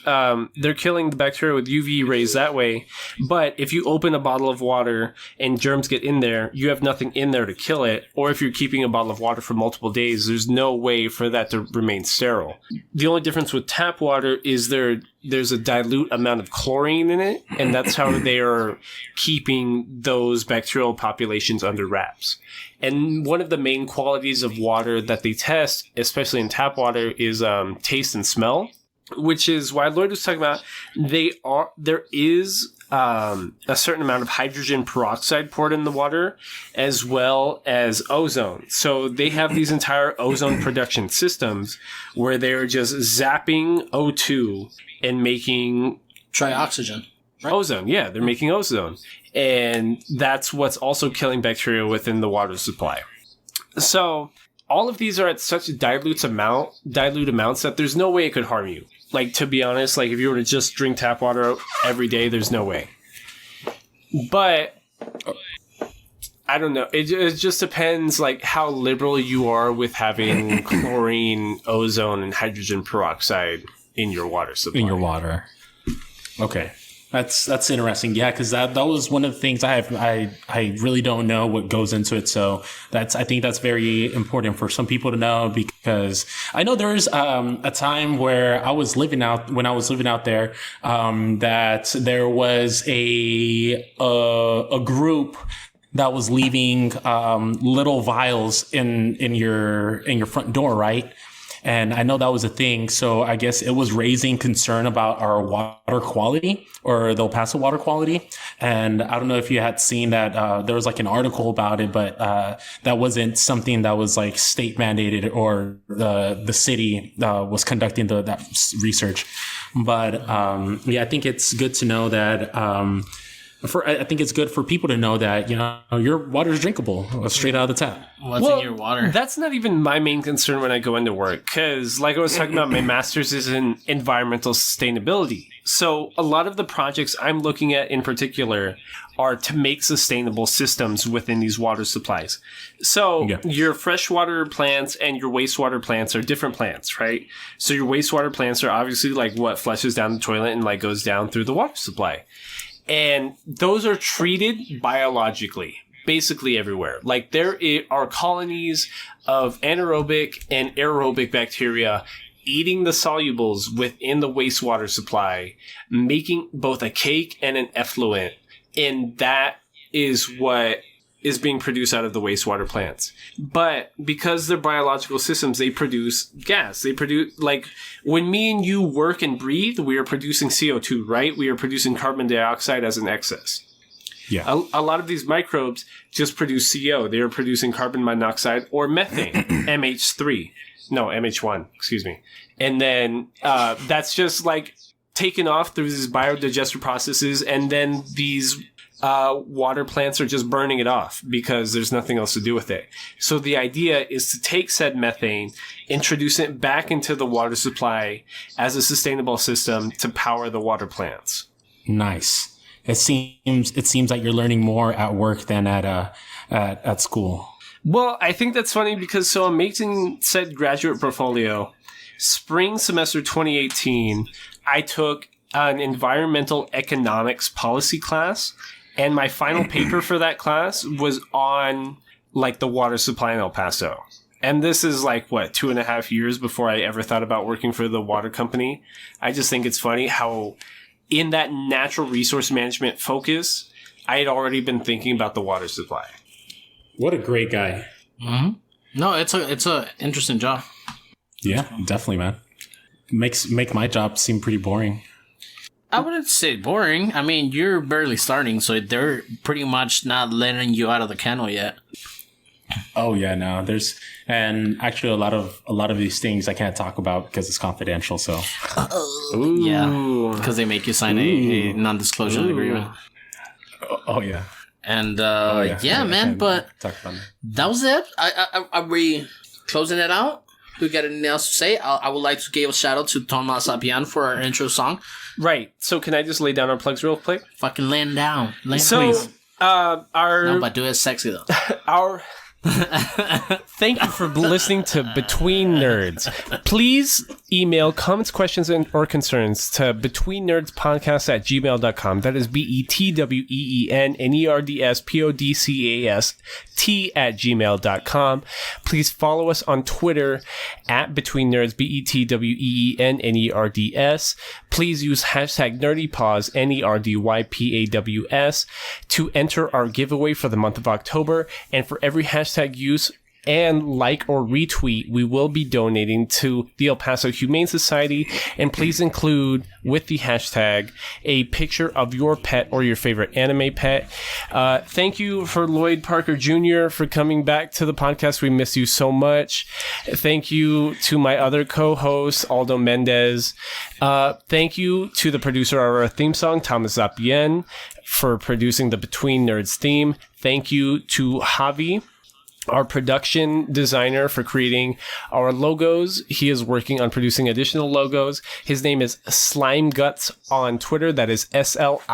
they're killing the bacteria with UV rays that way. But if you open a bottle of water and germs get in there, you have nothing in there to kill it. Or if you're keeping a bottle of water for multiple days, there's no way for that to remain sterile. The only difference with tap water is there's a dilute amount of chlorine in it, and that's how they are keeping those bacterial populations under wraps. And one of the main qualities of water that they test, especially in tap water, is taste and smell, which is why Lloyd was talking about there is a certain amount of hydrogen peroxide poured in the water, as well as ozone. So they have these entire ozone production systems where they're just zapping O2 and making trioxygen. Right? Ozone. Yeah, they're making ozone. And that's what's also killing bacteria within the water supply. So all of these are at such dilute amounts that there's no way it could harm you. Like, to be honest, like if you were to just drink tap water every day, there's no way. But I don't know. It just depends like how liberal you are with having chlorine, ozone, and hydrogen peroxide in your water supply. In your water. Okay. That's interesting. Yeah, because that was one of the things I really don't know what goes into it. So I think that's very important for some people to know, because I know there's a time where when I was living out there, that there was a group that was leaving little vials in your front door, right? And I know that was a thing. So I guess it was raising concern about our water quality, or the El Paso water quality. And I don't know if you had seen that, there was like an article about it, but that wasn't something that was like state mandated, or the city was conducting that research. But yeah, I think it's good to know that I think it's good for people to know that, your water is drinkable straight out of the tap. What's in your water? That's not even my main concern when I go into work, because like I was talking about, my master's is in environmental sustainability. So a lot of the projects I'm looking at in particular are to make sustainable systems within these water supplies. So your freshwater plants and your wastewater plants are different plants, right? So your wastewater plants are obviously like what flushes down the toilet and like goes down through the water supply. And those are treated biologically, basically everywhere. Like there are colonies of anaerobic and aerobic bacteria eating the solubles within the wastewater supply, making both a cake and an effluent. And that is what is being produced out of the wastewater plants. But because they're biological systems, they produce gas. They produce, like, when me and you work and breathe, we are producing CO2, right? We are producing carbon dioxide as an excess. Yeah. A lot of these microbes just produce CO. They are producing carbon monoxide or methane, MH1, excuse me. And then that's just like taken off through these biodigester processes, and then these water plants are just burning it off because there's nothing else to do with it. So the idea is to take said methane, introduce it back into the water supply as a sustainable system to power the water plants. Nice. It seems like you're learning more at work than at school. Well, I think that's funny because I'm making said graduate portfolio. Spring semester 2018, I took an environmental economics policy class, and my final paper for that class was on like the water supply in El Paso. And this is like, 2.5 years before I ever thought about working for the water company. I just think it's funny how in that natural resource management focus, I had already been thinking about the water supply. What a great guy. Mm-hmm. No, it's a interesting job. Yeah, definitely, man. Make my job seem pretty boring. I wouldn't say boring. I mean, you're barely starting, so they're pretty much not letting you out of the kennel yet. Oh yeah, no. And actually a lot of these things I can't talk about because it's confidential. So yeah, because they make you sign a non-disclosure agreement. Oh yeah. And yeah, man. But that was it. Are we closing it out? Do we got anything else to say? I would like to give a shout out to Thomas Apian for our intro song. Right. So can I just lay down our plugs real quick? Fucking laying down. Please. No, but do it sexy though. Thank you for listening to Between Nerds. Please email comments, questions, or concerns to betweennerdspodcast@gmail.com. That is BETWEENERDSPODCAST@gmail.com. Please follow us on Twitter @Between Nerds, BETWEENNERDS. Please use hashtag NerdyPaws, NERDYPAWS, to enter our giveaway for the month of October. And for every hashtag use and like or retweet, we will be donating to the El Paso Humane Society. And please include with the hashtag a picture of your pet or your favorite anime pet. Thank you for Lloyd Parker Jr. for coming back to the podcast. We miss you so much. Thank you to my other co-host, Aldo Mendez. Thank you to the producer of our theme song, Thomas Apien, for producing the Between Nerds theme. Thank you to Javi, our production designer, for creating our logos. He is working on producing additional logos. His name is Slime Guts on Twitter. That is SLIMEGUTZ.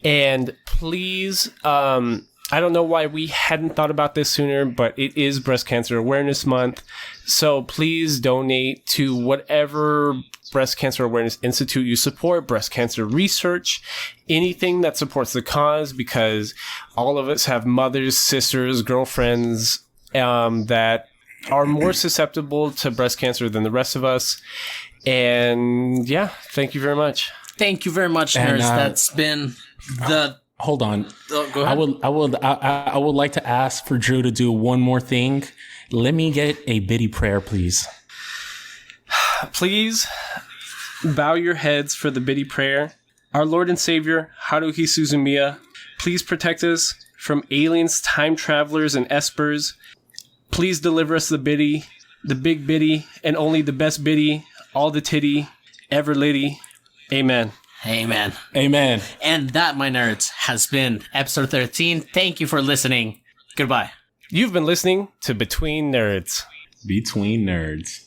And please, I don't know why we hadn't thought about this sooner, but it is Breast Cancer Awareness Month. So please donate to whatever Breast Cancer Awareness Institute you support, breast cancer research, anything that supports the cause, because all of us have mothers, sisters, girlfriends that are more susceptible to breast cancer than the rest of us. And yeah, thank you very much. Thank you very much, nerds. That's been the... Hold on. Go ahead. I would like to ask for Drew to do one more thing. Let me get a bitty prayer, please. Please bow your heads for the bitty prayer. Our Lord and Savior, Haruhi Suzumiya, please protect us from aliens, time travelers, and espers. Please deliver us the biddy, the big biddy, and only the best biddy, all the titty, ever litty. Amen. Amen. Amen. And that, my nerds, has been episode 13. Thank you for listening. Goodbye. You've been listening to Between Nerds. Between Nerds.